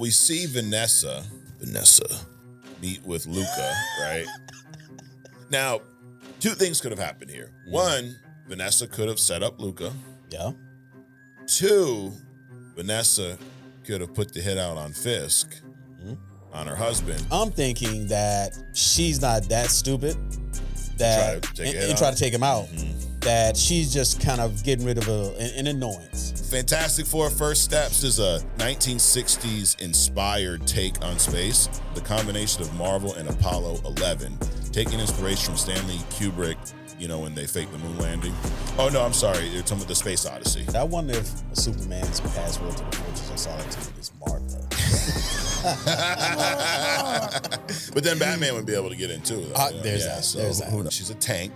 We see Vanessa meet with Luca, right? Now, two things could have happened here. One, Vanessa could have set up Luca. Yeah. Two, Vanessa could have put the hit out on Fisk, on her husband. I'm thinking that she's not that stupid that try to take him out. That she's just kind of getting rid of an annoyance. Fantastic Four First Steps is a 1960s inspired take on space. The combination of Marvel and Apollo 11, taking inspiration from Stanley Kubrick, when they faked the moon landing. Oh, no, I'm sorry. You're talking about the Space Odyssey. I wonder if Superman's password to the Fortress of Solitude is Martha. But then Batman would be able to get in too. There's that. She's a tank.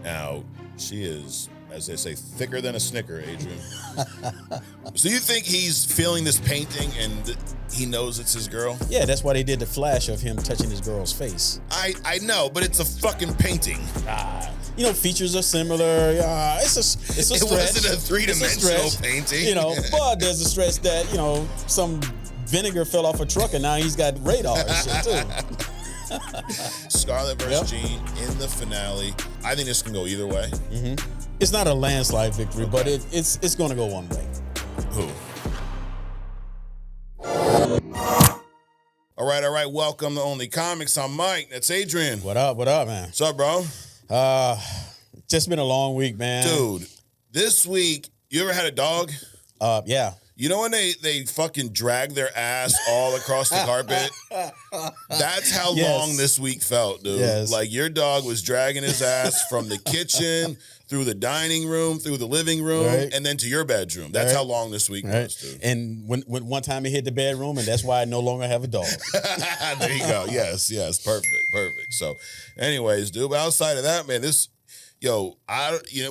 Now, she is, as they say, thicker than a Snicker, Adrian. So you think he's feeling this painting and he knows it's his girl? Yeah, that's why they did the flash of him touching his girl's face. I know, but it's a fucking painting. Features are similar. It's a stretch. It wasn't a three-dimensional painting. But there's a stretch that, some vinegar fell off a truck and now he's got radar and shit too. Scarlet versus Jean in the finale. I think this can go either way. It's not a landslide victory, but it's going to go one way. Who? All right. Welcome to Only Comics. I'm Mike. That's Adrian. What up, man? What's up, bro? Just been a long week, man. Dude, this week, you ever had a dog? Yeah. You know when they fucking drag their ass all across the carpet? That's how long this week felt, dude. Yes. Like your dog was dragging his ass from the kitchen, through the dining room, through the living room, and then to your bedroom. That's how long this week was, dude. And when one time he hit the bedroom, and that's why I no longer have a dog. There you go. Yes. Perfect. So anyways, dude, but outside of that, man,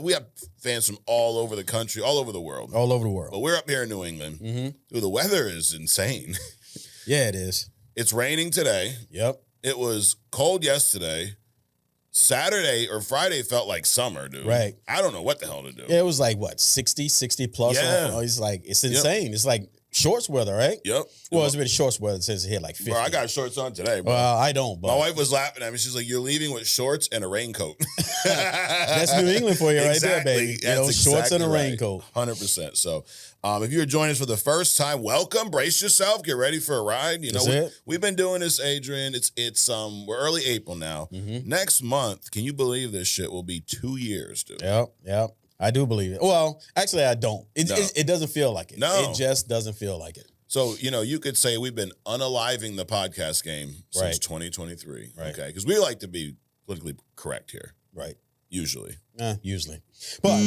we have fans from all over the country, all over the world. But we're up here in New England. Dude, the weather is insane. Yeah, it is. It's raining today. Yep. It was cold yesterday. Saturday or Friday felt like summer, dude. Right. I don't know what the hell to do. Yeah, it was like, 60 plus? Yeah. It's insane. Yep. It's like shorts weather, right? Yep. Well, it's been shorts weather since it hit like 50. Bro, I got shorts on today, bro. Well, I don't, but... My wife was laughing at me. She's like, you're leaving with shorts and a raincoat. That's New England for you right there, baby. Shorts and a raincoat. 100%. So if you're joining us for the first time, welcome. Brace yourself. Get ready for a ride. We've been doing this, Adrian. It's we're early April now. Next month, can you believe this shit will be 2 years, dude? Yep. I do believe it. Well, actually, I don't. It doesn't feel like it. No. It just doesn't feel like it. So, you could say we've been unaliving the podcast game since 2023. Right. Okay. Because we like to be politically correct here. Right. Usually. Usually. But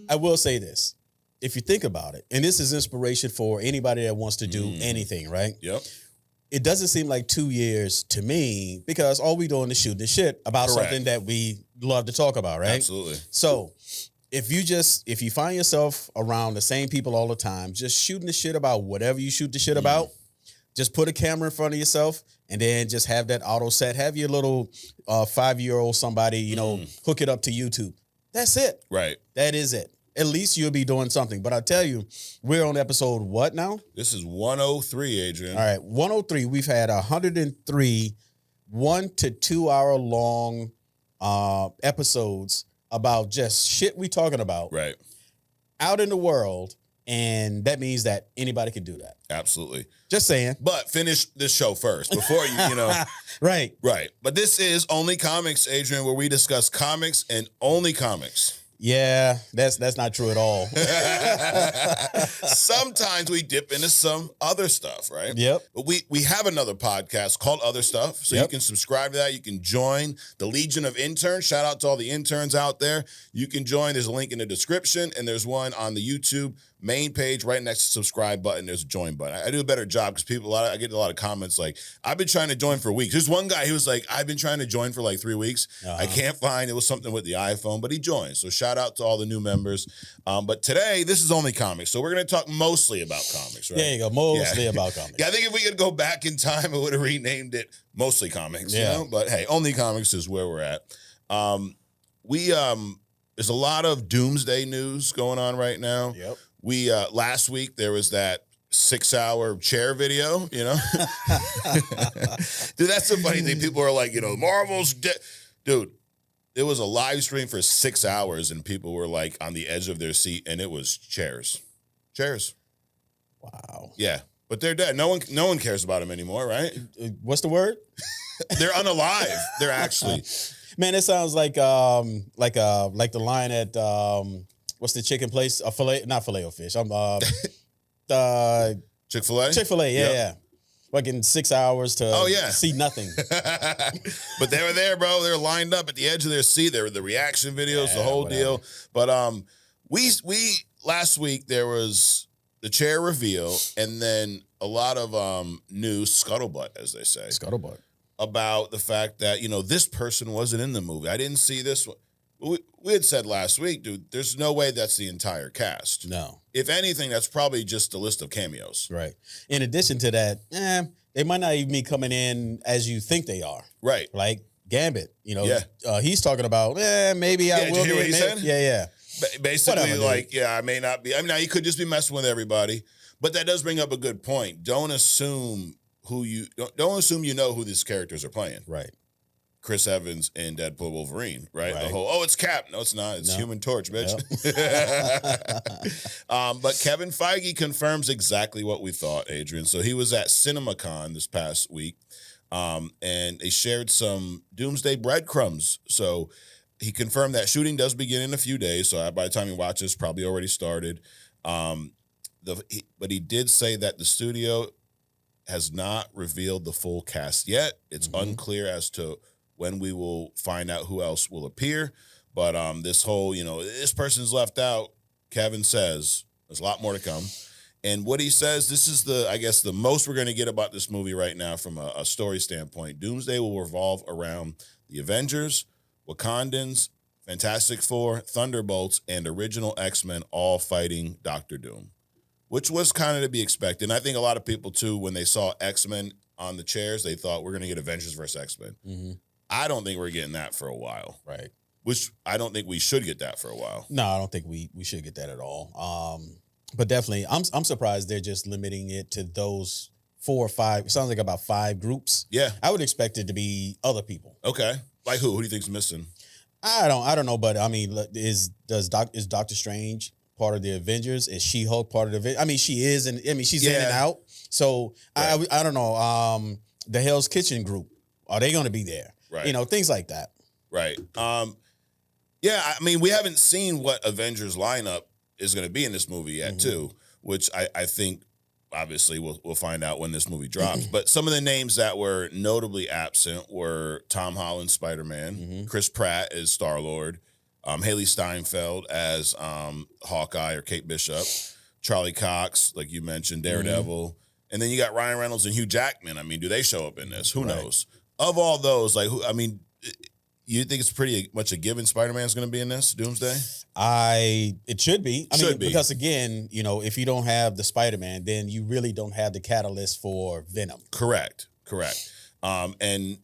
I will say this. If you think about it, and this is inspiration for anybody that wants to do anything, right? Yep. It doesn't seem like 2 years to me because all we doing is shooting the shit about something that we love to talk about, right? Absolutely. So if you find yourself around the same people all the time, just shooting the shit about whatever you shoot the shit about, just put a camera in front of yourself and then just have that auto set. Have your little 5-year-old somebody, hook it up to YouTube. That's it. Right. That is it. At least you'll be doing something. But I tell you, we're on episode what now? This is 103, Adrian. All right, 103. We've had 103 1 to 2 hour long episodes about just shit we talking about out in the world, and that means that anybody can do that. Absolutely. Just saying. But finish this show first before you know. Right. But this is Only Comics, Adrian, where we discuss comics and only comics. Yeah, that's not true at all. Sometimes we dip into some other stuff, right? Yep. But we have another podcast called Other Stuff, so you can subscribe to that. You can join the Legion of Interns. Shout out to all the interns out there. You can join. There's a link in the description, and there's one on the YouTube main page right next to subscribe button. There's a join button. I do a better job because I get a lot of comments like, I've been trying to join for weeks. There's one guy who was like, I've been trying to join for like 3 weeks. I can't find, it was something with the iPhone, but he joined. So shout out to all the new members. But today, this is Only Comics. So we're going to talk mostly about comics, right? There you go. Mostly about comics. Yeah, I think if we could go back in time, I would have renamed it Mostly Comics. Yeah. But hey, Only Comics is where we're at. There's a lot of doomsday news going on right now. Yep. Last week there was that 6-hour chair video, you know? Dude, that's the funny thing. People are like, Marvel's dead. Dude, it was a live stream for 6 hours and people were like on the edge of their seat and it was chairs. Chairs. Wow. Yeah. But they're dead. No one cares about them anymore, right? What's the word? They're unalive. They're actually. Man, it sounds like the line at what's the chicken place? Not Filet-O-Fish. Chick-fil-A? Chick-fil-A, Yep. yeah. Fucking 6 hours to see nothing. But they were there, bro. They were lined up at the edge of their seat. There were the reaction videos, the whole deal. But we last week there was the chair reveal and then a lot of news, scuttlebutt, as they say. Scuttlebutt. About the fact that, this person wasn't in the movie. I didn't see this one. We had said last week, dude, there's no way that's the entire cast. No. If anything, that's probably just a list of cameos. Right. In addition to that, they might not even be coming in as you think they are. Right. Like Gambit, he's talking about, maybe I will did you hear what he said? Yeah. Basically, Whatever, I may not be. I mean, now he could just be messing with everybody. But that does bring up a good point. Don't assume you know who these characters are playing. Right. Chris Evans in Deadpool Wolverine, right? The whole, it's Cap. No, it's not. It's Human Torch, bitch. Yep. But Kevin Feige confirms exactly what we thought, Adrian. So he was at CinemaCon this past week, and they shared some Doomsday breadcrumbs. So he confirmed that shooting does begin in a few days. So by the time you watch this, probably already started. But he did say that the studio has not revealed the full cast yet. It's unclear as to when we will find out who else will appear. But this whole, this person's left out, Kevin says, there's a lot more to come. And what he says, this is the most we're going to get about this movie right now from a story standpoint. Doomsday will revolve around the Avengers, Wakandans, Fantastic Four, Thunderbolts, and original X-Men all fighting Doctor Doom, which was kind of to be expected. And I think a lot of people, too, when they saw X-Men on the chairs, they thought we're going to get Avengers versus X-Men. Mm-hmm. I don't think we're getting that for a while. Right. Which I don't think we should get that for a while. No, I don't think we should get that at all. But definitely, I'm surprised they're just limiting it to those 4 or 5. It sounds like about 5 groups. Yeah. I would expect it to be other people. Okay. Like who? Who do you think's missing? I don't know, but I mean, is Doctor Strange part of the Avengers? Is She-Hulk part of the Avengers? I mean, she is, and she's in and out. So right. I don't know. The Hell's Kitchen group, are they going to be there? Right. Things like that. Right. Yeah, I mean, we haven't seen what Avengers lineup is going to be in this movie yet, too, which I think, obviously, we'll find out when this movie drops. But some of the names that were notably absent were Tom Holland's Spider-Man, Chris Pratt as Star-Lord, Haley Steinfeld as Hawkeye or Kate Bishop, Charlie Cox, like you mentioned, Daredevil, and then you got Ryan Reynolds and Hugh Jackman. I mean, do they show up in this? Who knows? Of all those, you think it's pretty much a given Spider-Man's going to be in this, Doomsday? It should be. I mean, because again, if you don't have the Spider-Man, then you really don't have the catalyst for Venom. Correct. And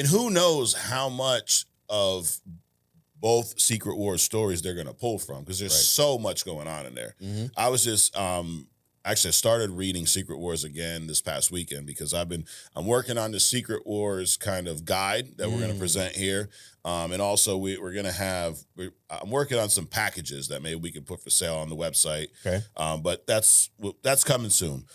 who knows how much of both Secret Wars stories they're going to pull from, because there's so much going on in there. I was just actually I started reading Secret Wars again this past weekend because I'm working on the Secret Wars kind of guide that we're going to present here. And also we're going to I'm working on some packages that maybe we can put for sale on the website. Okay. But that's coming soon.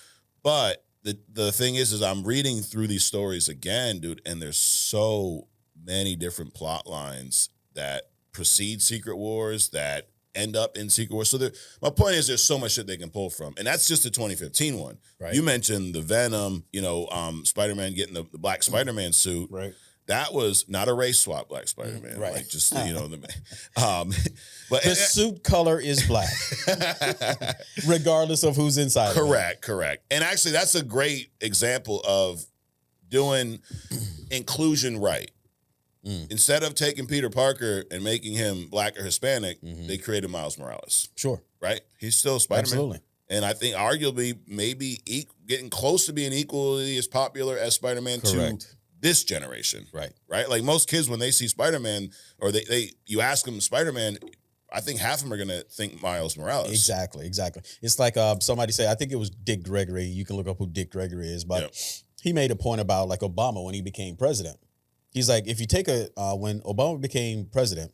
But the thing is I'm reading through these stories again, dude, and there's so many different plot lines that precede Secret Wars that end up in Secret Wars. So my point is there's so much shit they can pull from. And that's just the 2015 one. Right. You mentioned the Venom, Spider-Man getting the black Spider-Man suit. Right. That was not a race swap black Spider-Man. Right. Like just, but the suit color is black. Regardless of who's inside. Correct. And actually that's a great example of doing inclusion right. Instead of taking Peter Parker and making him black or Hispanic, they created Miles Morales. Sure. Right? He's still Spider-Man. Absolutely. And I think arguably maybe getting close to being equally as popular as Spider-Man to this generation. Right. Like most kids, when they see Spider-Man or you ask them Spider-Man, I think half of them are going to think Miles Morales. Exactly. It's like somebody said, I think it was Dick Gregory. You can look up who Dick Gregory is, but he made a point about like Obama when he became president. He's like, if you take when Obama became president,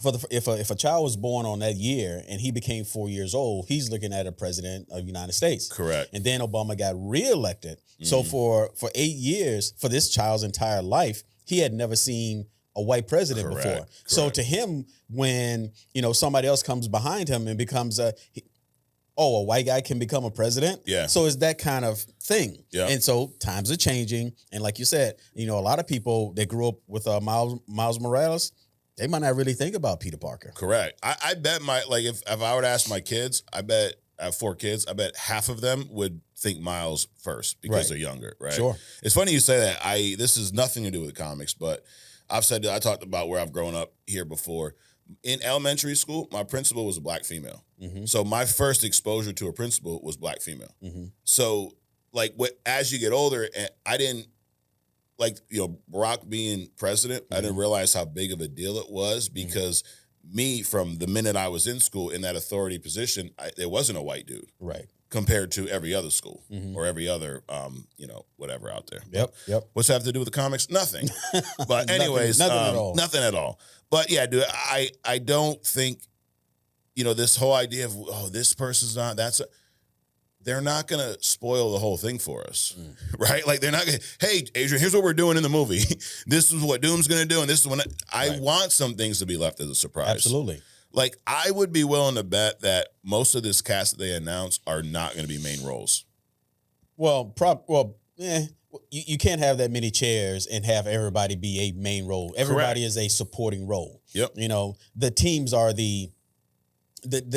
if a child was born on that year and he became 4 years old, he's looking at a president of the United States. Correct. And then Obama got reelected. So for 8 years, for this child's entire life, he had never seen a white president before. So to him, when somebody else comes behind him and becomes a white guy can become a president. Yeah. So it's that kind of thing. Yeah. And so times are changing. And like you said, a lot of people that grew up with Miles Morales, they might not really think about Peter Parker. Correct. I bet if I were to ask my kids, I have 4 kids, I bet half of them would think Miles first because they're younger, right? Sure. It's funny you say that. This has nothing to do with the comics, but I talked about where I've grown up here before. In elementary school, my principal was a black female. Mm-hmm. So my first exposure to a principal was black female. Mm-hmm. So as you get older, I didn't, Barack being president, I didn't realize how big of a deal it was because me, from the minute I was in school in that authority position, there wasn't a white dude. Right. Compared to every other school or every other, whatever out there. Yep. What's that have to do with the comics? Nothing. But anyways, nothing at all. But yeah, dude, I don't think, this whole idea of, this person's not, they're not going to spoil the whole thing for us, right? Like they're not going to, hey, Adrian, here's what we're doing in the movie. This is what Doom's going to do. And this is when I want some things to be left as a surprise. Absolutely. I would be willing to bet that most of this cast that they announce are not going to be main roles. Well, you can't have that many chairs and have everybody be a main role. Everybody is a supporting role. Yep. The teams are the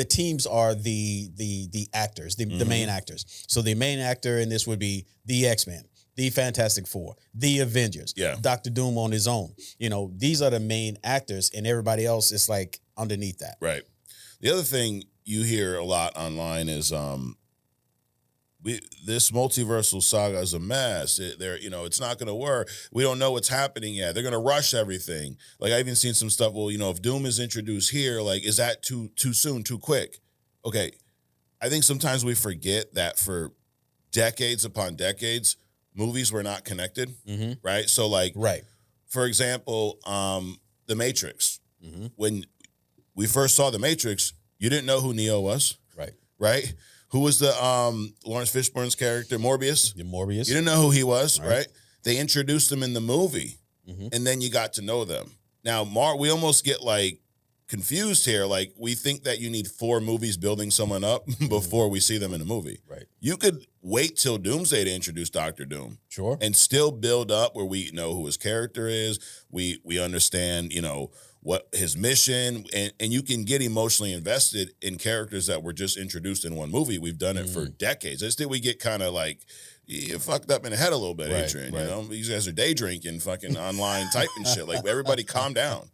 teams are the actors, the main actors. So the main actor in this would be the X-Men, the Fantastic Four, the Avengers, Dr. Doom on his own. These are the main actors, and everybody else is underneath that. Right. The other thing you hear a lot online is this multiversal saga is a mess. It's not going to work. We don't know what's happening yet. They're going to rush everything. I've even seen some stuff. Well, if Doom is introduced here, is that too soon, too quick? Okay. I think sometimes we forget that for decades upon decades, movies were not connected, right? So, for example, The Matrix. Mm-hmm. When we first saw The Matrix, you didn't know who Neo was, right? Who was the Lawrence Fishburne's character, Morbius? Morbius. You didn't know who he was, right? They introduced him in the movie, and then you got to know them. Now, we almost get confused here. We think that you need 4 movies building someone up before we see them in a movie. Right. You could wait till Doomsday to introduce Dr. Doom. Sure. And still build up where we know who his character is. We understand, what his mission, and you can get emotionally invested in characters that were just introduced in one movie. We've done it for decades. I just think we get kind of you fucked up in the head a little bit, Adrian. These guys are day drinking, fucking online typing shit. Everybody calm down.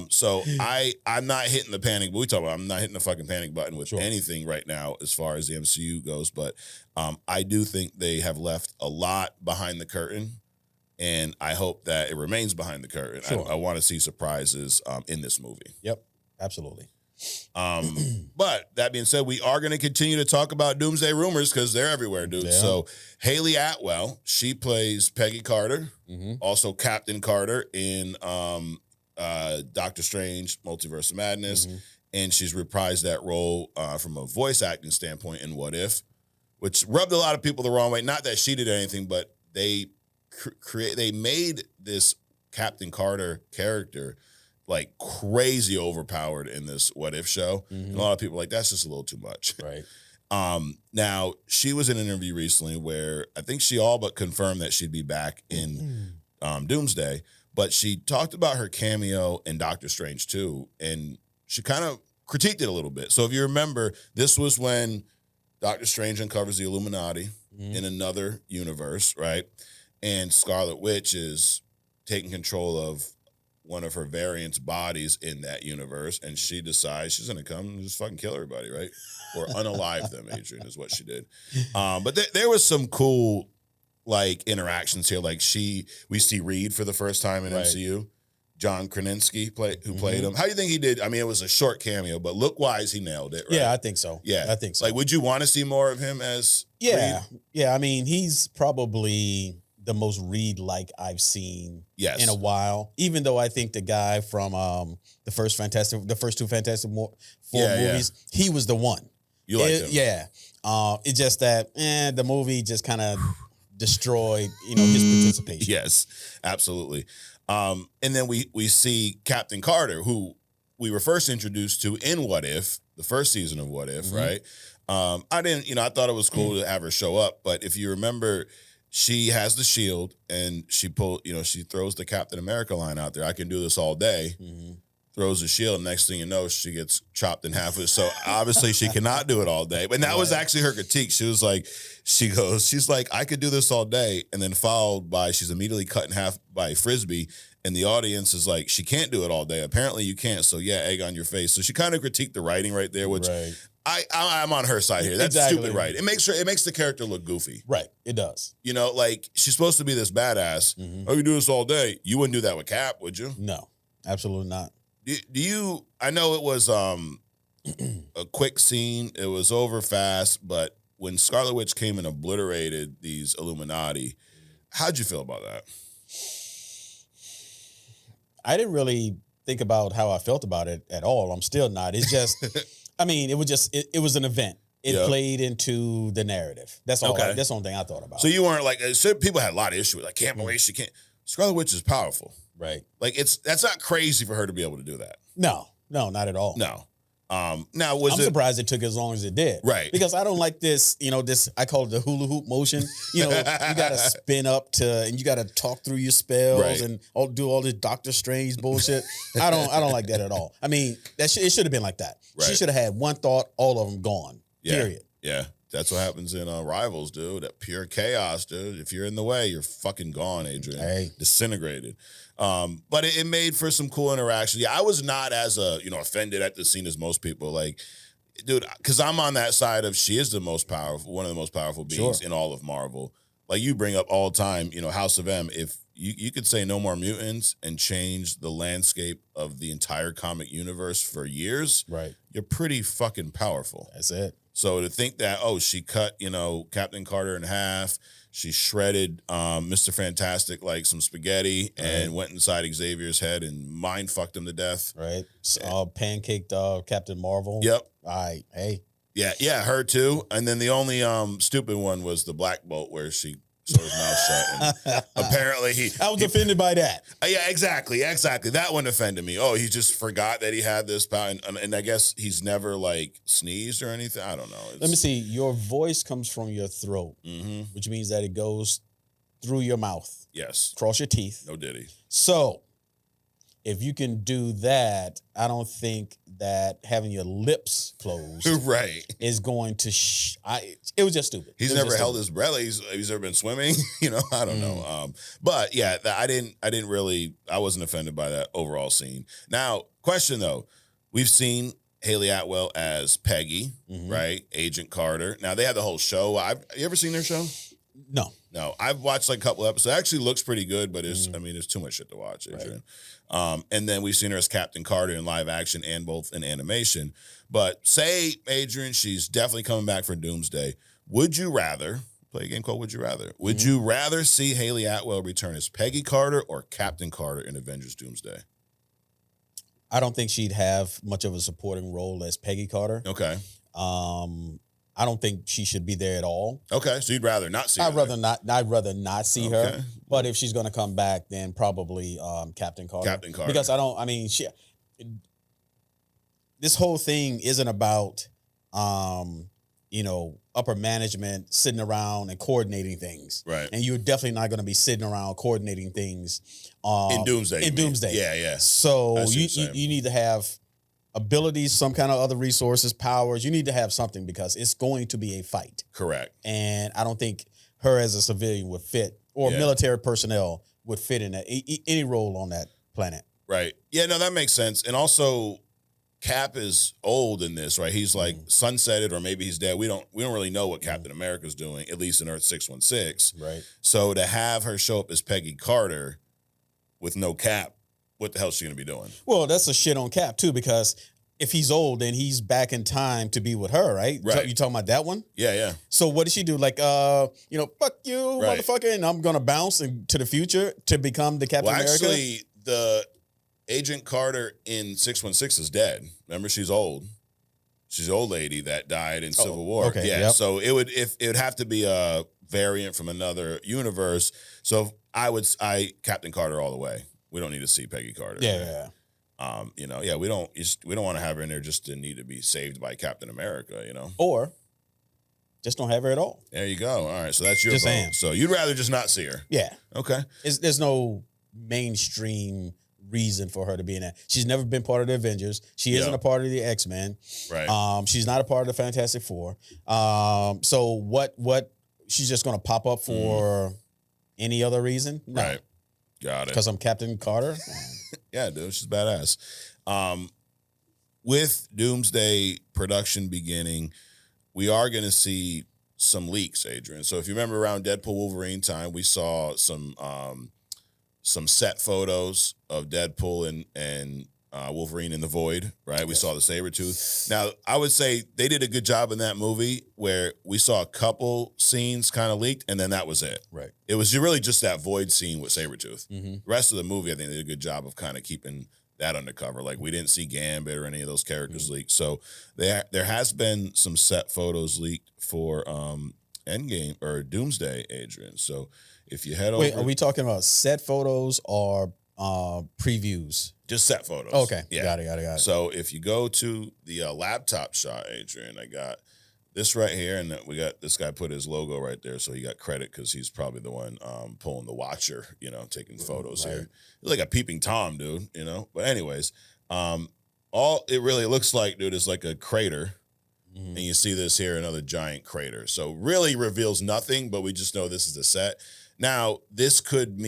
So I'm not hitting the panic. But I'm not hitting the fucking panic button with anything right now as far as the MCU goes. But I do think they have left a lot behind the curtain. And I hope that it remains behind the curtain. Sure. I want to see surprises in this movie. Yep, absolutely. But that being said, we are going to continue to talk about Doomsday rumors because they're everywhere, dude. Yeah. So Hayley Atwell, she plays Peggy Carter, also Captain Carter in Doctor Strange, Multiverse of Madness. And she's reprised that role from a voice acting standpoint in What If, which rubbed a lot of people the wrong way. Not that she did anything, but they made this Captain Carter character crazy overpowered in this What If show. And a lot of people are that's just a little too much. Right. Now, she was in an interview recently where I think she all but confirmed that she'd be back in Doomsday, but she talked about her cameo in Doctor Strange 2, and she kind of critiqued it a little bit. So if you remember, this was when Doctor Strange uncovers the Illuminati in another universe, right? And Scarlet Witch is taking control of one of her variant's bodies in that universe, and she decides she's going to come and just fucking kill everybody, right? Or unalive them, Adrian, is what she did. But there was some cool, interactions here. We see Reed for the first time in MCU, John Krasinski who played him. How do you think he did? I mean, it was a short cameo, but look-wise, he nailed it, right? Yeah, I think so. Yeah. I think so. Like, would you want to see more of him as Yeah. Reed? Yeah, I mean, he's probably the most Reed-like I've seen in a while. Even though I think the guy from the first two Fantastic Four movies, he was the one. You liked him? Yeah. It's just that the movie just kind of destroyed, his participation. Yes, absolutely. And then we see Captain Carter, who we were first introduced to in What If, the first season of What If, right? I thought it was cool to have her show up, but if you remember, she has the shield and she throws the Captain America line out there. I can do this all day. Throws the shield. Next thing you know, she gets chopped in half. So obviously she cannot do it all day. But that was actually her critique. She's like, I could do this all day. And then followed by, she's immediately cut in half by a Frisbee. And the audience is like, she can't do it all day. Apparently you can't. So yeah, egg on your face. So she kind of critiqued the writing right there, which I'm on her side here. That's stupid, right? It makes the character look goofy. Right. It does. Like she's supposed to be this badass. Oh, you do this all day. You wouldn't do that with Cap, would you? No, absolutely not. Do you? I know it was a quick scene. It was over fast, but when Scarlet Witch came and obliterated these Illuminati, how'd you feel about that? I didn't really think about how I felt about it at all. I'm still not. It's just, I mean, it was just, it was an event. It played into the narrative. That's all. Okay. That's the only thing I thought about. So you weren't like, people had a lot of issue with, like, can't believe she can't. Scarlet Witch is powerful. Right. Like that's not crazy for her to be able to do that. No, not at all. No. I'm surprised it took as long as it did. Right. Because I don't like this, I call it the hula hoop motion. You got to spin up and you got to talk through your spells and do all this Doctor Strange bullshit. I don't like that at all. I mean, it should have been like that. Right. She should have had one thought, all of them gone. Yeah. Period. Yeah. That's what happens in Rivals, dude. That pure chaos, dude. If you're in the way, you're fucking gone, Adrian. Hey. Disintegrated. But it made for some cool interaction. Yeah, I was not as offended at the scene as most people. Like, dude, because I'm on that side of she is one of the most powerful beings in all of Marvel. Like you bring up all the time, House of M. If you could say no more mutants and change the landscape of the entire comic universe for years, right? You're pretty fucking powerful. That's it. So to think that, she cut, Captain Carter in half, she shredded Mr. Fantastic like some spaghetti and went inside Xavier's head and mind fucked him to death. Right. Pancaked Captain Marvel. Yep. All right. Hey. Yeah, her too. And then the only stupid one was the Black Bolt where she sewed his mouth shut. And apparently I was offended by that. Yeah, exactly. That one offended me. Oh, he just forgot that he had this power. And I guess he's never like sneezed or anything. I don't know. Let me see. Your voice comes from your throat, which means that it goes through your mouth. Yes. Across your teeth. No diddy. So if you can do that, I don't think that having your lips closed is going to it was just stupid. He's never held his breath. He's ever been swimming. I don't know. But yeah, I wasn't offended by that overall scene. Now, question though, we've seen Hayley Atwell as Peggy, right? Agent Carter. Now they have the whole show. You ever seen their show? No. I've watched like a couple episodes. It actually looks pretty good, but there's too much shit to watch. Adrian. Right. And then we've seen her as Captain Carter in live action and both in animation. But say, Adrian, she's definitely coming back for Doomsday. Would you rather, play a game called Would You Rather, would you rather see Hayley Atwell return as Peggy Carter or Captain Carter in Avengers Doomsday? I don't think she'd have much of a supporting role as Peggy Carter. Okay. I don't think she should be there at all. Okay, so you'd rather not see her. I'd rather not see her. But if she's going to come back, then probably Captain Carter. Captain Carter. Because this whole thing isn't about, upper management sitting around and coordinating things. Right. And you're definitely not going to be sitting around coordinating things. In Doomsday. Yeah. So you need to have abilities, some kind of other resources, powers. You need to have something because it's going to be a fight. Correct. And I don't think her as a civilian would fit, or military personnel would fit in any role on that planet. Right. Yeah, no, that makes sense. And also, Cap is old in this, right? He's like sunsetted, or maybe he's dead. We don't really know what Captain America's doing, at least in Earth 616. Right. So to have her show up as Peggy Carter with no Cap, what the hell is she going to be doing? Well, that's a shit on Cap too, because if he's old, then he's back in time to be with her, right? Right. So you talking about that one? Yeah. So what did she do? Like, fuck you, Right. motherfucker, and I'm gonna bounce into the future to become the Captain America? Actually, the Agent Carter in 616 is dead. Remember, she's old. She's an old lady that died in Civil War. okay, Yeah. yep. So it would have to be a variant from another universe. So I Captain Carter all the way. We don't need to see Peggy Carter. Yeah. We don't want to have her in there just to need to be saved by Captain America, Or just don't have her at all. There you go. All right, so that's your Just vote. saying. So you'd rather just not see her. Yeah. Okay. There's no mainstream reason for her to be in that. She's never been part of the Avengers. She isn't a part of the X-Men. Right. She's not a part of the Fantastic Four. So what she's just gonna pop up for any other reason? No. Right. Got it. Because I'm Captain Carter. Yeah, dude, she's badass. With Doomsday production beginning, we are going to see some leaks, Adrian. So if you remember around Deadpool Wolverine time, we saw some set photos of Deadpool and Wolverine in the Void, right? We saw the Sabretooth. Now, I would say they did a good job in that movie where we saw a couple scenes kind of leaked, and then that was it. Right. It was really just that Void scene with Sabretooth. Mm-hmm. The rest of the movie, I think they did a good job of kind of keeping that undercover. Like, we didn't see Gambit or any of those characters leaked. So there has been some set photos leaked for Endgame or Doomsday, Adrian. So if you head over... Wait, are we talking about set photos or previews? Just set photos. Okay. Yeah. Got it. So if you go to the laptop shot, Adrian, I got this right here, and we got this guy put his logo right there, so he got credit because he's probably the one pulling the watcher, taking photos here. He's like a peeping Tom, dude, But anyways, all it really looks like, dude, is like a crater. Mm-hmm. And you see this here, another giant crater. So really reveals nothing, but we just know this is the set. Now, this could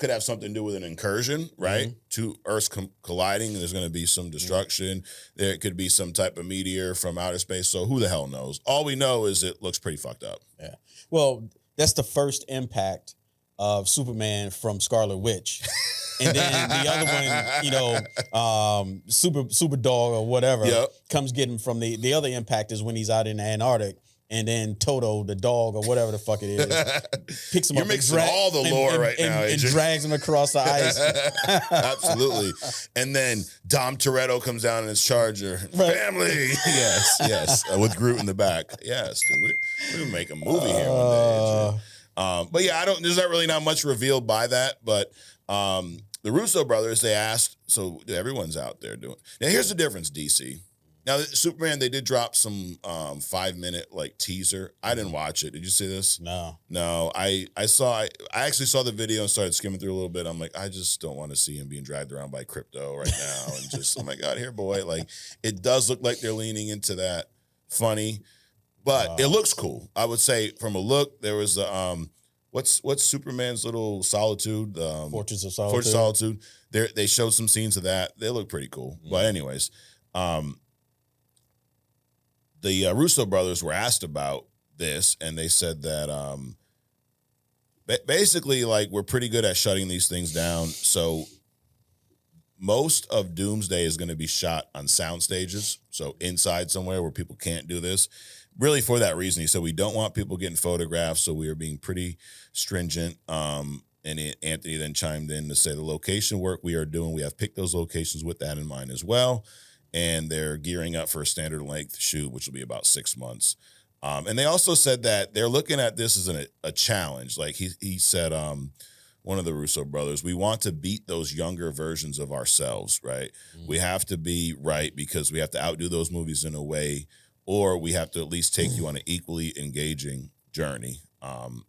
have something to do with an incursion, right? Mm-hmm. Two Earths colliding, and there's going to be some destruction. Mm-hmm. There could be some type of meteor from outer space. So who the hell knows? All we know is it looks pretty fucked up. Yeah. Well, that's the first impact of Superman from Scarlet Witch. And then the other one, Super Dog or whatever, comes getting from the other impact is when he's out in the Antarctic. And then Toto, the dog, or whatever the fuck it is, picks him You're up. You're mixing all the lore right now, and drags him across the ice. Absolutely. And then Dom Toretto comes down in his Charger. Right. Family. Yes. With Groot in the back. Yes, dude. We make a movie here one day. But yeah, there's not really not much revealed by that. But the Russo brothers, they asked, so everyone's out there doing. Now, here's the difference, DC. Now, Superman, they did drop some 5-minute teaser. I didn't watch it. Did you see this? No. I actually saw the video and started skimming through a little bit. I'm like, I just don't want to see him being dragged around by crypto right now. And just, oh my God, here, boy. It does look like they're leaning into that funny, but it looks cool. I would say from a look, there was what's Superman's little solitude? Fortress of Solitude. Fortress of Solitude. They showed some scenes of that. They look pretty cool. Mm-hmm. But anyways, the Russo brothers were asked about this, and they said that basically, we're pretty good at shutting these things down. So most of Doomsday is going to be shot on sound stages, so inside somewhere where people can't do this. Really, for that reason, he said we don't want people getting photographs, so we are being pretty stringent. And Anthony then chimed in to say the location work we are doing, we have picked those locations with that in mind as well. And they're gearing up for a standard length shoot, which will be about 6 months. And they also said that they're looking at this as a challenge. He said, one of the Russo brothers, we want to beat those younger versions of ourselves, right? Mm-hmm. We have to be right because we have to outdo those movies in a way, or we have to at least take you on an equally engaging journey.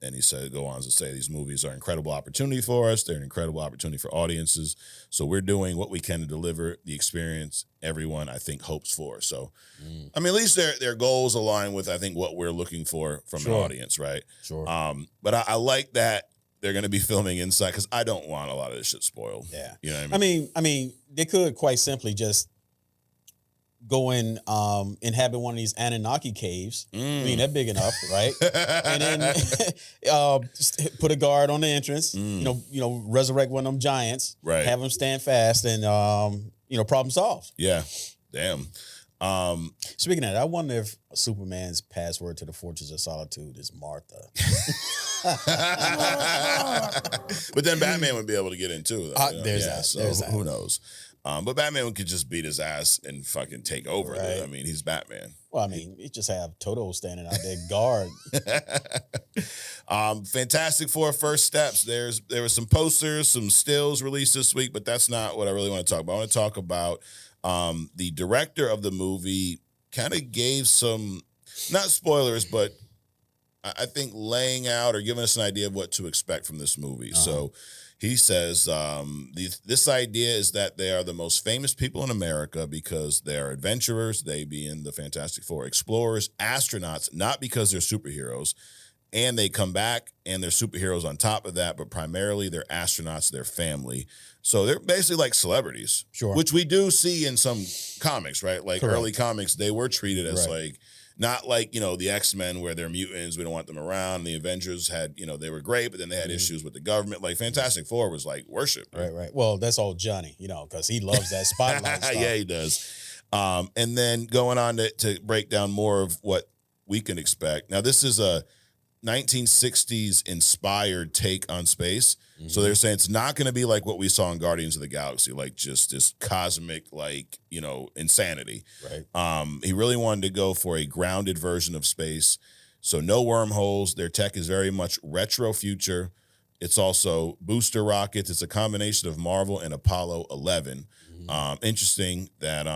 And he said, go on to say these movies are an incredible opportunity for us. They're an incredible opportunity for audiences. So we're doing what we can to deliver the experience everyone, I think, hopes for. So, I mean, at least their goals align with, I think, what we're looking for from an audience, right? Sure. But I like that they're going to be filming inside because I don't want a lot of this shit spoiled. Yeah. You know what I mean? I mean, they could quite simply just go inhabit one of these Anunnaki caves. I mean, they're big enough, right? And then put a guard on the entrance. You know, resurrect one of them giants. Right. Have them stand fast, and problem solved. Yeah. Damn. Speaking of that, I wonder if Superman's password to the Fortress of Solitude is Martha. But then Batman would be able to get in too. Though, there's that. So there's that. Who knows? But Batman could just beat his ass and fucking take over. Right. I mean, he's Batman. Well, I mean, you just have Toto standing out there guard. Fantastic Four first steps. There were some posters, some stills released this week, but that's not what I really want to talk about. I want to talk about the director of the movie kind of gave some, not spoilers, but I think laying out or giving us an idea of what to expect from this movie. So he says this idea is that they are the most famous people in America because they are adventurers, they being the Fantastic Four, explorers, astronauts, not because they're superheroes. And they come back and they're superheroes on top of that, but primarily they're astronauts, their family. So they're basically like celebrities, Sure. Which we do see in some comics, right? Like Correct. early comics, they were treated as like, not like, the X-Men where they're mutants, we don't want them around. The Avengers had, they were great, but then they had issues with the government. Like Fantastic Four was like worship. Right. Well, that's all Johnny, because he loves that spotlight stuff. Yeah, he does. And then going on to break down more of what we can expect. Now, this is a 1960s inspired take on space. So they're saying it's not going to be like what we saw in Guardians of the Galaxy, like just this cosmic, insanity. Right. He really wanted to go for a grounded version of space. So no wormholes. Their tech is very much retro future. It's also booster rockets. It's a combination of Marvel and Apollo 11. Interesting that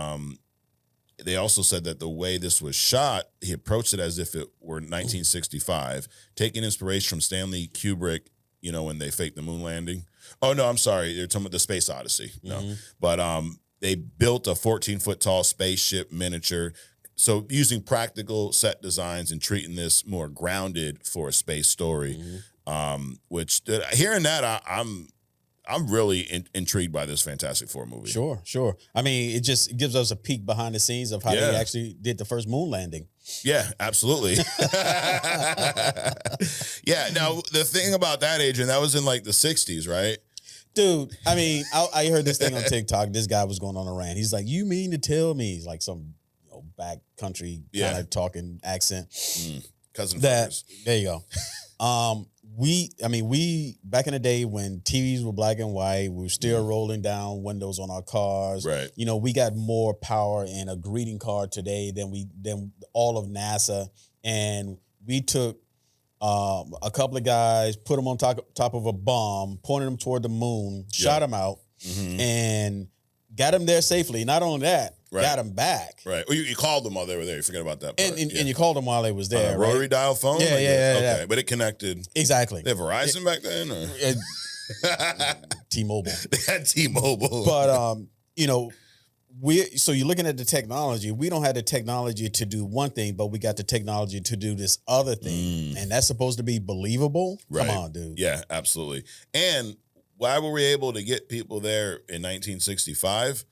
they also said that the way this was shot, he approached it as if it were 1965, taking inspiration from Stanley Kubrick, when they faked the moon landing. Oh, no, I'm sorry. They're talking about the Space Odyssey. No. But they built a 14-foot tall spaceship miniature. So using practical set designs and treating this more grounded for a space story, which hearing that, I'm really intrigued by this Fantastic Four movie. Sure. I mean, it just gives us a peek behind the scenes of how they actually did the first moon landing. Yeah, absolutely. Yeah. Now, the thing about that, Adrian, that was in like the 60s, right? Dude, I mean, I heard this thing on TikTok. This guy was going on a rant. He's like, you mean to tell me, he's like some back country kind of talking accent. Cousin that, fuckers. there you go. We back in the day when TVs were black and white, we were still rolling down windows on our cars. Right. We got more power in a greeting card today than all of NASA. And we took a couple of guys, put them on top of a bomb, pointed them toward the moon, shot them out, and got them there safely. Not only that, got them back. Right. Well, you called them while they were there. You forget about that part. And you called them while they was there, right? Rotary dial phone? Yeah, Okay, but it connected. Exactly. They had Verizon back then? Or? T-Mobile. They had T-Mobile. But, so you're looking at the technology. We don't have the technology to do one thing, but we got the technology to do this other thing. And that's supposed to be believable? Right. Come on, dude. Yeah, absolutely. And why were we able to get people there in 1965?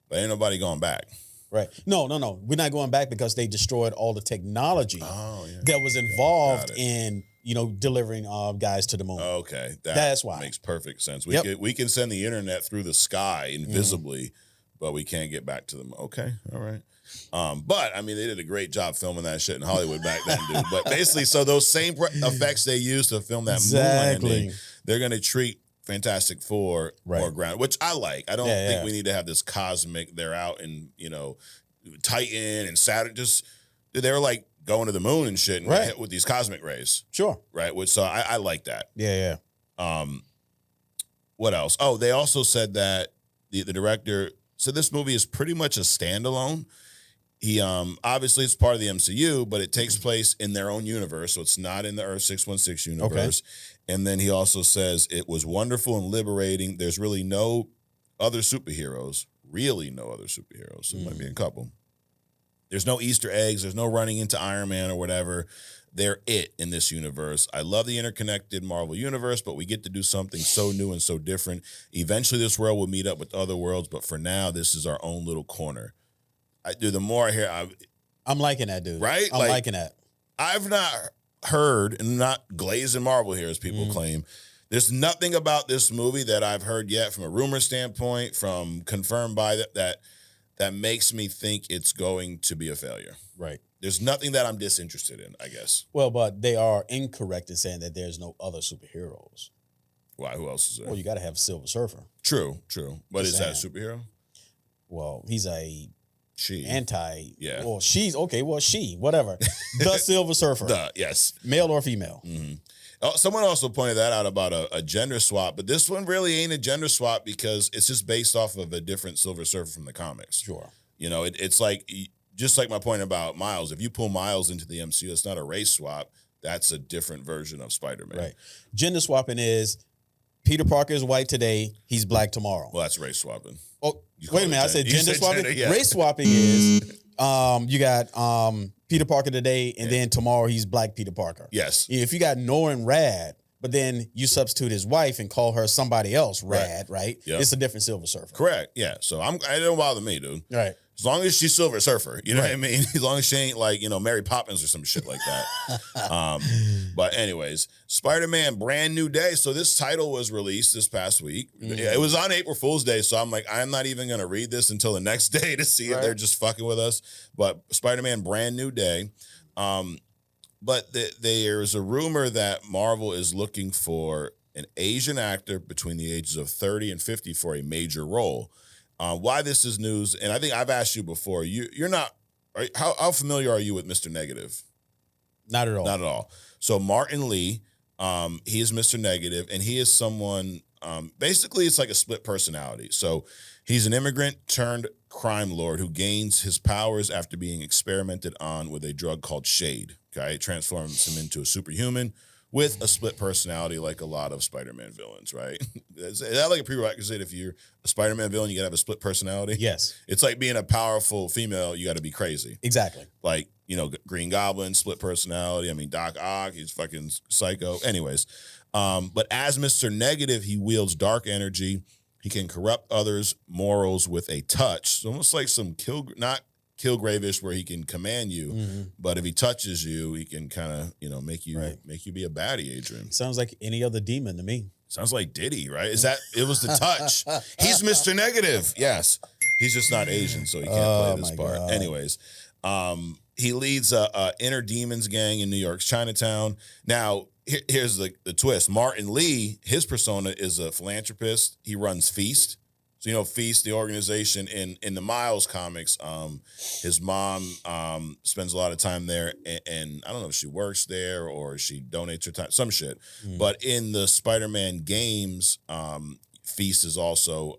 But ain't nobody going back. Right. No. We're not going back because they destroyed all the technology that was involved in, delivering guys to the moon. Okay. That's why. Makes perfect sense. We can send the internet through the sky invisibly, but we can't get back to them. Okay. All right. But I mean, they did a great job filming that shit in Hollywood back then, dude. But basically, so those same effects they used to film that moon landing, they're going to treat Fantastic Four more ground, which I like. I don't think we need to have this cosmic. They're out in Titan and Saturn. Just they were like going to the moon and shit, and hit with these cosmic rays. Sure, right. Which so I like that. Yeah. What else? Oh, they also said that the director said this movie is pretty much a standalone. He obviously it's part of the MCU, but it takes place in their own universe, so it's not in the Earth 616 universe. Okay. And then he also says it was wonderful and liberating. There's really no other superheroes. So there might be a couple. There's no Easter eggs. There's no running into Iron Man or whatever. They're it in this universe. I love the interconnected Marvel universe, but we get to do something so new and so different. Eventually, this world will meet up with other worlds, but for now, this is our own little corner. the more I hear, I'm liking that, dude. Right? I'm liking that. I've not heard, and not glazing Marvel here, as people claim. There's nothing about this movie that I've heard yet from a rumor standpoint, from confirmed by that makes me think it's going to be a failure. Right. There's nothing that I'm disinterested in, I guess. Well, but they are incorrect in saying that there's no other superheroes. Why? Who else is there? Well, you got to have Silver Surfer. True. But is that a superhero? Well, he's a she. Yeah. Well, she's okay. Well, whatever. The Silver Surfer. Yes. Male or female. Mm-hmm. Oh, someone also pointed that out about a gender swap, but this one really ain't a gender swap because it's just based off of a different Silver Surfer from the comics. Sure. It's like, just like my point about Miles, if you pull Miles into the MCU, it's not a race swap. That's a different version of Spider-Man. Right. Gender swapping is Peter Parker is white today, he's black tomorrow. Well, that's race swapping. Oh, wait a minute. I said gender swapping. Gender, yeah. Race swapping is you got Peter Parker today, and then tomorrow he's Black Peter Parker. Yes. If you got Norrin Rad, but then you substitute his wife and call her somebody else, Rad, right? Yep. It's a different Silver Surfer. Correct. Yeah. So it don't bother me, dude. Right. As long as she's Silver Surfer, you know what I mean? As long as she ain't like, Mary Poppins or some shit like that. But anyways, Spider-Man Brand New Day. So this title was released this past week. It was on April Fool's Day. So I'm like, I'm not even going to read this until the next day to see if they're just fucking with us. But Spider-Man Brand New Day. But there's a rumor that Marvel is looking for an Asian actor between the ages of 30 and 50 for a major role. Why this is news, and I think I've asked you before, you're not, how familiar are you with Mr. Negative? Not at all. Not at all. So Martin Lee, he is Mr. Negative, and he is someone, basically it's like a split personality. So he's an immigrant turned crime lord who gains his powers after being experimented on with a drug called Shade. Okay, it transforms him into a superhuman with a split personality, like a lot of Spider-Man villains, right? Is that like a prerequisite? If you're a Spider-Man villain, you gotta have a split personality? Yes. It's like being a powerful female, you gotta be crazy. Exactly. Like, Green Goblin, split personality. I mean, Doc Ock, he's fucking psycho. Anyways, but as Mr. Negative, he wields dark energy. He can corrupt others' morals with a touch. It's almost like some not Kilgravish, where he can command you, but if he touches you, he can kind of, make you be a baddie, Adrian. Sounds like any other demon to me. Sounds like Diddy, right? It was the touch. He's Mr. Negative. Yes. He's just not Asian, so he can't play this part. God. Anyways, he leads a inner demons gang in New York's Chinatown. Now, here's the twist. Martin Lee, his persona is a philanthropist. He runs Feast. So, Feast, the organization in the Miles comics, his mom spends a lot of time there, and I don't know if she works there or she donates her time, some shit. But in the Spider-Man games, Feast is also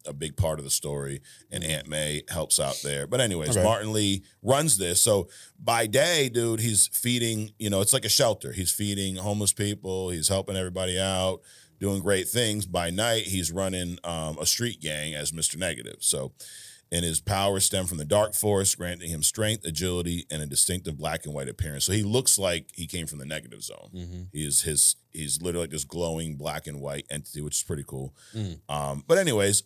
a big part of the story, and Aunt May helps out there. But anyways, Martin Lee runs this. So by day, dude, he's feeding, it's like a shelter. He's feeding homeless people. He's helping everybody out, doing great things. By night, he's running a street gang as Mr. Negative. So, and his powers stem from the Dark Force, granting him strength, agility, and a distinctive black and white appearance. So he looks like he came from the Negative Zone. He's literally like this glowing black and white entity, which is pretty cool. But anyways,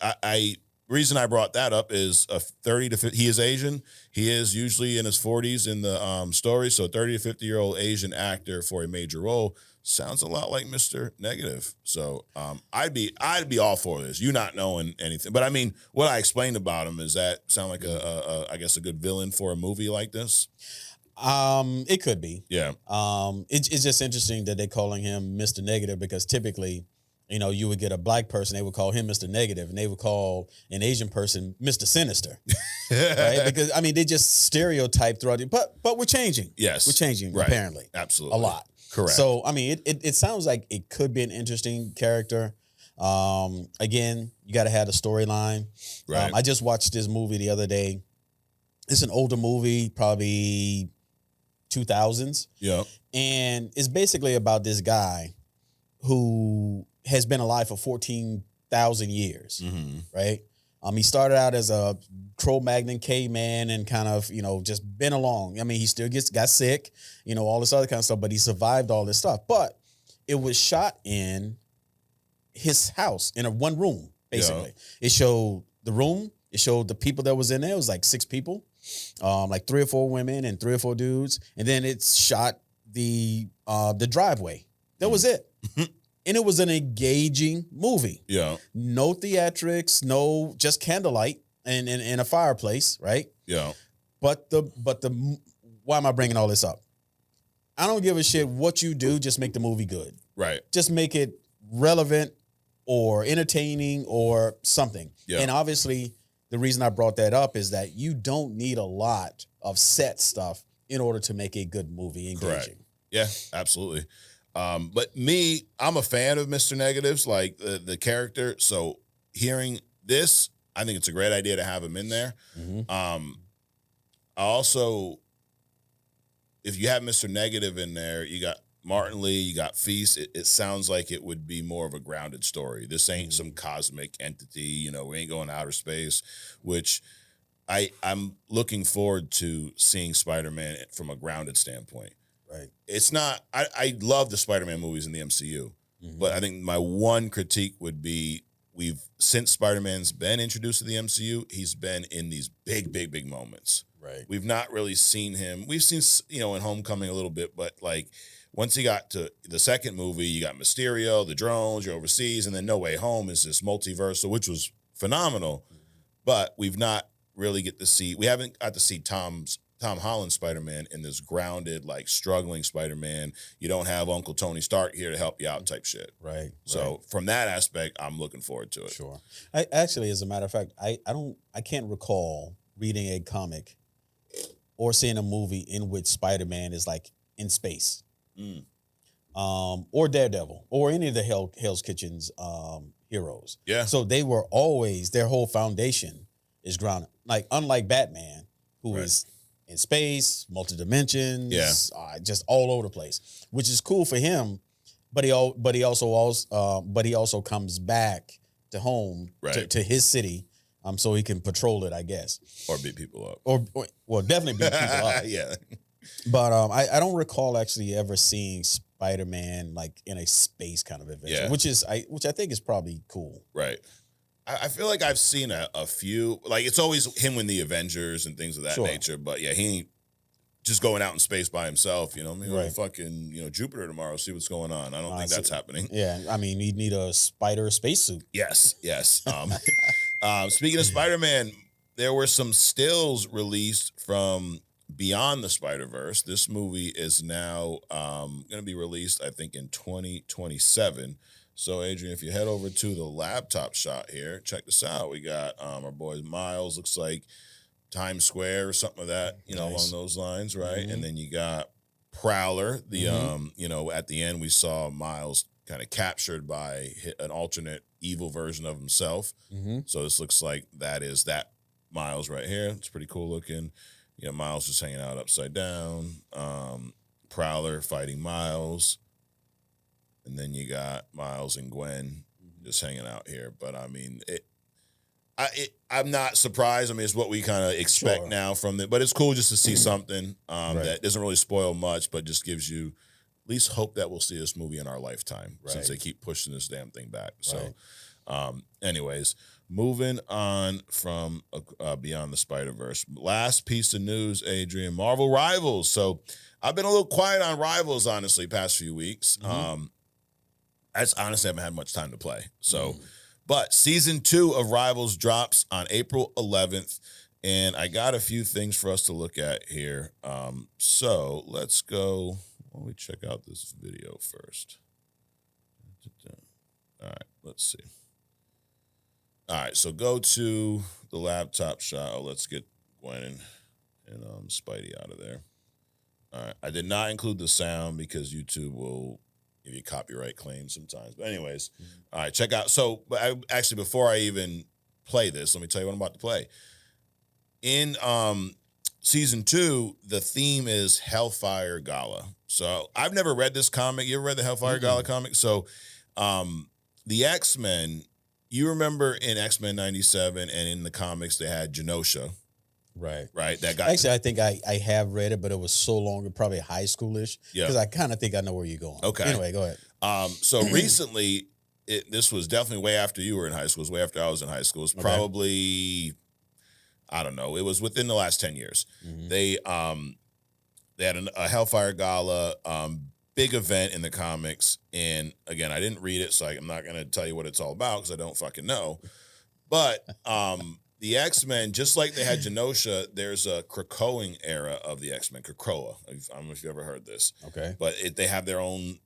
reason I brought that up is 30 to 50. He is Asian. He is usually in his 40s in the story. So 30 to 50-year-old Asian actor for a major role. Sounds a lot like Mr. Negative. So I'd be all for this. You not knowing anything. But I mean, what I explained about him, does that sound like I guess a good villain for a movie like this? It could be. Yeah. It's just interesting that they're calling him Mr. Negative, because typically, you would get a black person, they would call him Mr. Negative, and they would call an Asian person Mr. Sinister. Right? Because they just stereotype throughout it. But we're changing. Yes. We're changing, apparently. Absolutely. A lot. Correct. So, it sounds like it could be an interesting character. Again, you got to have a storyline. Right. I just watched this movie the other day. It's an older movie, probably 2000s. Yeah. And it's basically about this guy who has been alive for 14,000 years, right? He started out as a Cro-Magnon caveman and kind of, just been along. He still got sick, all this other kind of stuff, but he survived all this stuff. But it was shot in his house in one room, basically. Yeah. It showed the room. It showed the people that was in there. It was like 6 people. like 3 or 4 women and 3 or 4 dudes, and then it shot the driveway. That was it. And it was an engaging movie. Yeah. No theatrics, no, just candlelight and in a fireplace, right? Yeah. But why am I bringing all this up? I don't give a shit what you do, just make the movie good. Right. Just make it relevant or entertaining or something. Yeah. And obviously, the reason I brought that up is that you don't need a lot of set stuff in order to make a good movie engaging. Correct. Yeah, absolutely. But me, I'm a fan of Mr. Negatives, like the character. So hearing this, I think it's a great idea to have him in there. I also, if you have Mr. Negative in there, you got Martin Lee, you got Fisk. It sounds like it would be more of a grounded story. This ain't some cosmic entity. We ain't going to outer space, which I'm looking forward to seeing Spider-Man from a grounded standpoint. Right. It's not, I love the Spider-Man movies in the MCU, but I think my one critique would be since Spider-Man's been introduced to the MCU, he's been in these big moments. Right. We've not really seen him. We've seen, in Homecoming a little bit, but like once he got to the second movie, you got Mysterio, the drones, you're overseas, and then No Way Home is this multiversal, which was phenomenal, but we haven't got to see Tom Holland's Spider-Man in this grounded, like struggling Spider-Man. You don't have Uncle Tony Stark here to help you out type shit. Right. So from that aspect, I'm looking forward to it. Sure. I actually, as a matter of fact, I can't recall reading a comic or seeing a movie in which Spider-Man is like in space. Or Daredevil or any of the Hell's Kitchen's heroes. Yeah. So they were always, their whole foundation is grounded. Like, unlike Batman, who is in space, multi-dimensions, just all over the place, which is cool for him. But he also comes back to home, to his city, so he can patrol it, I guess, or beat people up, or well, definitely beat people up. Yeah. But I don't recall actually ever seeing Spider-Man like in a space kind of adventure, which I think is probably cool. Right. I feel like I've seen a few, like it's always him in the Avengers and things of that nature. But yeah, he ain't just going out in space by himself. Fucking Jupiter tomorrow, see what's going on. I don't think that's happening. Yeah, I mean, you'd need a spider spacesuit. Yes. Speaking of Spider-Man, there were some stills released from Beyond the Spiderverse. This movie is now going to be released, I think, in 2027. So, Adrian, if you head over to the laptop shot here, check this out. We got our boy Miles, looks like Times Square or something like that, along those lines, right? Mm-hmm. And then you got Prowler. The at the end we saw Miles kind of captured by an alternate evil version of himself. Mm-hmm. So this looks like that is that Miles right here. It's pretty cool looking. Miles just hanging out upside down. Prowler fighting Miles. And then you got Miles and Gwen just hanging out here. But I mean, I'm not surprised. I mean, it's what we kind of expect now from it. But it's cool just to see something that doesn't really spoil much, but just gives you at least hope that we'll see this movie in our lifetime since they keep pushing this damn thing back. So, anyways, moving on from Beyond the Spiderverse. Last piece of news, Adrian, Marvel Rivals. So I've been a little quiet on Rivals, honestly, past few weeks. I honestly haven't had much time to play. So, but season 2 of Rivals drops on April 11th, and I got a few things for us to look at here. So let's go. Why don't we check out this video first? All right, let's see. All right, so go to the laptop shot. Oh, let's get Gwen and Spidey out of there. All right, I did not include the sound because YouTube will give you copyright claims sometimes. But anyways, all right, check out. So, actually, before I even play this, let me tell you what I'm about to play. In season 2, the theme is Hellfire Gala. So I've never read this comic. You ever read the Hellfire Gala comic? So the X-Men, you remember in X-Men 97 and in the comics they had Genosha. Right. That guy. Actually, I think I have read it, but it was so long, probably high schoolish. Yeah. Because I kind of think I know where you're going. Okay. Anyway, go ahead. So recently, this was definitely way after you were in high school. It was way after I was in high school. It's probably I don't know. It was within the last 10 years. Mm-hmm. They had a Hellfire Gala, big event in the comics. And again, I didn't read it, so I'm not going to tell you what it's all about because I don't fucking know. But the X-Men, just like they had Genosha, there's a Krakoan era of the X-Men, Krakoa. I don't know if you ever heard this. Okay. But they have their own,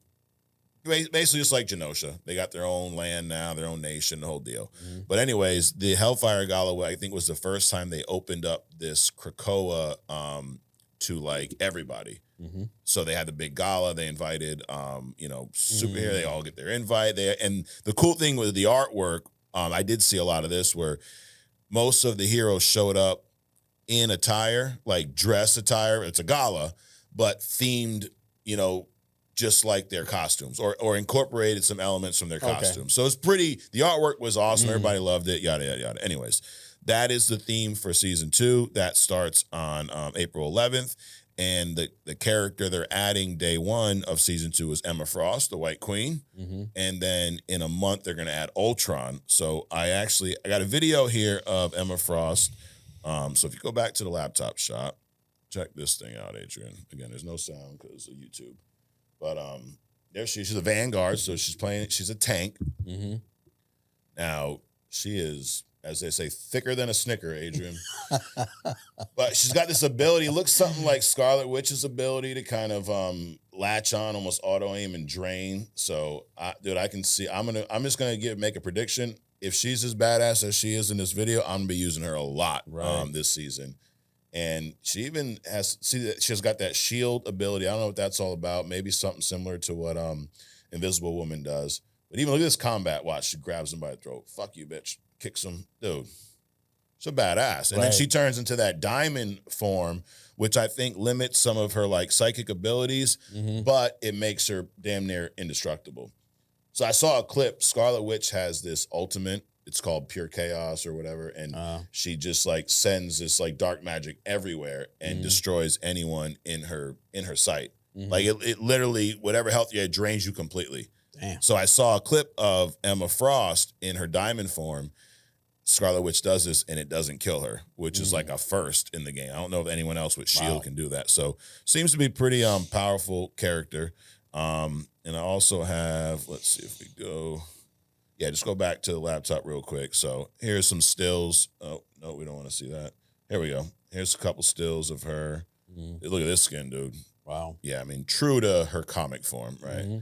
basically just like Genosha. They got their own land now, their own nation, the whole deal. Mm-hmm. But anyways, the Hellfire Gala, I think, was the first time they opened up this Krakoa to like everybody. Mm-hmm. So they had the big gala. They invited, superhero. They all get their invite. And the cool thing with the artwork, I did see a lot of this where most of the heroes showed up in attire, like dress attire. It's a gala, but themed, just like their costumes or incorporated some elements from their costumes. So it's pretty, the artwork was awesome. Everybody loved it, yada, yada, yada. Anyways, that is the theme for season 2. That starts on April 11th. And the character they're adding day 1 of season 2 is Emma Frost, the White Queen. Mm-hmm. And then in a month, they're going to add Ultron. So I got a video here of Emma Frost. So if you go back to the laptop shop, check this thing out, Adrian. Again, there's no sound because of YouTube. But there she's a Vanguard, so she's a tank. Mm-hmm. Now, she is, as they say, thicker than a Snicker, Adrian. But she's got this ability, looks something like Scarlet Witch's ability to kind of latch on, almost auto-aim and drain. So, I can see, I'm just going to make a prediction. If she's as badass as she is in this video, I'm going to be using her a lot this season. And she even she's got that shield ability. I don't know what that's all about. Maybe something similar to what Invisible Woman does. But even look at this combat. Watch, she grabs him by the throat. Fuck you, bitch. Kicks him. Dude, she's a badass. And then she turns into that diamond form, which I think limits some of her like psychic abilities, but it makes her damn near indestructible. So I saw a clip. Scarlet Witch has this ultimate. It's called Pure Chaos or whatever. And she just like sends this like dark magic everywhere and destroys anyone in her sight. Mm-hmm. Like it literally, whatever health you had, drains you completely. Damn. So I saw a clip of Emma Frost in her diamond form. Scarlet Witch does this and it doesn't kill her, which is like a first in the game. I don't know if anyone else with S.H.I.E.L.D. can do that. So seems to be pretty powerful character. And I also have, let's see if we go. Yeah, just go back to the laptop real quick. So here's some stills. Oh, no, we don't want to see that. Here we go. Here's a couple stills of her. Look at this skin, dude. Wow. Yeah, I mean, true to her comic form, right? Mm-hmm.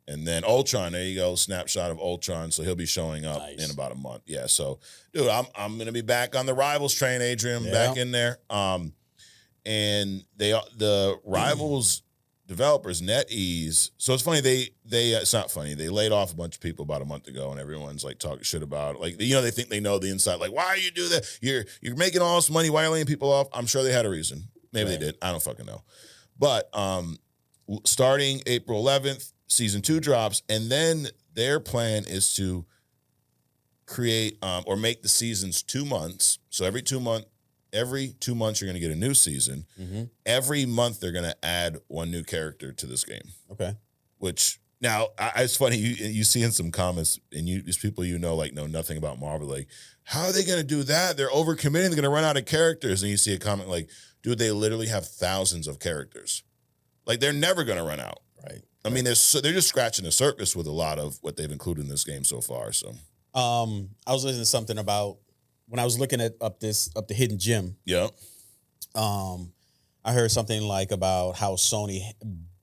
And then Ultron, there you go, snapshot of Ultron. So he'll be showing up in about a month. Yeah, so, dude, I'm going to be back on the Rivals train, Adrian, back in there. And the Rivals developers, NetEase. So it's funny, they it's not funny. They laid off a bunch of people about a month ago, and everyone's like talking shit about it. Like, they think they know the inside. Like, why are you do that? You're making all this money. Why are you laying people off? I'm sure they had a reason. Maybe they did. I don't fucking know. But starting April 11th, season 2 drops, and then their plan is to create or make the seasons 2 months. So every 2 months, you're going to get a new season. Mm-hmm. Every month, they're going to add one new character to this game. Okay. Which, now, it's funny, you see in some comments, and these people know nothing about Marvel, like, how are they going to do that? They're overcommitting. They're going to run out of characters. And you see a comment like, dude, they literally have thousands of characters. Like, they're never going to run out. Right. I mean, they're just scratching the surface with a lot of what they've included in this game so far. So, I was listening to something about when I was looking at up the hidden gem. Yeah. I heard something like about how Sony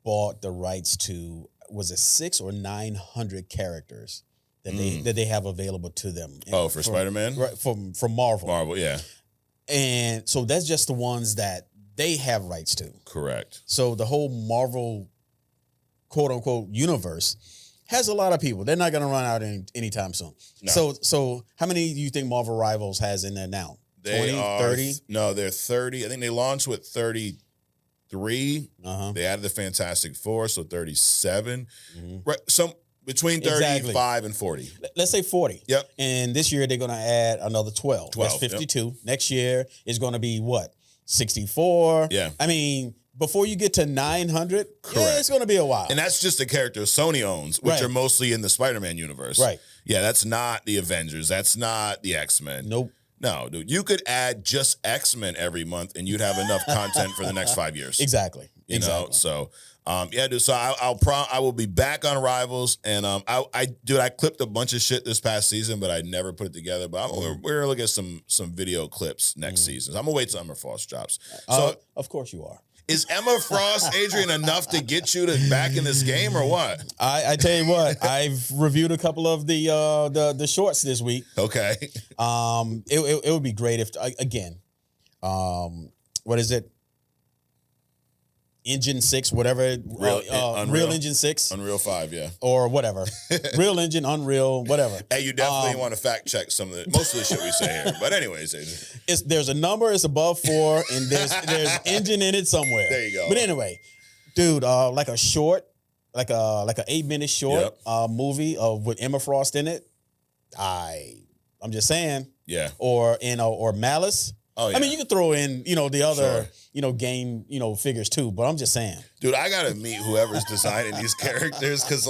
bought the rights to, was it 600 or 900 characters that they have available to them. For Spider-Man? Right, from Marvel. Marvel, yeah. And so that's just the ones that they have rights to. Correct. So the whole Marvel, quote unquote, universe has a lot of people. They're not going to run out anytime soon. No. So how many do you think Marvel Rivals has in there now? 20, 30? No, they're 30. I think they launched with 33. They added the Fantastic Four, so 37. Right, between 35 and 40. Let's say 40. Yep. And this year they're going to add another 12. That's 52. Yep. Next year is going to be what? 64. Yeah. I mean, before you get to 900, it's going to be a while. And that's just the characters Sony owns, which are mostly in the Spider-Man universe. Right. Yeah, that's not the Avengers. That's not the X-Men. Nope. No, dude. You could add just X-Men every month, and you'd have enough content for the next 5 years. Exactly. You know, so yeah, dude. So I will be back on Rivals, and I clipped a bunch of shit this past season, but I never put it together. But we're gonna look at some video clips next season. So I'm gonna wait till Emma Frost drops. So of course you are. Is Emma Frost, Adrian, enough to get you back in this game or what? I tell you what, I've reviewed a couple of the shorts this week. Okay. It would be great if again, what is it? Engine 6, whatever. Real Engine 6. Unreal 5, yeah. Or whatever. Real Engine, Unreal, whatever. Hey, you definitely want to fact check most of the shit we say here. But anyways, Adrian. There's a number, it's above 4, and there's engine in it somewhere. There you go. But anyway, dude, like a short, like an 8-minute short movie with Emma Frost in it. I'm just saying. Yeah. Or Malice. Oh, yeah. I mean, you could throw in, the other, game, figures too, but I'm just saying. Dude, I got to meet whoever's designing these characters because,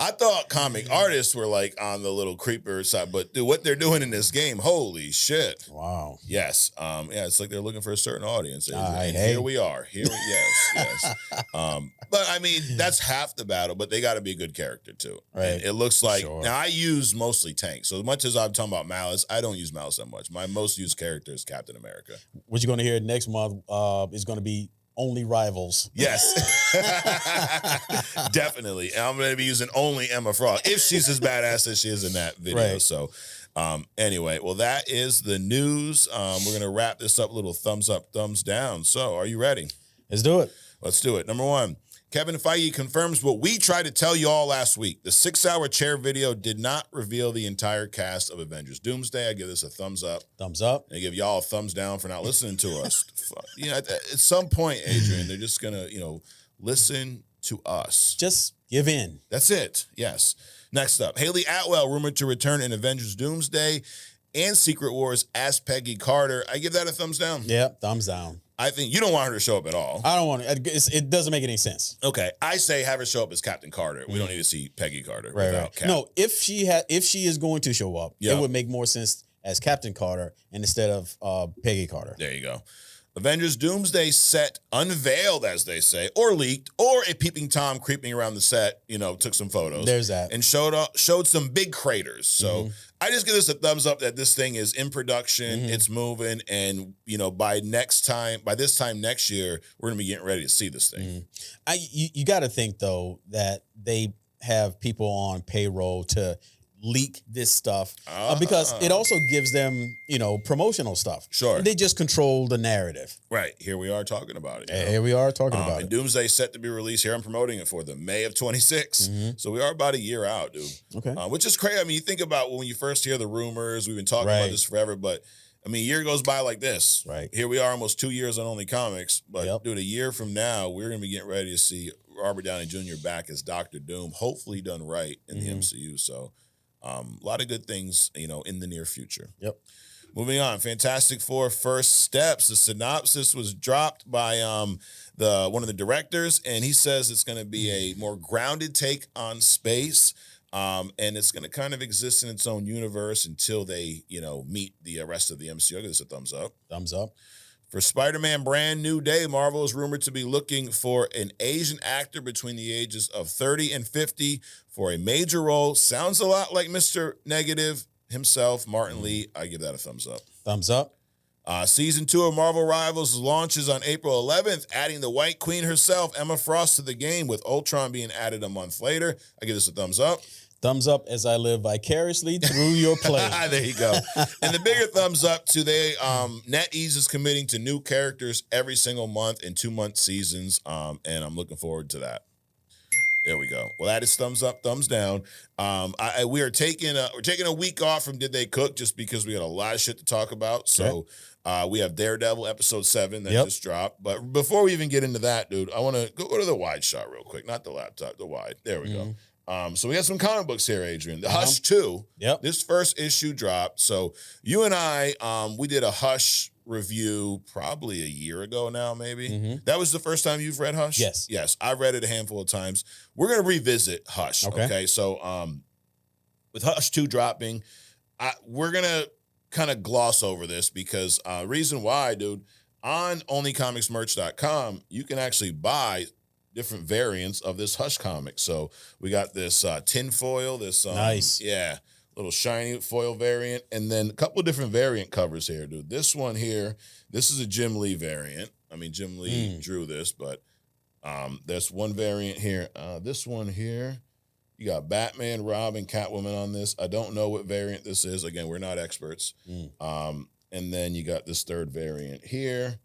I thought comic artists were, on the little creeper side, but, dude, what they're doing in this game, holy shit. Wow. Yes. Yeah, it's like they're looking for a certain audience. And hey. here we are. Yes. But, I mean, that's half the battle, but they got to be a good character, too. Right. And it looks like, Sure. now, I use mostly tanks. So, as much as I'm talking about Malice, I don't use Malice that much. My most used character is Captain America. What you're going to hear next month is going to be only Rivals. Yes. Definitely. And I'm going to be using only Emma Frost if she's as badass as she is in that video. Right. So, anyway, well, that is the news. We're going to wrap this up, a little thumbs up, thumbs down. So, are you ready? Let's do it. Let's do it. Number 1. Kevin Feige confirms what we tried to tell you all last week. The 6-hour chair video did not reveal the entire cast of Avengers Doomsday. I give this a thumbs up. Thumbs up. And I give y'all a thumbs down for not listening to us. At some point, Adrian, they're just going to, listen to us. Just give in. That's it. Yes. Next up, Hayley Atwell rumored to return in Avengers Doomsday and Secret Wars as Peggy Carter. I give that a thumbs down. Yeah, thumbs down. I think you don't want her to show up at all. I don't want it. It doesn't make any sense. Okay, I say have her show up as Captain Carter. We don't need to see Peggy Carter Right. Cap. No, if she is going to show up, it would make more sense as Captain Carter and instead of Peggy Carter. There you go. Avengers Doomsday set unveiled, as they say, or leaked, or a peeping Tom creeping around the set, took some photos. There's that. And showed some big craters. So I just give this a thumbs up that this thing is in production, it's moving, and by this time next year, we're gonna be getting ready to see this thing. You got to think though that they have people on payroll to leak this stuff because it also gives them, promotional stuff. Sure. They just control the narrative. Right. Here we are talking about it. Here we are talking about and it. Doomsday set to be released here. I'm promoting it for them, May of 26. So we are about a year out, dude. Okay. Which is crazy. I mean, you think about when you first hear the rumors, we've been talking about this forever, but I mean, a year goes by like this. Right. Here we are almost 2 years on Only Comics, but dude, a year from now, we're going to be getting ready to see Robert Downey Jr. back as Dr. Doom, hopefully done right in the MCU. So a lot of good things, in the near future. Yep. Moving on, Fantastic Four First Steps. The synopsis was dropped by one of the directors, and he says it's going to be a more grounded take on space, and it's going to kind of exist in its own universe until they, meet the rest of the MCU. I give this a thumbs up. Thumbs up. For Spider-Man Brand New Day, Marvel is rumored to be looking for an Asian actor between the ages of 30 and 50 for a major role. Sounds a lot like Mr. Negative himself, Martin Lee. I give that a thumbs up. Thumbs up. Season 2 of Marvel Rivals launches on April 11th, adding the White Queen herself, Emma Frost, to the game, with Ultron being added a month later. I give this a thumbs up. Thumbs up as I live vicariously through your play. There you go. And the bigger thumbs up to NetEase is committing to new characters every single month in 2-month seasons, and I'm looking forward to that. There we go. Well, that is thumbs up, thumbs down. We're taking a week off from Did They Cook just because we got a lot of shit to talk about. So we have Daredevil episode 7 that just dropped. But before we even get into that, dude, I want to go to the wide shot real quick, not the laptop, the wide. There we go. So we got some comic books here, Adrian. The Hush 2. Yep. This first issue dropped. So you and I, we did a Hush review probably a year ago now, maybe. That was the first time you've read Hush? Yes. Yes. I've read it a handful of times. We're going to revisit Hush. Okay. So with Hush 2 dropping, we're going to kind of gloss over this because reason why, dude, on onlycomicsmerch.com, you can actually buy different variants of this Hush comic. So we got this tin foil, this nice. Yeah, little shiny foil variant, and then a couple of different variant covers here, dude. This one here, this is a Jim Lee variant. I mean, Jim Lee drew this, but there's one variant here. This one here, you got Batman, Robin, Catwoman on this. I don't know what variant this is. Again, we're not experts. And then you got this third variant here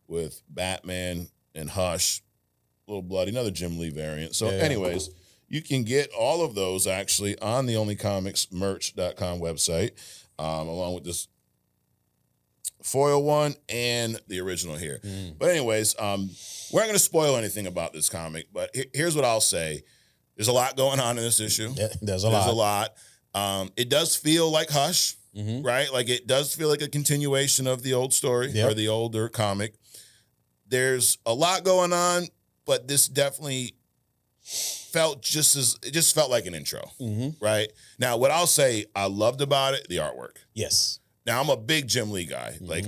with Batman and Hush, a little bloody, another Jim Lee variant. So anyways, you can get all of those actually on the onlycomicsmerch.com website, along with this foil one and the original here. But anyways, we're not going to spoil anything about this comic, but here's what I'll say. There's a lot going on in this issue. Yeah, there's a lot. It does feel like Hush, right? Like it does feel like a continuation of the old story or the older comic. There's a lot going on, but this definitely it just felt like an intro, right? Now, what I'll say I loved about it, the artwork. Yes. Now, I'm a big Jim Lee guy. Like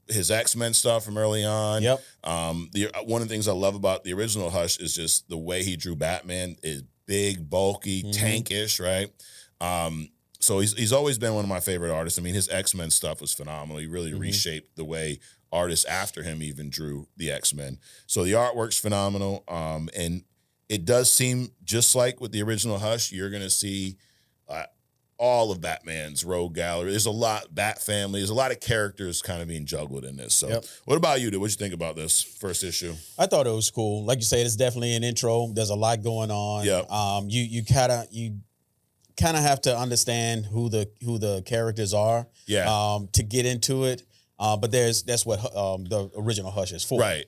his X-Men stuff from early on. Yep. One of the things I love about the original Hush is just the way he drew Batman is big, bulky, tankish, right? So he's always been one of my favorite artists. I mean, his X-Men stuff was phenomenal. He really reshaped the way artists after him even drew the X-Men. So the artwork's phenomenal. And it does seem just like with the original Hush, you're going to see all of Batman's rogue gallery. There's a lot, Bat Family. There's a lot of characters kind of being juggled in this. So what about you, dude? What'd you think about this first issue? I thought it was cool. Like you said, it's definitely an intro. There's a lot going on. You kind of have to understand who the characters are to get into it. But that's what the original Hush is for. Right.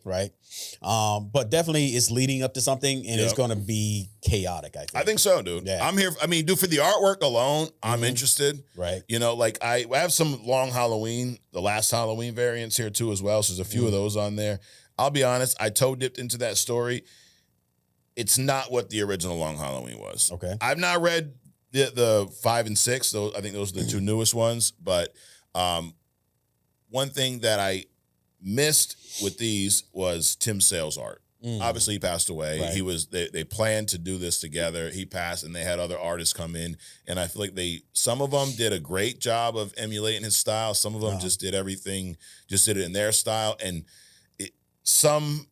But definitely it's leading up to something, and it's going to be chaotic, I think. So, dude. Yeah. I'm here. I mean, dude, for the artwork alone, I'm interested. Right. You know, like I have some long Halloween, the last Halloween variants here too as well. So there's a few of those on there. I'll be honest, I toe dipped into that story. It's not what the original Long Halloween was. Okay. I've not read the 5 and 6. I think those are the two newest ones. But one thing that I missed with these was Tim Sale's art. Obviously, he passed away. Right. They planned to do this together. He passed, and they had other artists come in. And I feel like some of them did a great job of emulating his style. Some of them just did everything, just did it in their style. And some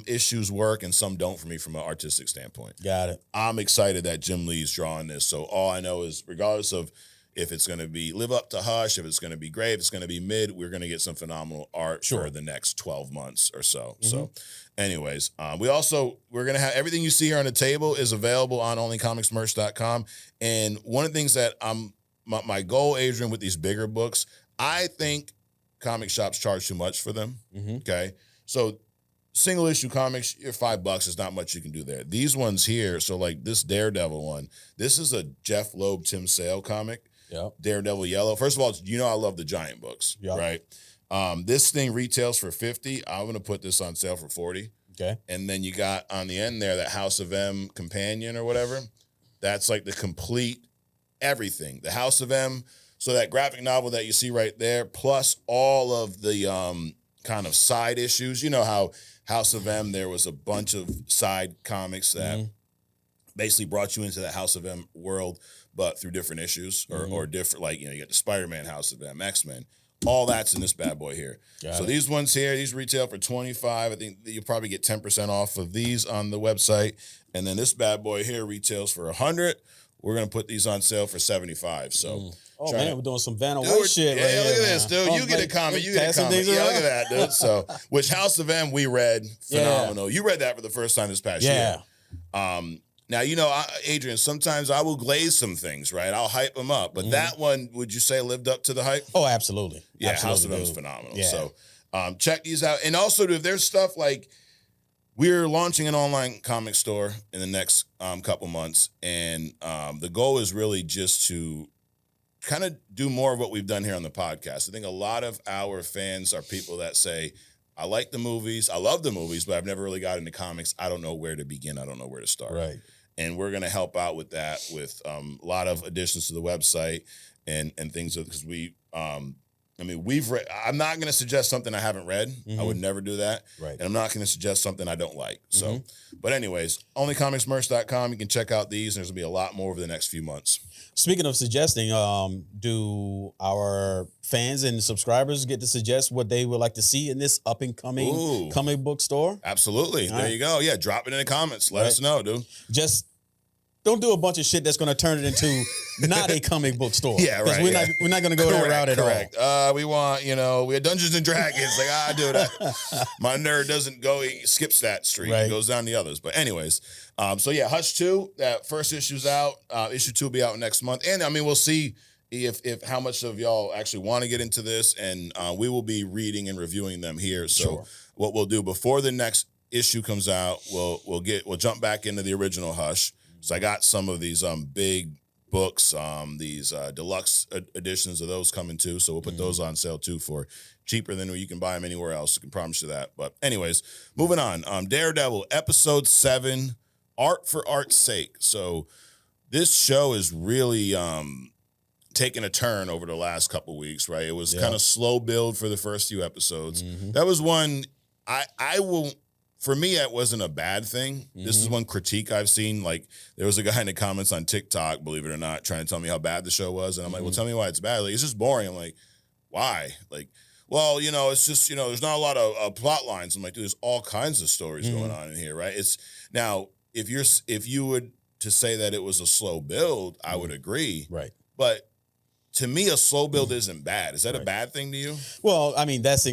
issues work and some don't for me from an artistic standpoint. Got it. I'm excited that Jim Lee's drawing this. So all I know is, regardless of if it's going to be live up to Hush, if it's going to be great, if it's going to be mid, we're going to get some phenomenal art for the next 12 months or so. So anyways, we're going to have everything you see here on the table is available on onlycomicsmerch.com. And one of the things that my goal, Adrian, with these bigger books, I think comic shops charge too much for them. Okay. So single issue comics, you're $5. There's not much you can do there. These ones here, so like this Daredevil one, this is a Jeff Loeb, Tim Sale comic. Daredevil Yellow. First of all, I love the giant books, right? This thing retails for $50. I'm going to put this on sale for $40. Okay. And then you got on the end there that House of M companion or whatever. That's like the complete everything. The House of M. So that graphic novel that you see right there, plus all of the kind of side issues. You know how House of M, there was a bunch of side comics that basically brought you into the House of M world, but through different issues or different, like, you got the Spider-Man House of M, X-Men. All that's in this bad boy here. So these ones here, these retail for $25. I think you'll probably get 10% off of these on the website. And then this bad boy here retails for $100. We're going to put these on sale for $75. So, we're doing some Vanna White shit. Yeah, look at this, dude. You get a comment. You get a comment. Yeah, look at that, dude. So, which House of M we read, phenomenal. You read that for the first time this past year. Now, Adrian, sometimes I will glaze some things, right? I'll hype them up. But that one, would you say lived up to the hype? Oh, absolutely. Yeah, absolutely, House of M is phenomenal. Yeah. So check these out. And also, if there's stuff like, we're launching an online comic store in the next couple months. And the goal is really just to kind of do more of what we've done here on the podcast. I think a lot of our fans are people that say, I like the movies, I love the movies, but I've never really got into comics. I don't know where to begin. I don't know where to start. Right. and we're going to help out with that with a lot of additions to the website and things because we've read. I'm not going to suggest something I haven't read. I would never do that. Right. And I'm not going to suggest something I don't like. So, but anyways, onlycomicsmerch.com. You can check out these, and there's going to be a lot more over the next few months. Speaking of suggesting, do our fans and subscribers get to suggest what they would like to see in this up and coming comic book store? Absolutely. There you go. Yeah, drop it in the comments. Let us know, dude. Just don't do a bunch of shit that's going to turn it into not a comic book store. Yeah, right. We're not going to go that route at all. We want, we have Dungeons and Dragons. Like, do that. My nerd doesn't go, he skips that street. He goes down the others. But anyways, so yeah, Hush 2, that first issue's out. Issue 2 will be out next month. And we'll see if how much of y'all actually want to get into this. And we will be reading and reviewing them here. So what we'll do before the next issue comes out, we'll jump back into the original Hush. So I got some of these big books, these deluxe editions of those coming too. So we'll put those on sale too for cheaper than you can buy them anywhere else. I can promise you that. But anyways, moving on. Daredevil episode 7, Art for Art's Sake. So this show is really taking a turn over the last couple weeks, right? It was kind of slow build for the first few episodes. That was one I will. For me, it wasn't a bad thing. This is one critique I've seen. Like, there was a guy in the comments on TikTok, believe it or not, trying to tell me how bad the show was. And I'm like, well, tell me why it's bad. Like, it's just boring. I'm like, why? Like, well, it's just, there's not a lot of plot lines. I'm like, dude, there's all kinds of stories going on in here, right? It's now, if you would to say that it was a slow build, I would agree. Right. But to me, a slow build isn't bad. Is that a bad thing to you? Well, that's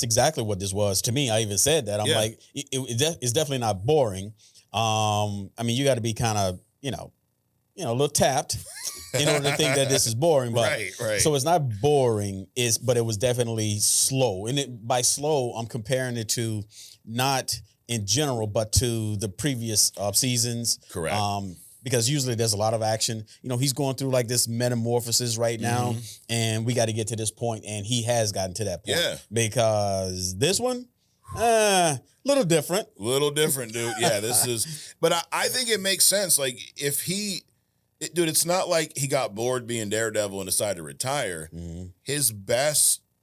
exactly what this was to me. I even said that. I'm like, it's definitely not boring. You got to be kind of, a little tapped in order to think that this is boring. But right. So it's not boring, but it was definitely slow. And by slow, I'm comparing it to not in general, but to the previous seasons. Correct. Because usually there's a lot of action. He's going through like this metamorphosis right now, and we got to get to this point, and he has gotten to that point. Yeah. Because this one, little different. Little different, dude. Yeah, this is, but I think it makes sense. Like, if dude, it's not like he got bored being Daredevil and decided to retire. His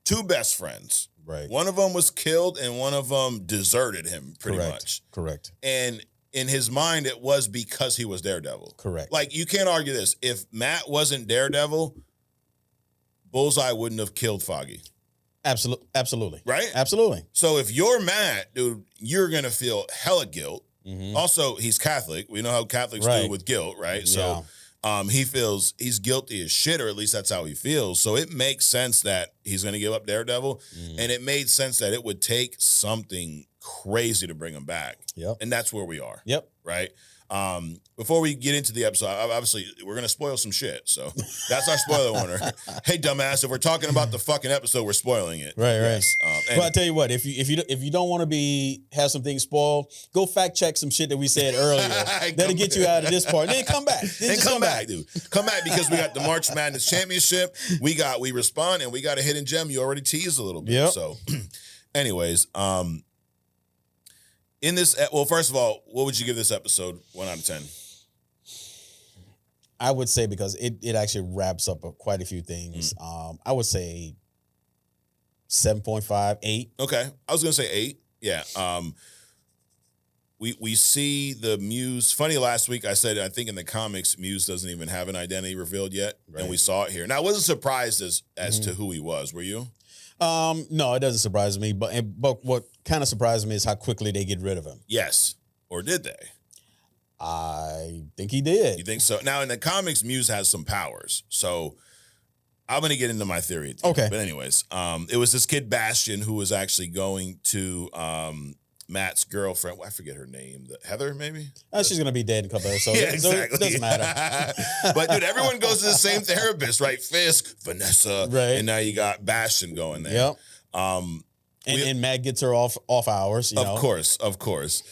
two best friends. Right. One of them was killed, and one of them deserted him pretty much. Correct. And in his mind, it was because he was Daredevil. Correct. Like, you can't argue this. If Matt wasn't Daredevil, Bullseye wouldn't have killed Foggy. Absolutely. Right? Absolutely. So if you're Matt, dude, you're going to feel hella guilt. Also, he's Catholic. We know how Catholics do with guilt, right? So he feels he's guilty as shit, or at least that's how he feels. So it makes sense that he's going to give up Daredevil. And it made sense that it would take something crazy to bring him back. Yep. And that's where we are. Yep. Right? Before we get into the episode, obviously, we're going to spoil some shit. So that's our spoiler warner. Hey, dumbass, if we're talking about the fucking episode, we're spoiling it. Right, yes. Right. Well, I tell you what, if you don't want to have some things spoiled, go fact check some shit that we said earlier. That'll get you out of this part. Then come back. Then come back, dude. Come back, because we got the March Madness Championship. We respond, and we got a hidden gem. You already teased a little bit. Yep. So, anyways, in this, well, first of all, what would you give this episode 1 out of 10? I would say, because it actually wraps up quite a few things. I would say 7.5, 8. Okay. I was going to say 8. Yeah. We see the Muse. Funny, last week I said, I think in the comics, Muse doesn't even have an identity revealed yet. Right. And we saw it here. Now, I wasn't surprised as to who he was. Were you? No, it doesn't surprise me. But what kind of surprised me is how quickly they get rid of him. Yes. Or did they? I think he did. You think so? Now, in the comics, Muse has some powers. So I'm going to get into my theory. Okay. But anyways, it was this kid, Bastion, who was actually going to Matt's girlfriend. Well, I forget her name. Heather, maybe? She's going to be dead in a couple episodes. Yeah, exactly. So it doesn't matter. But, dude, everyone goes to the same therapist, right? Fisk, Vanessa. Right. And now you got Bastion going there. Yep. And Matt gets her off hours. Of course.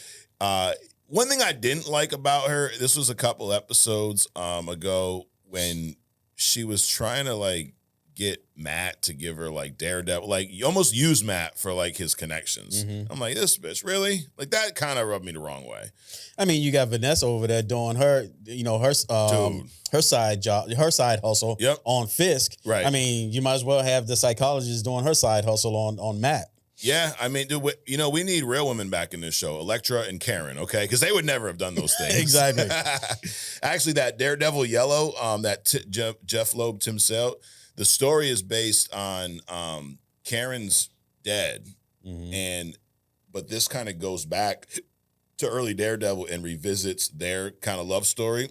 One thing I didn't like about her, this was a couple episodes ago, when she was trying to, like, get Matt to give her like Daredevil, like you almost use Matt for like his connections. I'm like, this bitch, really? Like that kind of rubbed me the wrong way. I mean, you got Vanessa over there doing her, her side job, her side hustle on Fisk. Right. I mean, you might as well have the psychologist doing her side hustle on Matt. Yeah, I mean, dude, we need real women back in this show, Elektra and Karen, okay? Because they would never have done those things. Exactly. Actually, that Daredevil Yellow, Jeff Loeb, Tim Sale, the story is based on Karen's dead, but this kind of goes back to early Daredevil and revisits their kind of love story.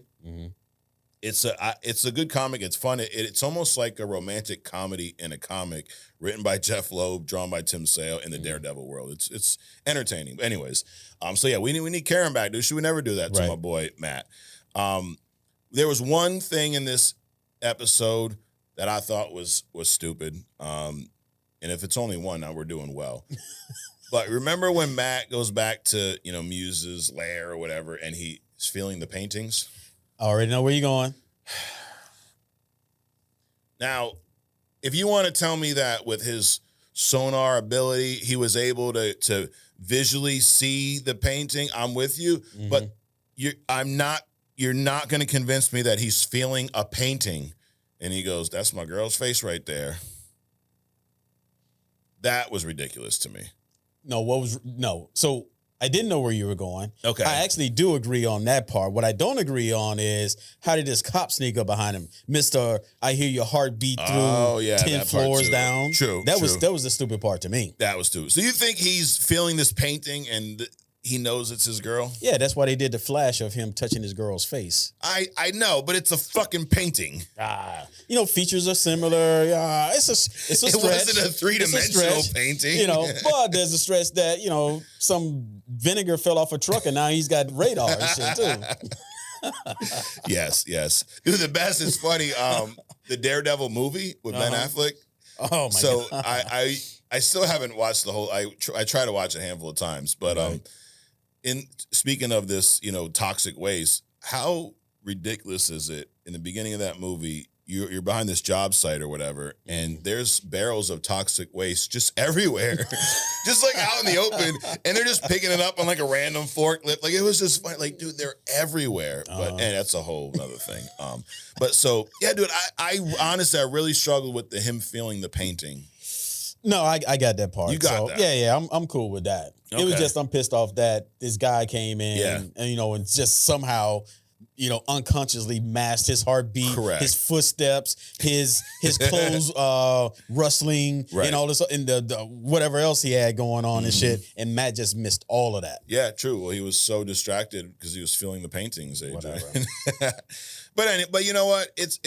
It's a good comic. It's fun. It's almost like a romantic comedy in a comic written by Jeff Loeb, drawn by Tim Sale in the Daredevil world. It's entertaining. But anyways, so yeah, we need Karen back, dude. She would never do that to my boy Matt. There was one thing in this episode that I thought was stupid. And if it's only one, now we're doing well. But remember when Matt goes back to Muse's lair or whatever, and he's feeling the paintings? I already know where you're going. Now, if you want to tell me that with his sonar ability, he was able to visually see the painting, I'm with you. But you're not going to convince me that he's feeling a painting. And he goes, that's my girl's face right there. That was ridiculous to me. So I didn't know where you were going. Okay. I actually do agree on that part. What I don't agree on is how did this cop sneak up behind him? Mr. I hear your heart beat through 10 floors down. True. That was the stupid part to me. That was stupid. So you think he's feeling this painting and he knows it's his girl? Yeah, that's why they did the flash of him touching his girl's face. I know, but it's a fucking painting. Features are similar. It's a stretch. It wasn't a three-dimensional painting. But there's a stretch that, some vinegar fell off a truck and now he's got radar and shit too. Yes. Dude, the best is funny. The Daredevil movie with Ben Affleck. Oh my God. I still haven't watched the whole. I try to watch a handful of times, but in speaking of this, toxic waste, how ridiculous is it in the beginning of that movie? You're behind this job site or whatever, and there's barrels of toxic waste just everywhere, just like out in the open, and they're just picking it up on like a random forklift. Like it was just funny. Like, dude, they're everywhere. But and that's a whole other thing. But so yeah, dude, I honestly I really struggled with him feeling the painting. No, I got that part. You got that. Yeah, I'm cool with that. Okay. It was just I'm pissed off that this guy came in and and just somehow unconsciously masked his heartbeat, his footsteps, his clothes rustling, and all this, and the whatever else he had going on and shit. And Matt just missed all of that. Yeah, true. Well, he was so distracted because he was feeling the paintings. AJ. But you know what? It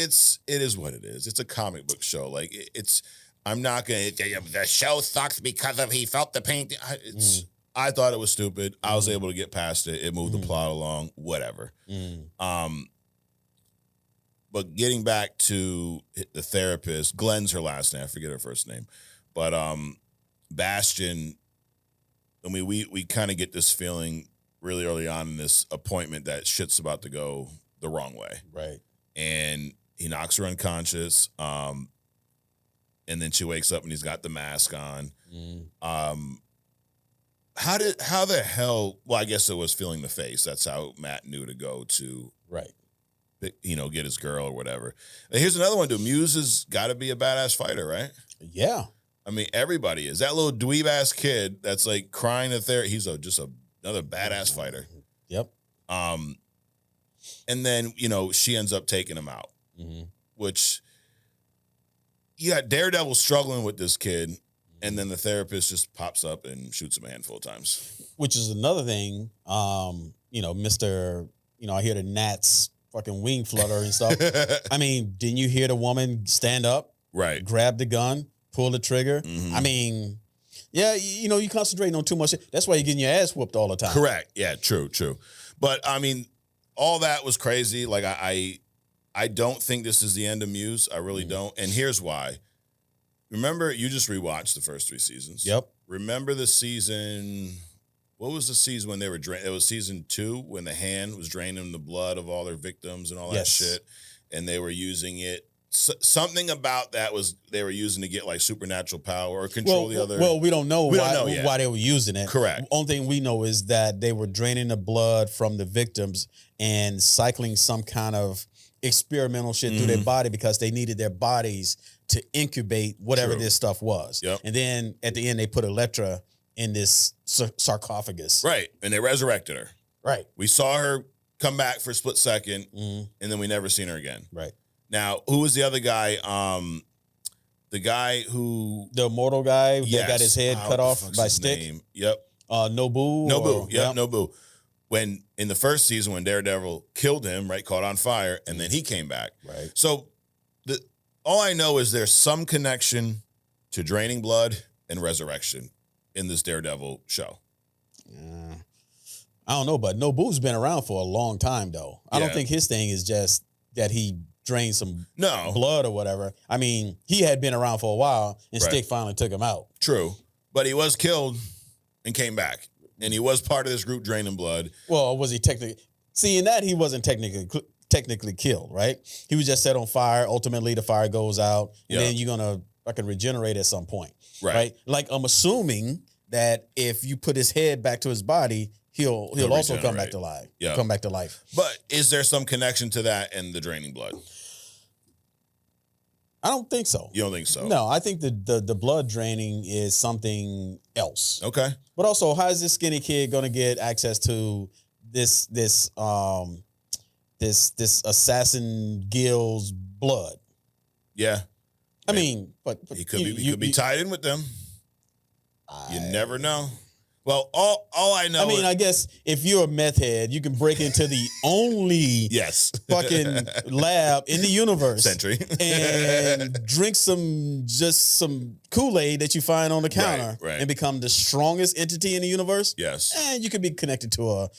is what it is. It's a comic book show. Like it's. I'm not gonna. The show sucks because of he felt the painting. I thought it was stupid. I was able to get past it. It moved the plot along. Whatever. But getting back to the therapist, Glenn's her last name. I forget her first name, but Bastion. I mean, we kind of get this feeling really early on in this appointment that shit's about to go the wrong way. Right. And he knocks her unconscious. And then she wakes up and he's got the mask on. How the hell? Well, I guess it was feeling the face. That's how Matt knew to go to get his girl or whatever. And here's another one, dude. Muse has got to be a badass fighter, right? Yeah. I mean, everybody is. That little dweeb ass kid that's like crying at there. He's just another badass fighter. Yep. And then she ends up taking him out, which. You got Daredevil struggling with this kid, and then the therapist just pops up and shoots him a handful of times. Which is another thing, Mr. I hear the gnats fucking wing flutter and stuff. I mean, didn't you hear the woman stand up? Right. Grab the gun, pull the trigger? I mean, yeah, you concentrating on too much. That's why you're getting your ass whooped all the time. Correct. Yeah, true. But, I mean, all that was crazy. Like, I don't think this is the end of Muse. I really don't. And here's why. Remember, you just rewatched the first 3 seasons. Yep. Remember the season, what was the season when they were it was season 2 when the hand was draining the blood of all their victims and all that shit. And they were using it something about that was they were using to get like supernatural power or control the other. Well, we don't know yet. why they were using it. Correct. Only thing we know is that they were draining the blood from the victims and cycling some kind of experimental shit through their body because they needed their bodies to incubate whatever this stuff was. Yep. And then at the end, they put Elektra in this sarcophagus. Right. And they resurrected her. Right. We saw her come back for a split second, and then we never seen her again. Right. Now, who was the other guy? The guy who... The immortal guy that got his head cut off by stick? Name? Yep. Nobu? Nobu. When, in the first season, when Daredevil killed him, right, caught on fire, and then he came back. Right. So, all I know is there's some connection to draining blood and resurrection in this Daredevil show. I don't know, but Nobu's been around for a long time, though. I don't think his thing is just that he drained some blood or whatever. I mean, he had been around for a while, and Stick finally took him out. True. But he was killed and came back. And he was part of this group draining blood. Well, was he technically... See, in that, he wasn't technically killed, right? He was just set on fire. Ultimately, the fire goes out, and then you're going to fucking regenerate at some point. Right? Like, I'm assuming that if you put his head back to his body... He'll also come back to life. Yeah. Come back to life. But is there some connection to that and the draining blood? I don't think so. You don't think so? No, I think the blood draining is something else. Okay. But also, how is this skinny kid going to get access to this assassin Gil's blood? Yeah. I mean, but he could be tied in with them. You never know. Well, all I know. I mean, I guess if you're a meth head, you can break into the only fucking lab in the universe, Sentry, and drink some Kool-Aid that you find on the counter, and become the strongest entity in the universe. Yes, and you could be connected to a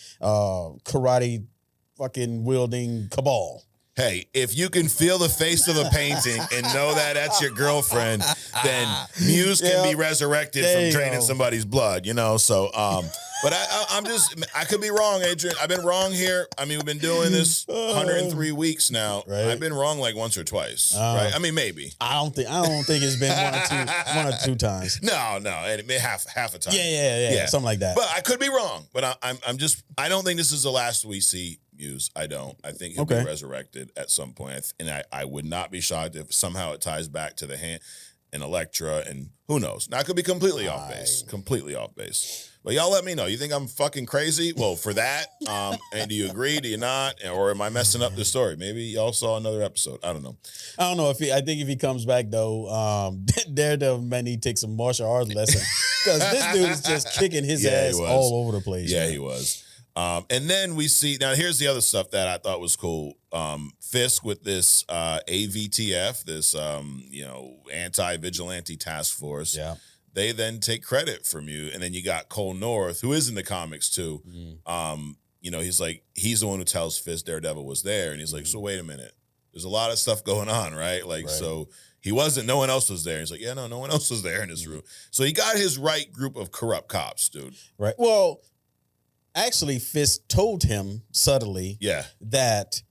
karate fucking wielding cabal. Hey, if you can feel the face of a painting and know that that's your girlfriend, then Muse can be resurrected from draining somebody's blood, you know? So, but I could be wrong, Adrian. I've been wrong here. I mean, we've been doing this 103 weeks now. Right. I've been wrong like once or twice, right? I mean, maybe. I don't think it's been one or two times. No, and it may half a time. Yeah, something like that. But I could be wrong. But I don't think this is the last we see Muse. I don't. I think he'll be resurrected at some point, and I would not be shocked if somehow it ties back to the hand and Elektra, and who knows? Now, I could be completely off base. But y'all let me know. You think I'm fucking crazy? Well, for that, and do you agree? Do you not? Or am I messing up the story? Maybe y'all saw another episode. I don't know. I don't know I think if he comes back though, Daredevil may need to take some martial arts lessons because this dude is just kicking his ass all over the place. Yeah, he was. And then we see, now here's the other stuff that I thought was cool. Fisk with this AVTF, this anti-vigilante task force. Yeah. They then take credit from you. And then you got Cole North, who is in the comics too. He's like, he's the one who tells Fisk Daredevil was there. And he's like, so wait a minute. There's a lot of stuff going on, right? So he wasn't, no one else was there. He's like, yeah, no one else was there in this room. So he got his right group of corrupt cops, dude. Right. Well, actually, Fisk told him subtly that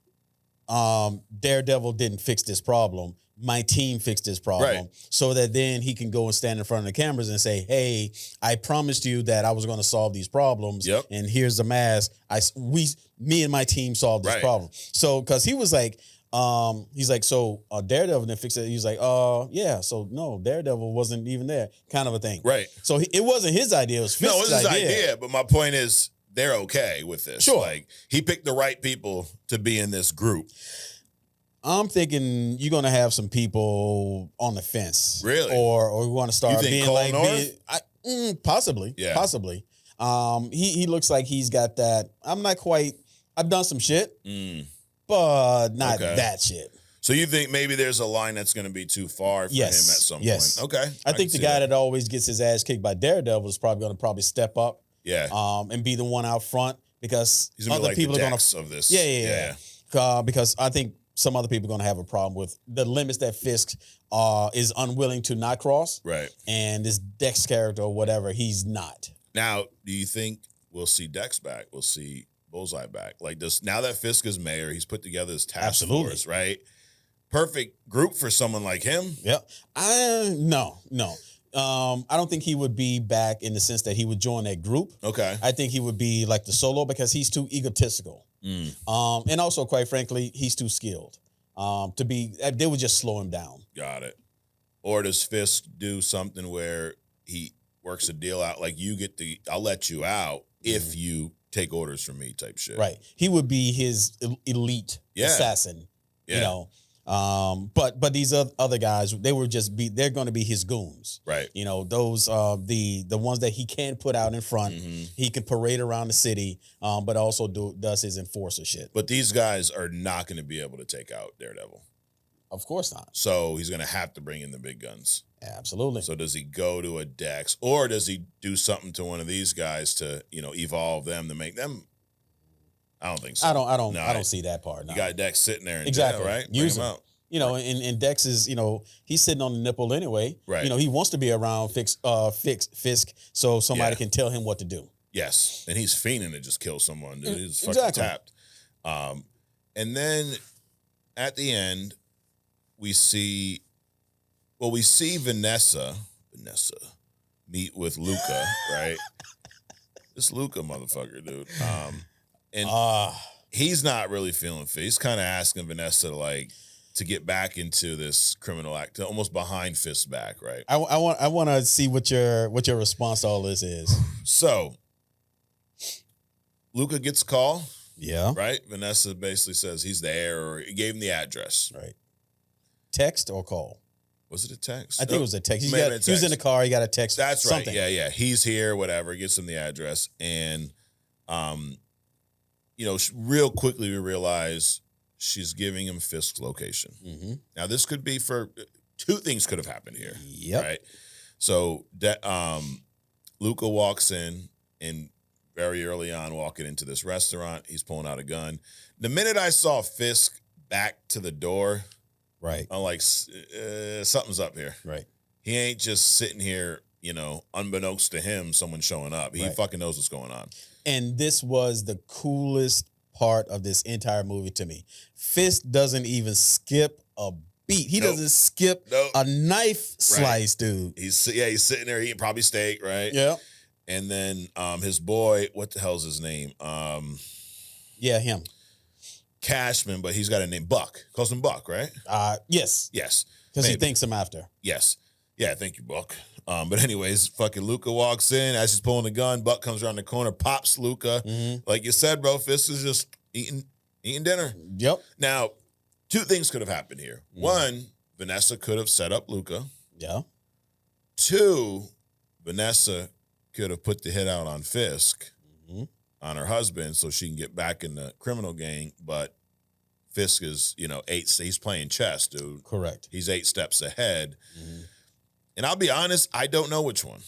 Daredevil didn't fix this problem. My team fixed this problem, so that then he can go and stand in front of the cameras and say, hey, I promised you that I was going to solve these problems, and here's the mask. Me and my team solved this problem. So, because he was like, he's like, so Daredevil didn't fix it. He's like, so no, Daredevil wasn't even there, kind of a thing. Right. So it wasn't his idea. It was Fisk's idea. No, it was his idea, but my point is, they're okay with this. Sure. Like, he picked the right people to be in this group. I'm thinking you're going to have some people on the fence. Really? Or we want to start being Cole like... North? Possibly. Yeah. Possibly. He looks like he's got that... I've done some shit, but not that shit. So you think maybe there's a line that's going to be too far for him at some point? Okay. I think the guy that always gets his ass kicked by Daredevil is probably going to step up. Yeah. And be the one out front because he's other people are going to of this. Yeah. Because I think some other people are going to have a problem with the limits that Fisk is unwilling to not cross. Right. And this Dex character or whatever, he's not. Now, do you think we'll see Dex back? We'll see Bullseye back? Like this now that Fisk is mayor, he's put together this task force, right? perfect group for someone like him. Yep. No. I don't think he would be back in the sense that he would join that group. Okay. I think he would be like the solo because he's too egotistical. And also, quite frankly, he's too skilled. They would just slow him down. Got it. Or does Fisk do something where he works a deal out, like I'll let you out if you take orders from me type shit. Right. He would be his elite assassin, you know. But these other guys, they're going to be his goons. Right. You know, those the ones that he can put out in front. He can parade around the city, but also does his enforcer shit. But these guys are not going to be able to take out Daredevil. Of course not. So he's going to have to bring in the big guns. Absolutely. So does he go to a Dex, or does he do something to one of these guys to, evolve them to make them? I don't think so. I don't see that part. No. You got Dex sitting there in jail, right? Use him him. out. And Dex is, he's sitting on the nipple anyway. Right. He wants to be around Fisk so somebody can tell him what to do. Yes. And he's fiending to just kill someone. Dude. He's fucking Exactly. tapped. And then at the end, we see Vanessa meet with Luca, right? This Luca motherfucker, dude. And he's not really feeling fit. He's kind of asking Vanessa to get back into this criminal act, almost behind Fisk's back, right? I want to see what your response to all this is. So Luca gets a call. Yeah. Right? Vanessa basically says he's there, or he gave him the address. Right. Text or call? Was it a text? I think it was a text. He Text. was in the car. He got a text. That's something. Right. Yeah. He's here, whatever. Gets him the address. And, real quickly we realize she's giving him Fisk's location. Mm-hmm. Now, this could be for two things could have happened here. Yep. Right? So, Luca walks in, and very early on, walking into this restaurant, he's pulling out a gun. The minute I saw Fisk back to the door, right, I'm like, something's up here. Right. He ain't just sitting here, unbeknownst to him, someone showing up. He fucking knows what's going on. And this was the coolest part of this entire movie to me. Fisk doesn't even skip a beat. He doesn't skip a knife slice, dude. He's sitting there eating probably steak, right? Yeah. And then his boy, what the hell's his name? Him. Cashman, but he's got a name, Buck. Calls him Buck, right? Yes. Yes. Because he thinks him after. Yes. Yeah, thank you, Buck. But anyways, fucking Luca walks in. As he's pulling the gun, Buck comes around the corner, pops Luca. Mm-hmm. Like you said, bro, Fisk is just eating dinner. Yep. Now, two things could have happened here. Mm-hmm. One, Vanessa could have set up Luca. Yeah. Two, Vanessa could have put the hit out on Fisk, on her husband, so she can get back in the criminal gang. But Fisk is, he's playing chess, dude. Correct. He's 8 steps ahead. Mm-hmm. And I'll be honest, I don't know which one.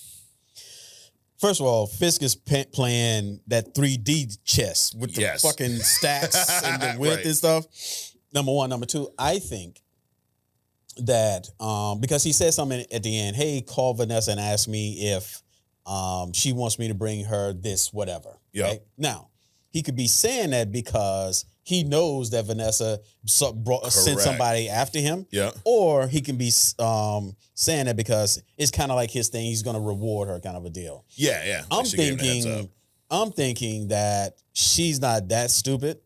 First of all, Fisk is playing that 3D chess with the fucking stacks and the width and stuff. Number one. Number two, I think that because he said something at the end, hey, call Vanessa and ask me if she wants me to bring her this, whatever. Yeah. Right? Now, he could be saying that because he knows that Vanessa sent somebody after him. Yeah. Or he can be saying that because it's kind of like his thing. He's going to reward her, kind of a deal. Yeah, yeah. I'm thinking that she's not that stupid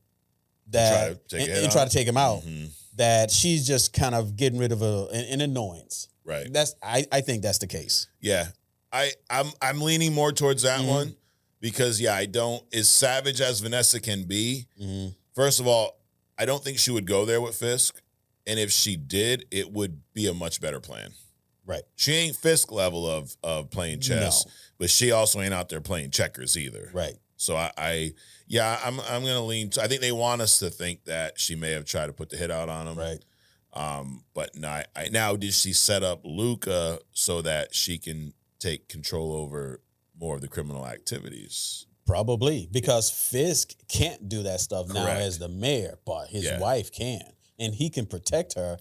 that try to take him out. Mm-hmm. That she's just kind of getting rid of an annoyance. Right. I think that's the case. Yeah. I'm leaning more towards that one because I don't, as savage as Vanessa can be, first of all, I don't think she would go there with Fisk. And if she did, it would be a much better plan. Right. She ain't Fisk level of playing chess, but she also ain't out there playing checkers either. Right. So I'm gonna lean. I think they want us to think that she may have tried to put the hit out on him. Right. But now did she set up Luca so that she can take control over more of the criminal activities? Probably, because Fisk can't do that stuff now as the mayor, but his wife can. And he can protect her,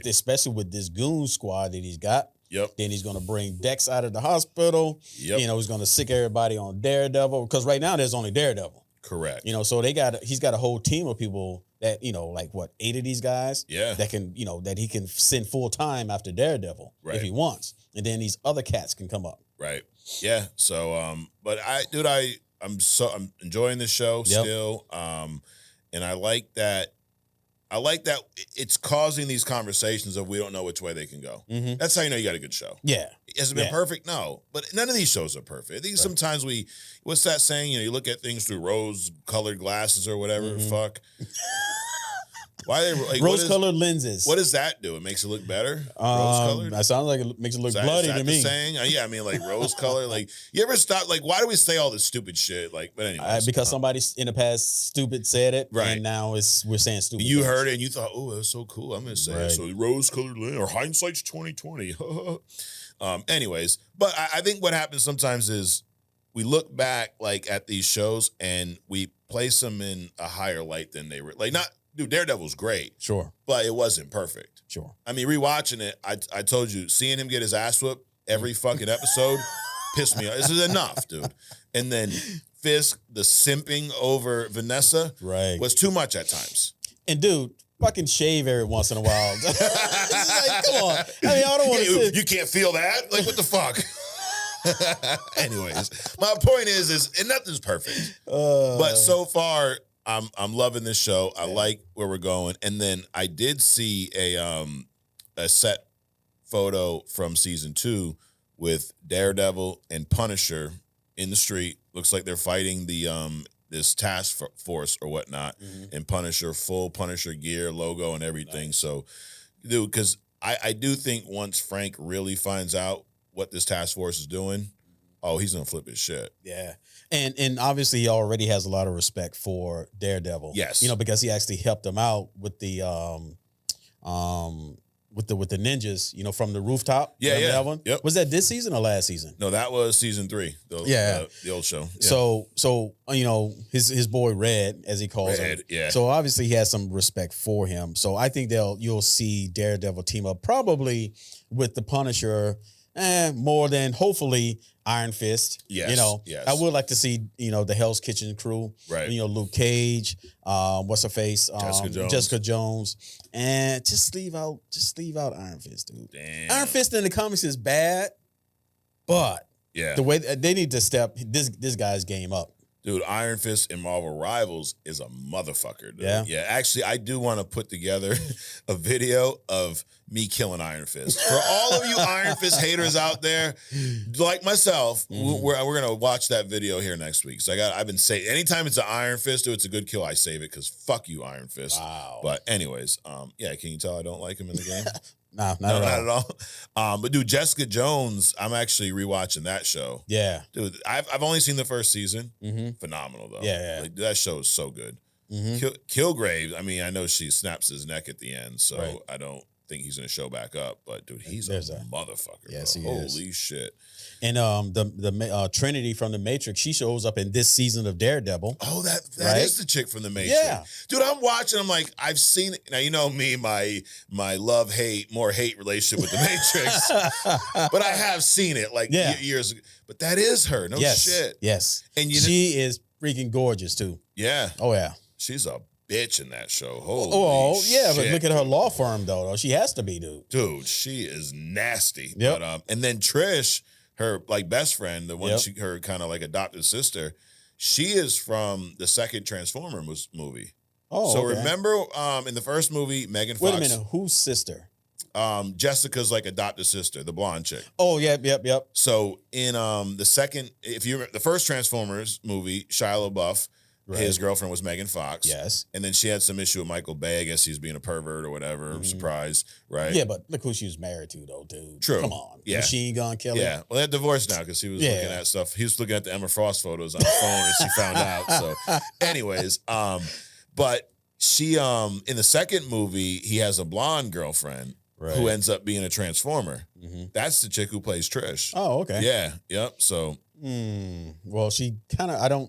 especially with this goon squad that he's got. Yep. Then he's going to bring Dex out of the hospital. Yep. He's going to sick everybody on Daredevil, because right now there's only Daredevil. Correct. So he's got a whole team of people that, like what, 8 of these guys that can, that he can send full time after Daredevil if he wants. And then these other cats can come up. Right. Yeah. So, but I'm enjoying this show still. And I like that it's causing these conversations of we don't know which way they can go. Mm-hmm. That's how you know you got a good show. Yeah. Has it been perfect? No. But none of these shows are perfect. I think sometimes what's that saying? You look at things through rose-colored glasses or whatever. Fuck. Why are they rose-colored lenses? What does that do? It makes it look better? Rose-colored? That sounds like it makes it look bloody to me. Saying? Yeah, I mean, like rose-colored. Like, you ever stop? Like, why do we say all this stupid shit? Like, but anyway, because somebody in the past stupid said it, right? And now we're saying stupid. You heard it and you thought, oh, that's so cool. I'm gonna say it. So rose-colored lens or hindsight's 2020. Anyways, but I think what happens sometimes is we look back like at these shows and we place them in a higher light than they were. Like, not. Dude, Daredevil's great. Sure. But it wasn't perfect. Sure. I mean, rewatching it, I told you, seeing him get his ass whooped every fucking episode pissed me off. This is enough, dude. And then Fisk, the simping over Vanessa, was too much at times. And dude, fucking shave every once in a while. It's like, come on. I mean, I don't want to. You can't feel that? Like, what the fuck? Anyways, my point is and nothing's perfect. But so far, I'm loving this show. I like where we're going. And then I did see a set photo from season 2 with Daredevil and Punisher in the street. Looks like they're fighting the this task force or whatnot. And Punisher, full Punisher gear, logo, and everything. So, dude, because I do think once Frank really finds out what this task force is doing, he's gonna flip his shit. Yeah. And obviously he already has a lot of respect for Daredevil. Yes. Because he actually helped him out with the with the ninjas, from the rooftop. Yeah. That one? Yep. Was that this season or last season? No, that was season 3. The old show. Yeah. So his boy Red, as he calls him. Yeah. So obviously he has some respect for him. So I think you'll see Daredevil team up probably with the Punisher. More than hopefully Iron Fist. Yes. Yes. I would like to see, the Hell's Kitchen crew. Right. Luke Cage, what's her face? Jessica Jones. And just leave out Iron Fist, dude. Damn. Iron Fist in the comics is bad, but the way they need to step this guy's game up. Dude, Iron Fist in Marvel Rivals is a motherfucker, dude. Yeah. Actually, I do want to put together a video of me killing Iron Fist. For all of you Iron Fist haters out there, like myself, we're going to watch that video here next week. So I've been saying, anytime it's an Iron Fist or it's a good kill, I save it because fuck you, Iron Fist. Wow. But anyways, can you tell I don't like him in the game? No, not at all. But dude, Jessica Jones, I'm actually rewatching that show. Yeah. Dude, I've only seen the first season. Phenomenal, though. Yeah. Like, that show is so good. Kilgrave, I mean, I know she snaps his neck at the end, so I don't think he's going to show back up. But, dude, he's a motherfucker. Yes, bro. he is. Holy shit. And the Trinity from the Matrix, she shows up in this season of Daredevil. Oh, that is the chick from the Matrix. Yeah. Dude, I'm watching. I'm like, I've seen it. Now, you know me, my more hate relationship with the Matrix. But I have seen it like years ago. But that is her. No shit. Yes. And she is freaking gorgeous, too. Yeah. Oh, yeah. She's a bitch in that show. Holy shit. But look at her law firm, though. She has to be, dude. Dude, she is nasty. Yep. But, and then Trish, her like best friend, the one her kind of like adopted sister, she is from the second Transformer movie. Oh, so remember in the first movie, Megan Fox. Wait a minute, whose sister? Jessica's like adopted sister, the blonde chick. Oh, yep. So in the second, if you remember, the first Transformers movie, Shia LaBeouf, his girlfriend was Megan Fox. Yes. And then she had some issue with Michael Bay. I guess he's being a pervert or whatever. Surprise, right? Yeah, but look who she was married to, though, dude. True. Come on. Yeah. Machine Gun Kelly. Yeah. Well, they're divorced now because he was looking at stuff. He was looking at the Emma Frost photos on the phone and she found out. So, anyways, but she, in the second movie, he has a blonde girlfriend who ends up being a Transformer. That's the chick who plays Trish. Oh, okay. Yeah. Yep. So. Well, she kind of,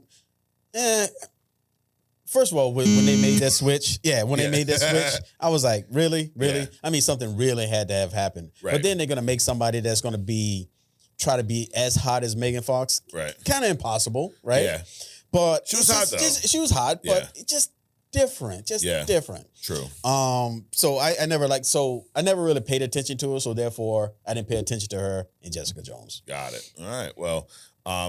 first of all, when they made that switch, they made that switch, I was like, really? Yeah. I mean, something really had to have happened. Right. But then they're going to make somebody that's going to try to be as hot as Megan Fox. Right. Kind of impossible, right? Yeah. But she was hot, though. She was hot, but it just, different, different. True. So I never really paid attention to her, so therefore I didn't pay attention to her in Jessica Jones. Got it. All right. Well,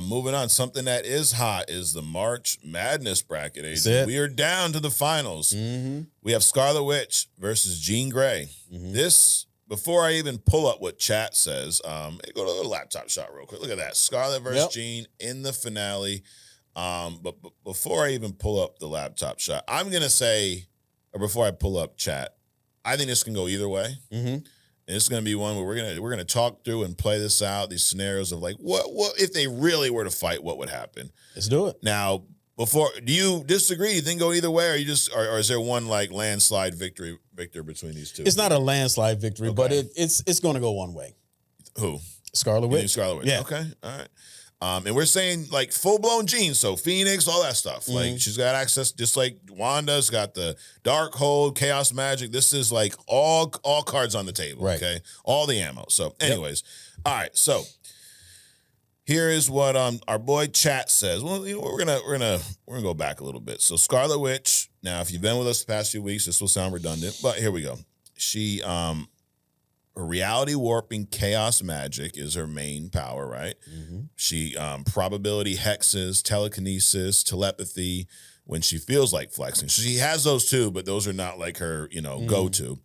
moving on. Something that is hot is the March Madness bracket. Adrian. We are down to the finals. Mm-hmm. We have Scarlet Witch versus Jean Grey. Mm-hmm. This, before I even pull up what chat says, go to the laptop shot real quick. Look at that. Scarlet versus Jean in the finale. But before I even pull up the laptop shot, I'm going to say, or before I pull up chat, I think this can go either way. Mm-hmm. And it's going to be one where we're gonna talk through and play this out, these scenarios of like, what if they really were to fight, what would happen? Let's do it. Now, do you disagree? Do you think go either way, or or is there one like landslide victor between these two? It's not a landslide victory, but it's going to go one way. Who? Scarlet Witch. Scarlet Witch. Yeah. Okay. All right. And we're saying like full blown Jean, so Phoenix, all that stuff. Mm-hmm. Like she's got access, just like Wanda's got the dark hold, chaos magic. This is like all cards on the table. Right. Okay, all the ammo. So, anyways, all right. So here is what our boy chat says. Well, we're gonna go back a little bit. So Scarlet Witch. Now, if you've been with us the past few weeks, this will sound redundant, but here we go. She her reality warping chaos magic is her main power, right? Mm-hmm. She probability hexes, telekinesis, telepathy when she feels like flexing. She has those too, but those are not like her, go-to.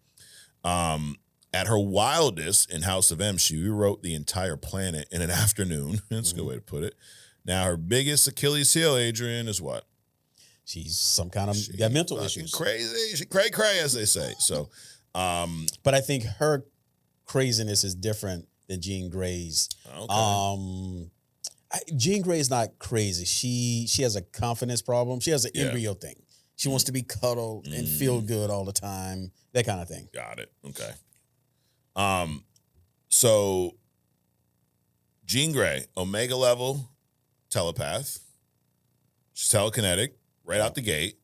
At her wildest in House of M, she rewrote the entire planet in an afternoon. That's a good way to put it. Now, her biggest Achilles heel, Adrian, is what? She's some kind of got mental issues. Crazy. She cray, as they say. So, but I think her craziness is different than Jean Grey's. Okay. Jean Grey is not crazy. She has a confidence problem. She has an embryo thing. She wants to be cuddled and feel good all the time. That kind of thing. Got it. Okay. So Jean Grey, Omega level telepath. She's telekinetic right out the gate.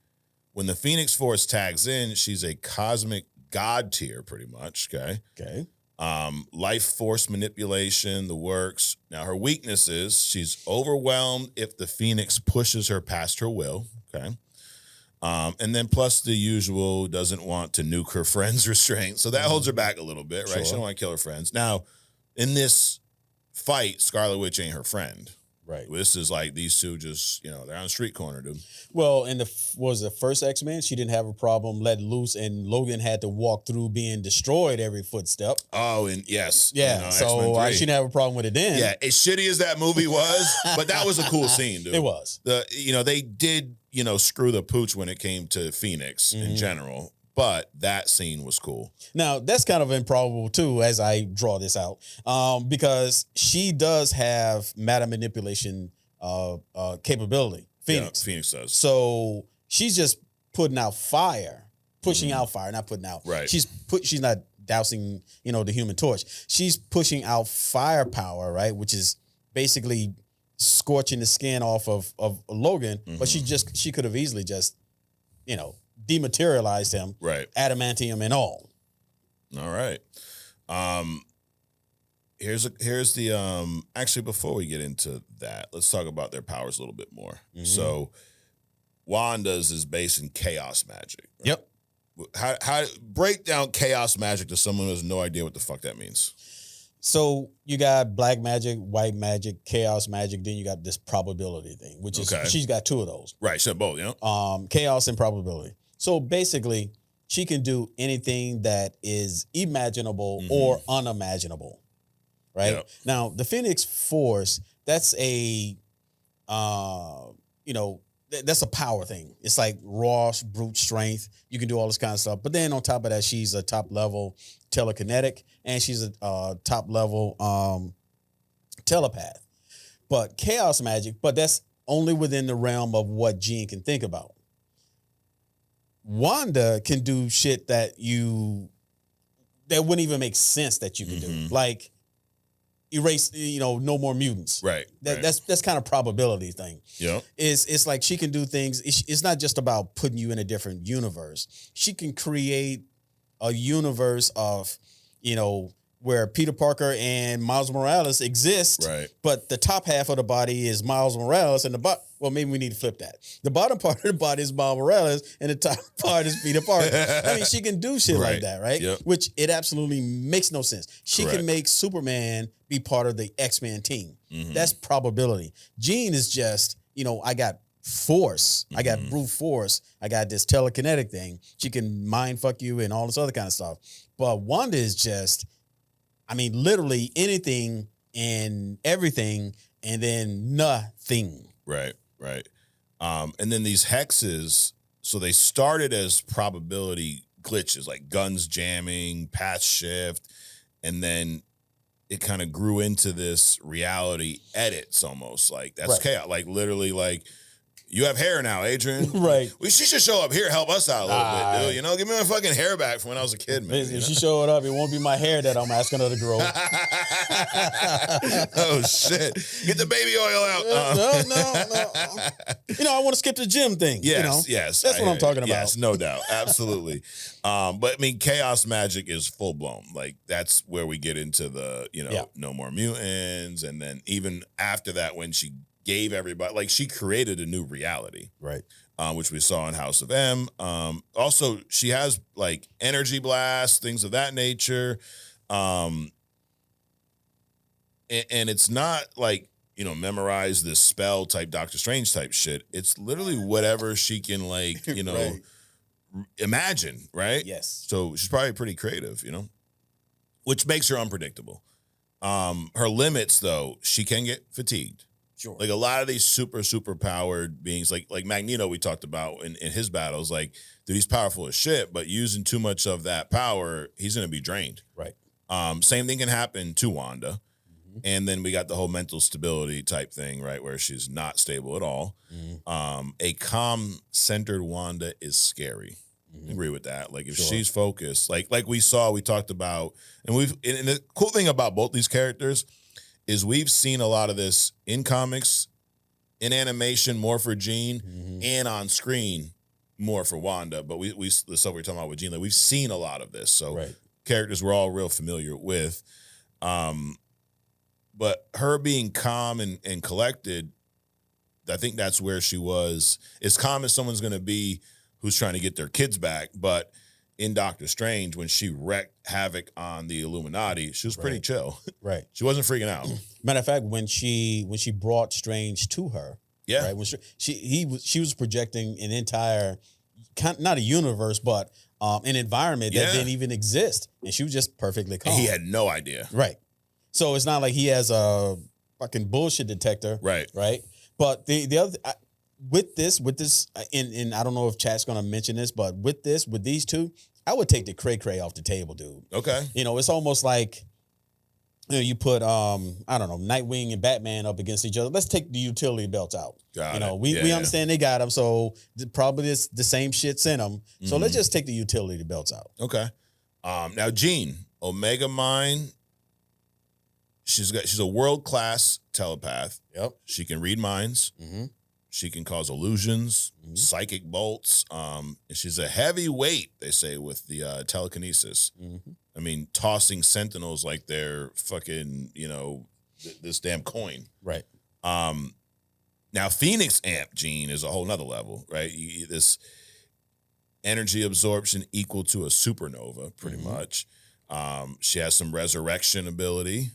When the Phoenix Force tags in, she's a cosmic god tier, pretty much. Okay. Life force manipulation, the works. Now, her weakness is she's overwhelmed if the Phoenix pushes her past her will. Okay. And then plus the usual doesn't want to nuke her friends restraint. So that holds her back a little bit, right? Sure. She don't want to kill her friends. Now, in this fight, Scarlet Witch ain't her friend. Right. This is like these two just, they're on the street corner, dude. Well, in the first X-Men, she didn't have a problem letting loose, and Logan had to walk through being destroyed every footstep. Oh, and yes. Yeah, so she didn't have a problem with it then. Yeah, as shitty as that movie was, but that was a cool scene, dude. It was. They did, screw the pooch when it came to Phoenix in general, but that scene was cool. Now, that's kind of improbable, too, as I draw this out, because she does have matter manipulation capability. Phoenix. Yeah, Phoenix does. So she's just putting out fire, pushing out fire, not putting out. Right. She's not dousing, the Human Torch. She's pushing out firepower, right, which is basically scorching the skin off of Logan. But she could have easily just, dematerialized him, right? Adamantium and all. All right. Here's the actually before we get into that, let's talk about their powers a little bit more. So Wanda's is based in chaos magic. Right? Yep. How break down chaos magic to someone who has no idea what the fuck that means? So you got black magic, white magic, chaos magic, then you got this probability thing, which is she's got two of those. Right, she had both, chaos and probability. So basically, she can do anything that is imaginable or unimaginable. Right? Yep. Now, the Phoenix Force, that's a that's a power thing. It's like raw brute strength. You can do all this kind of stuff. But then on top of that, she's a top level telekinetic and she's a top level telepath. But chaos magic, but that's only within the realm of what Jean can think about. Wanda can do shit that wouldn't even make sense that you can do. Like erase, no more mutants. Right. That's kind of probability thing. Yeah. It's like she can do things. It's not just about putting you in a different universe. She can create a universe of, where Peter Parker and Miles Morales exist, Right. but the top half of the body is Miles Morales, and well, maybe we need to flip that. The bottom part of the body is Miles Morales, and the top part is Peter Parker. I mean, she can do shit like that, right? Yep. Which it absolutely makes no sense. She can make Superman be part of the X-Men team. That's probability. Jean is just, I got force. I got brute force. I got this telekinetic thing. She can mind fuck you and all this other kind of stuff. But Wanda is just, literally anything and everything and then nothing. Right. And then these hexes, so they started as probability glitches, like guns jamming, path shift, and then it kind of grew into this reality edits almost. Like, that's chaos. Like, literally, like, you have hair now, Adrian. Right. She should show up here, help us out a little bit, dude. Give me my fucking hair back from when I was a kid, man. If she showed up, it won't be my hair that I'm asking her to grow. Oh, shit. Get the baby oil out. No. I want to skip the gym thing. Yes. That's what I'm talking about. Yes, no doubt. Absolutely. But chaos magic is full blown. Like, that's where we get into the, no more mutants. And then even after that, when she gave everybody, like, she created a new reality. Right. Which we saw in House of M. Also, she has, like, energy blasts, things of that nature. And it's not like, memorize this spell type Doctor Strange type shit. It's literally whatever she can, like, right. imagine, right? Yes. So she's probably pretty creative, which makes her unpredictable. Her limits, though, she can get fatigued. Sure. Like, a lot of these super powered beings, like Magneto we talked about in his battles, like, dude, he's powerful as shit, but using too much of that power, he's going to be drained. Right. Same thing can happen to Wanda. And then we got the whole mental stability type thing, right, where she's not stable at all. A calm-centered Wanda is scary. I agree with that. Like, if she's focused, like we talked about, and the cool thing about both these characters is we've seen a lot of this in comics, in animation, more for Jean, and on screen, more for Wanda. But the stuff we're talking about with Jean, like, we've seen a lot of this. So characters we're all real familiar with. But her being calm and collected, I think that's where she was. As calm as someone's going to be who's trying to get their kids back. But in Doctor Strange, when she wreaked havoc on the Illuminati, she was pretty chill. Right. She wasn't freaking out. Matter of fact, when she brought Strange to her, right, when she was projecting an entire, not a universe, but an environment that didn't even exist, and she was just perfectly calm. And he had no idea. Right. So it's not like he has a fucking bullshit detector. Right. Right. But the other with this, and I don't know if chat's gonna mention this, but with these two, I would take the cray off the table, dude. Okay. It's almost like, you put I don't know, Nightwing and Batman up against each other. Let's take the utility belts out. We understand they got them, so probably the same shit's in them. So let's just take the utility belts out. Okay. Now Jean, Omega Mind. She's a world-class telepath. Yep. She can read minds. She can cause illusions, psychic bolts. And she's a heavy weight, they say, with the telekinesis. I mean, tossing sentinels like they're fucking, this damn coin. Right. Now, Phoenix Amp Jean is a whole nother level, right? This energy absorption equal to a supernova, pretty much. She has some resurrection ability.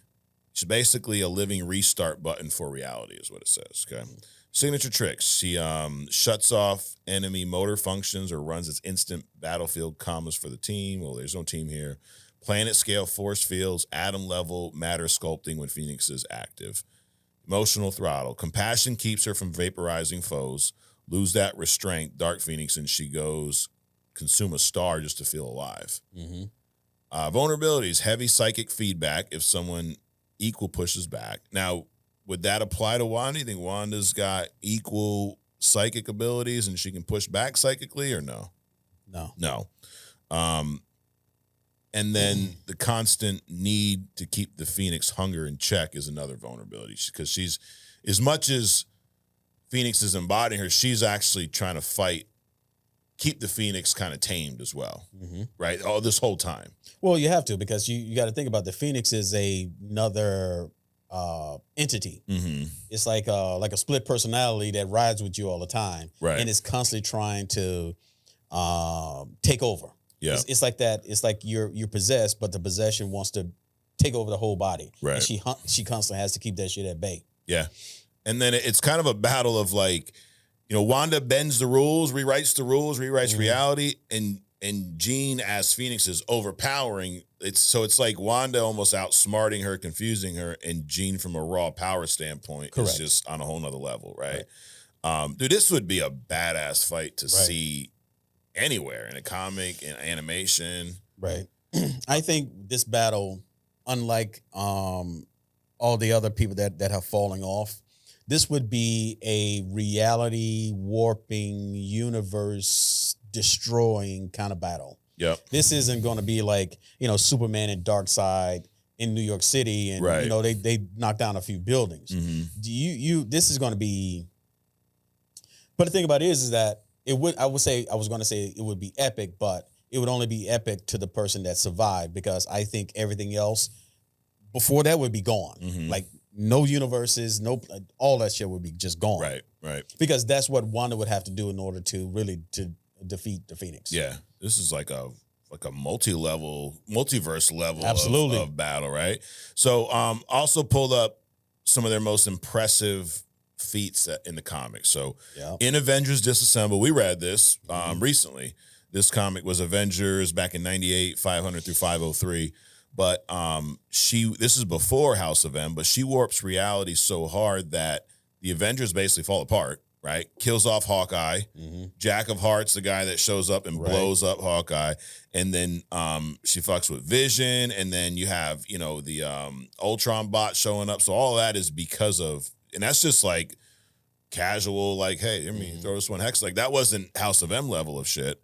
She's basically a living restart button for reality is what it says, okay? Signature tricks. She shuts off enemy motor functions or runs its instant battlefield commas for the team. Well, there's no team here. Planet scale force fields, atom level matter sculpting when Phoenix is active. Emotional throttle. Compassion keeps her from vaporizing foes. Lose that restraint, Dark Phoenix, and she goes consume a star just to feel alive. Vulnerabilities. Heavy psychic feedback if someone equal pushes back. Now, would that apply to Wanda? You think Wanda's got equal psychic abilities and she can push back psychically or no? No. And then the constant need to keep the Phoenix hunger in check is another vulnerability because she's, as much as Phoenix is embodying her, she's actually trying to fight keep the Phoenix kind of tamed as well, right? Oh, this whole time. Well, you have to, because you got to think about the Phoenix is another entity. It's like a split personality that rides with you all the time, right? And is constantly trying to take over. Yeah, it's like that. It's like you're possessed, but the possession wants to take over the whole body. Right. And she constantly has to keep that shit at bay. Yeah, and then it's kind of a battle of like, Wanda bends the rules, rewrites reality, and Jean as Phoenix is overpowering. It's like Wanda almost outsmarting her, confusing her, and Jean from a raw power standpoint is just on a whole nother level, right? Dude, this would be a badass fight to see anywhere in a comic, in animation. Right. I think this battle, unlike all the other people that have fallen off, this would be a reality warping, universe destroying kind of battle. Yep. This isn't going to be like, Superman and Darkseid in New York City, and they knocked down a few buildings. This is going to be. But the thing about it is that I was going to say it would be epic, but it would only be epic to the person that survived, because I think everything else before that would be gone. Like no universes, all that shit would be just gone. Right. Because that's what Wanda would have to do in order to really to defeat the Phoenix. Yeah, this is like a multiverse level of battle, right? So also pulled up some of their most impressive feats in the comics. So in Avengers Disassemble, we read this recently. This comic was Avengers back in 98, 500 through 503. But this is before House of M, but she warps reality so hard that the Avengers basically fall apart, right? Kills off Hawkeye. Jack of Hearts, the guy that shows up and blows up Hawkeye. And then she fucks with Vision. And then you have, the Ultron bot showing up. So all that is because of, and that's just like casual, like, hey, throw this one hex. Like that wasn't House of M level of shit.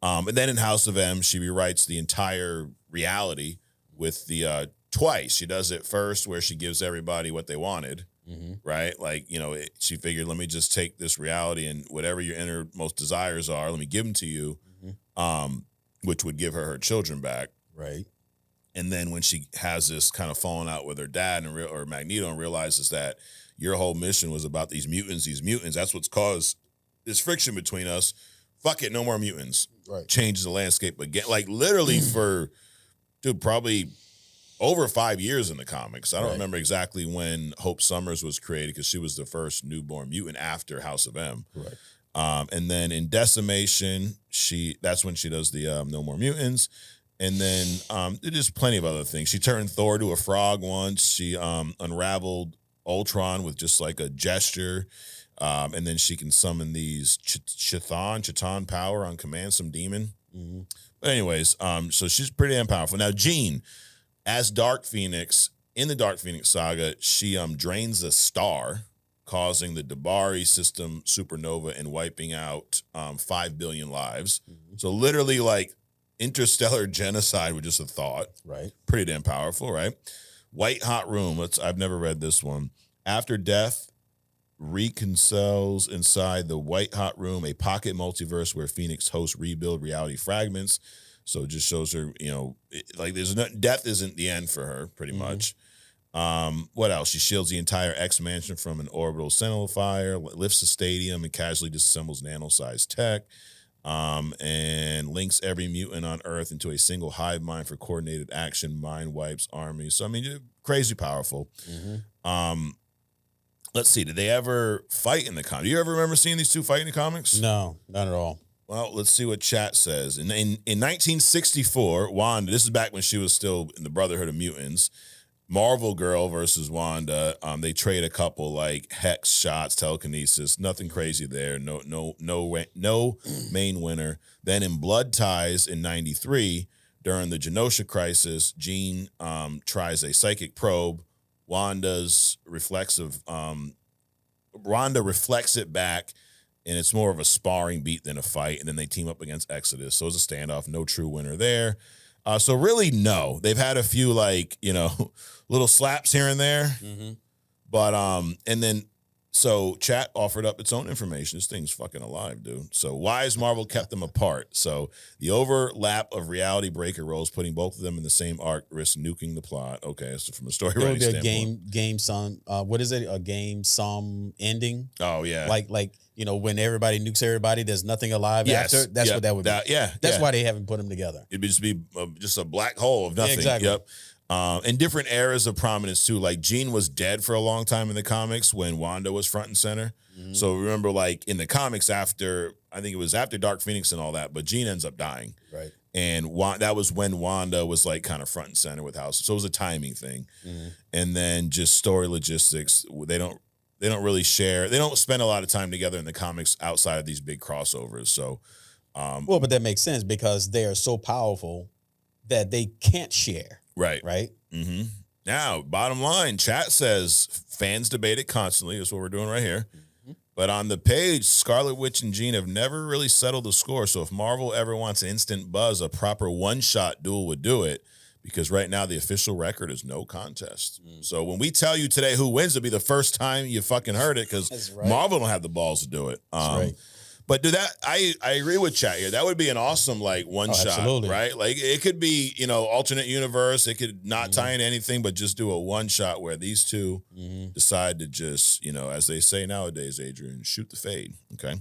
And then in House of M, she rewrites the entire reality with the twice. She does it first where she gives everybody what they wanted, right? Like, she figured, let me just take this reality and whatever your innermost desires are, let me give them to you, which would give her children back. Right. And then when she has this kind of falling out with her dad or Magneto and realizes that your whole mission was about these mutants, that's what's caused this friction between us. Fuck it, no more mutants. Right. Changes the landscape again. Like literally for... Dude, probably over 5 years in the comics. I don't remember exactly when Hope Summers was created, because she was the first newborn mutant after House of M. Right. And then in Decimation, that's when she does the No More Mutants. And then there's plenty of other things. She turned Thor to a frog once. She unraveled Ultron with just like a gesture. And then she can summon these Chiton power on command, some demon. But anyways, so she's pretty damn powerful. Now, Jean, as Dark Phoenix, in the Dark Phoenix saga, she drains a star, causing the Debari system supernova and wiping out 5 billion lives. So literally like interstellar genocide with just a thought. Right. Pretty damn powerful, right? White Hot Room. I've never read this one. After death, reconciles inside the White Hot Room, a pocket multiverse where Phoenix hosts rebuild reality fragments. So it just shows her, death isn't the end for her, pretty much. What else? She shields the entire X Mansion from an orbital sentinel fire, lifts the stadium, and casually disassembles nano-sized tech, and links every mutant on Earth into a single hive mind for coordinated action, mind wipes armies. So, crazy powerful. Let's see. Did they ever fight in the comics? Do you ever remember seeing these two fight in the comics? No, not at all. Well, let's see what chat says. In 1964, Wanda, this is back when she was still in the Brotherhood of Mutants, Marvel Girl versus Wanda. They trade a couple like hex shots, telekinesis, nothing crazy there. No main winner. Then in Blood Ties in 93, during the Genosha crisis, Jean tries a psychic probe. Wanda reflects it back, and it's more of a sparring beat than a fight. And then they team up against Exodus. So it's a standoff. No true winner there. So really, no. They've had a few little slaps here and there. But and then So chat offered up its own information. This thing's fucking alive, dude. So why has Marvel kept them apart? So the overlap of reality breaker roles, putting both of them in the same arc, risks nuking the plot. Okay, so from a story There would writing be a standpoint. game some what is it? A game some ending. Oh yeah. Like when everybody nukes everybody, there's nothing alive Yes. after. That's Yep. what that would be. That's why they haven't put them together. It'd just be just a black hole of nothing. exactly. Yep. And different eras of prominence too. Like Jean was dead for a long time in the comics when Wanda was front and center. Mm-hmm. So remember, like in the comics, I think it was after Dark Phoenix and all that, but Jean ends up dying. Right. And that was when Wanda was like kind of front and center with House. So it was a timing thing. Mm-hmm. And then just story logistics. They don't really share. They don't spend a lot of time together in the comics outside of these big crossovers. So, Well, but that makes sense because they are so powerful that they can't share. right. Right. Mm-hmm. Now, bottom line, chat says fans debate it constantly. That's what we're doing right here. Mm-hmm. But on the page, Scarlet Witch and Jean have never really settled the score. So if Marvel ever wants instant buzz, a proper one-shot duel would do it. Because right now the official record is no contest. So when we tell you today who wins, it'll be the first time you fucking heard it because right. Marvel don't have the balls to do it. Right. But I agree with chat here. That would be an awesome like one shot, absolutely. right? Like it could be alternate universe. It could not tie into anything, but just do a one shot where these two decide to just as they say nowadays, Adrian, shoot the fade. Okay.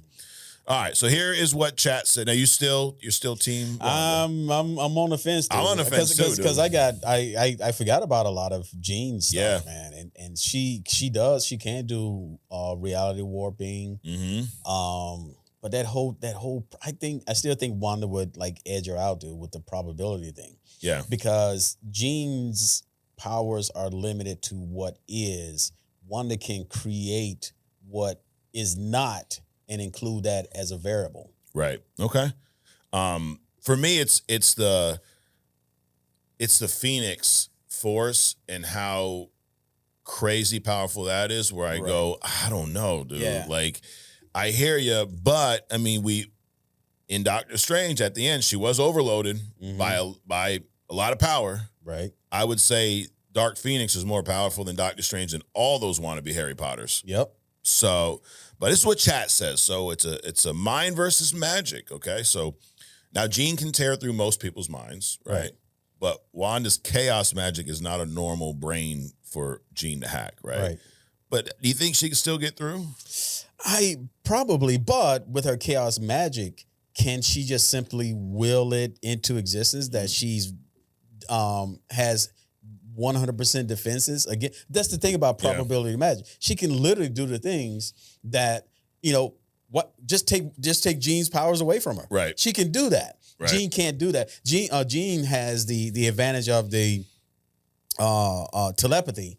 All right, so here is what chat said. Now you're still team Wanda. I'm on the fence. Too. I'm on the fence too, because I forgot about a lot of Jean's stuff, man, and she can do reality warping. Mm-hmm. But that whole I still think Wanda would like edge her out, dude, with the probability thing. Yeah, because Jean's powers are limited to what is. Wanda can create what is not and include that as a variable. Right. Okay. For me, it's the Phoenix Force and how crazy powerful that is. Where I go, I don't know, dude. Yeah. Like, I hear you, but I mean, in Doctor Strange at the end, she was overloaded by a lot of power. Right. I would say Dark Phoenix is more powerful than Doctor Strange and all those wannabe Harry Potters. Yep. So, but this is what chat says. So it's a mind versus magic. Okay. So now Jean can tear through most people's minds, right? But Wanda's chaos magic is not a normal brain for Jean to hack, right? But do you think she can still get through? I probably, but with her chaos magic, can she just simply will it into existence that she's has 100% defenses? Again, that's the thing about probability magic. She can literally do the things that just take Jean's powers away from her. Right. She can do that. Right. Jean can't do that. Jean has the advantage of the telepathy.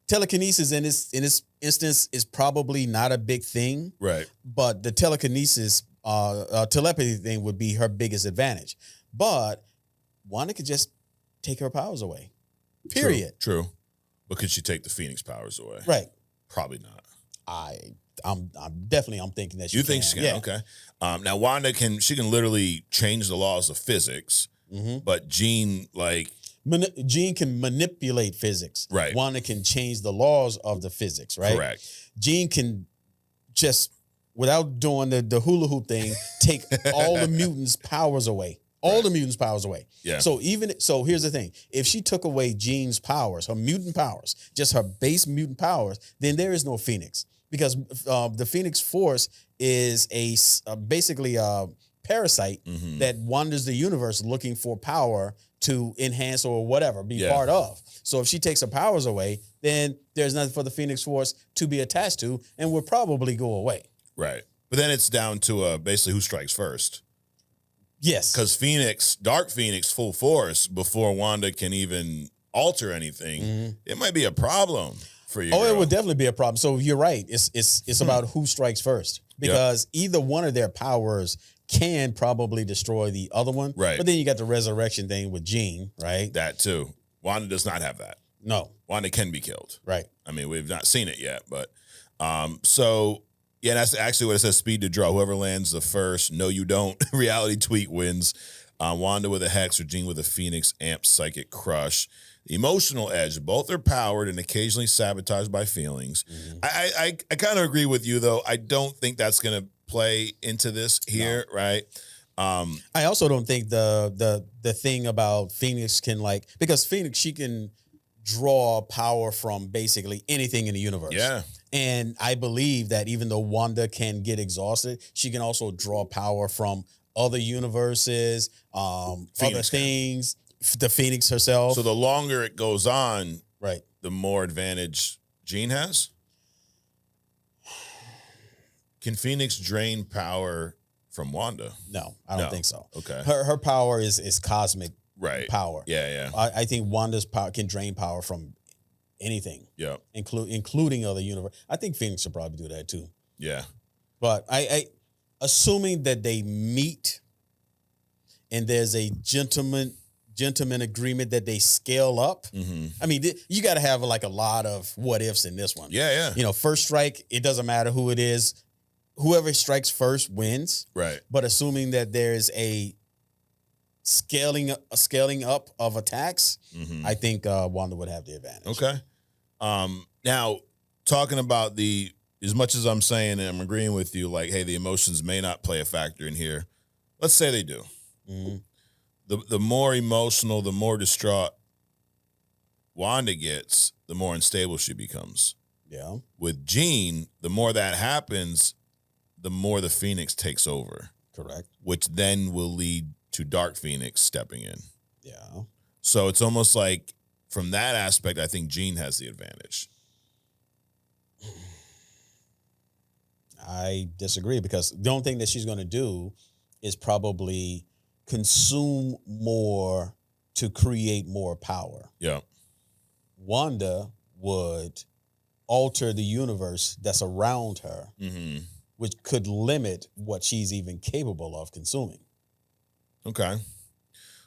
Telekinesis in this instance is probably not a big thing. Right. But the telekinesis telepathy thing would be her biggest advantage. But Wanda could just take her powers away. Period. True. But could she take the Phoenix powers away? Right. Probably not. I'm thinking that she You think she can? Yeah. Okay. Now Wanda can literally change the laws of physics, but Jean Jean can manipulate physics. Right. Wanda can change the laws of the physics, right? Correct. Jean can just, without doing the hula hoop thing, take all the mutants' powers away. All the mutants' powers away. Yeah. So here's the thing. If she took away Jean's powers, her mutant powers, just her base mutant powers, then there is no Phoenix. Because the Phoenix Force is basically a parasite that wanders the universe looking for power to enhance or whatever, be part of. So if she takes her powers away, then there's nothing for the Phoenix Force to be attached to and will probably go away. Right. But then it's down to basically who strikes first. Yes. Because Dark Phoenix full force before Wanda can even alter anything, it might be a problem for you. It would definitely be a problem. So you're right. It's about who strikes first. Because either one of their powers can probably destroy the other one. Right. But then you got the resurrection thing with Jean, right? That too. Wanda does not have that. No. Wanda can be killed. Right. I mean, we've not seen it yet, but that's actually what it says, speed to draw. Whoever lands the first, no you don't, reality tweet wins. Wanda with a Hex or Jean with a Phoenix, Amp, Psychic, Crush. Emotional edge. Both are powered and occasionally sabotaged by feelings. I kind of agree with you, though. I don't think that's going to play into this here, right? I also don't think the thing about Phoenix can because Phoenix, she can draw power from basically anything in the universe. Yeah. And I believe that even though Wanda can get exhausted, she can also draw power from other universes, other things, the Phoenix herself. So the longer it goes on, right, the more advantage Jean has? Can Phoenix drain power from Wanda? No, I don't think so. Okay. Her power is cosmic power. Yeah. I think Wanda's power can drain power from anything. Yeah. Including other universe. I think Phoenix will probably do that too. Yeah. But I assuming that they meet and there's a gentleman agreement that they scale up. I mean, you got to have a lot of what ifs in this one. Yeah. First strike, it doesn't matter who it is. Whoever strikes first wins. Right. But assuming that there's a scaling up of attacks, I think Wanda would have the advantage. Okay. Now, talking about as much as I'm saying and I'm agreeing with you, hey, the emotions may not play a factor in here. Let's say they do. The more emotional, the more distraught Wanda gets, the more unstable she becomes. Yeah. With Jean, the more that happens, the more the Phoenix takes over. Correct. Which then will lead to Dark Phoenix stepping in. Yeah. So it's almost like from that aspect, I think Jean has the advantage. I disagree because the only thing that she's going to do is probably consume more to create more power. Yeah. Wanda would alter the universe that's around her, which could limit what she's even capable of consuming. Okay.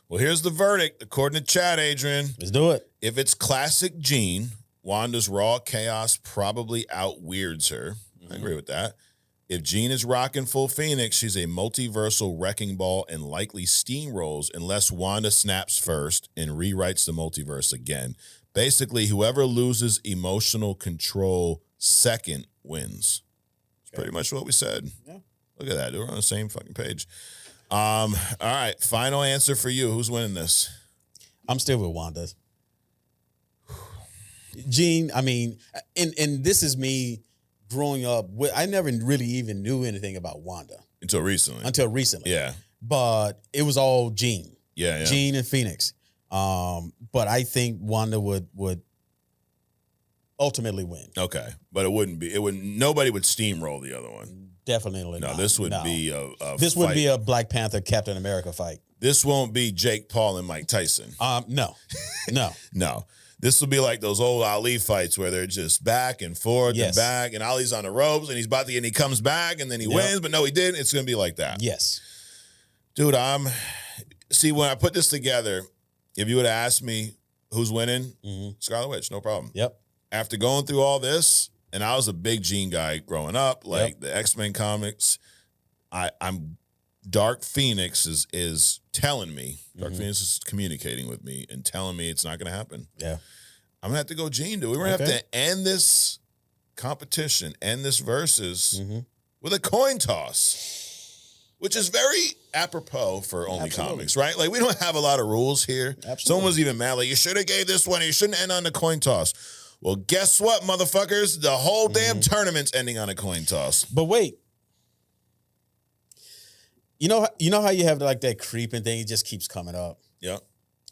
Well, here's the verdict, according to chat, Adrian. Let's do it. If it's classic Jean, Wanda's raw chaos probably out-weirds her. I agree with that. If Jean is rocking full Phoenix, she's a multiversal wrecking ball and likely steamrolls unless Wanda snaps first and rewrites the multiverse again. Basically, whoever loses emotional control second wins. That's pretty much what we said. Yeah. Look at that. We're on the same fucking page. All right. Final answer for you. Who's winning this? I'm still with Wanda. Jean, I mean, and this is me growing up. I never really even knew anything about Wanda. Until recently. Yeah. But it was all Jean. Yeah. Jean and Phoenix. But I think Wanda would ultimately win. Okay. But nobody would steamroll the other one. Definitely not. No, this would be a This fight. would be a Black Panther Captain America fight. This won't be Jake Paul and Mike Tyson. No. No. This will be like those old Ali fights where they're just back and forth and back, and Ali's on the ropes, and and he comes back, and then he wins, but no, he didn't. It's going to be like that. Yes. Dude, when I put this together, if you would have asked me who's winning, Scarlet Witch, no problem. Yep. After going through all this, and I was a big Jean guy growing up, the X-Men comics, I'm Dark Phoenix is telling me, Dark Phoenix is communicating with me and telling me it's not going to happen. Yeah. I'm going to have to go Jean, dude. We're going to have to end this competition, end this versus with a coin toss, which is very apropos for Only Comics, right? Like, we don't have a lot of rules here. Absolutely. Someone was even mad, like, you should have gave this one, you shouldn't end on the coin toss. Well, guess what, motherfuckers? The whole damn tournament's ending on a coin toss. But wait. You know how you have that creeping thing? It just keeps coming up. Yeah.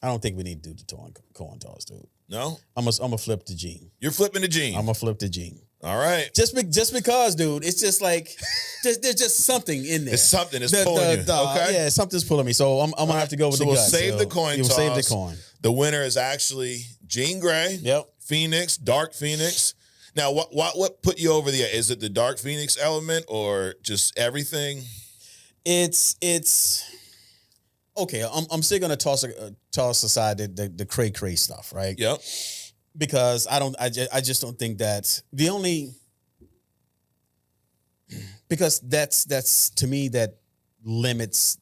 I don't think we need to do the coin toss, dude. No? I'm gonna flip to Jean. You're flipping to Jean. I'm gonna flip to Jean. All right. Just because, dude. It's just like there's just something in there. It's something. It's pulling you. Okay. Yeah, something's pulling me. So I'm gonna have to go with the gut. So we'll save the coin toss. We'll save the coin. The winner is actually Jean Grey. Yep. Phoenix, Dark Phoenix. Now, what put you over the? Is it the Dark Phoenix element or just everything? It's okay. I'm still gonna toss aside the cray stuff, right? Yep. Because I just don't think that because that's to me that limits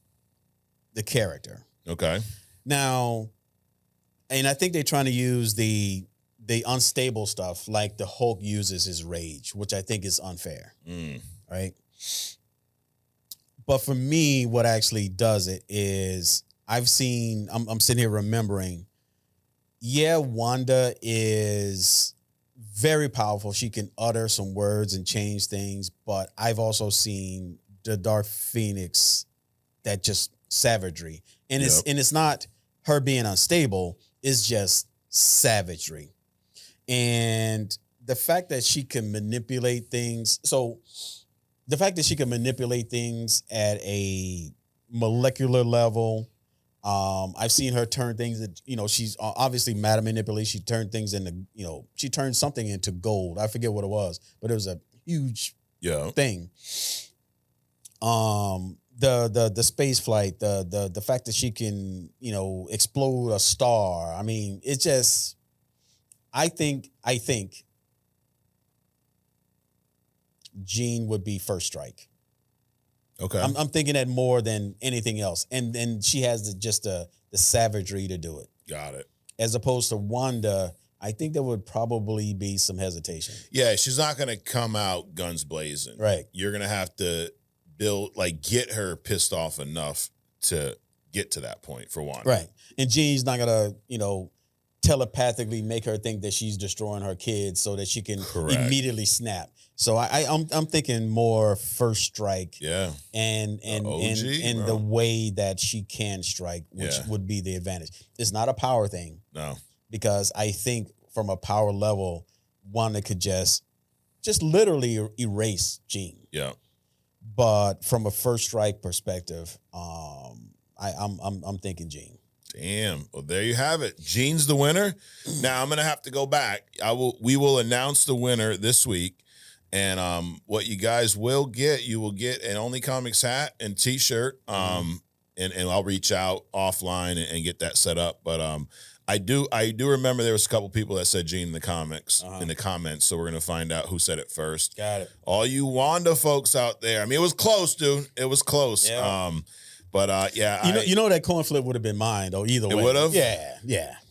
the character. Okay. Now, and I think they're trying to use the unstable stuff like the Hulk uses his rage, which I think is unfair. Right? But for me, what actually does it is I'm sitting here remembering, Wanda is very powerful. She can utter some words and change things, but I've also seen the Dark Phoenix, that just savagery. And it's not her being unstable, it's just savagery. And the fact that she can manipulate things, at a molecular level, I've seen her turn things that, she's obviously mad at manipulation. She turned things into, she turned something into gold. I forget what it was, but it was a huge thing. The space flight, the fact that she can, explode a star. I mean, it's just, I think Jean would be first strike. Okay. I'm thinking that more than anything else. And she has the savagery to do it. Got it. As opposed to Wanda, I think there would probably be some hesitation. Yeah, she's not going to come out guns blazing. Right. You're going to have to get her pissed off enough to get to that point, for one. Right. And Jean's not going to, telepathically make her think that she's destroying her kids so that she can immediately snap. So I'm thinking more first strike. Yeah. And the way that she can strike, which would be the advantage. It's not a power thing. No. Because I think from a power level, Wanda could just literally erase Jean. Yeah. But from a first strike perspective, I'm thinking Jean. Damn. Well, there you have it. Jean's the winner. Now I'm gonna have to go back. We will announce the winner this week. And what you guys will get, you will get an Only Comics hat and t-shirt. And I'll reach out offline and get that set up. But I do remember there was a couple people that said Jean in the comments, so we're gonna find out who said it first. Got it. All you Wanda folks out there. I mean, it was close, dude. It was close. Yeah. But you know that coin flip would have been mine though. Either way, it would have. Yeah.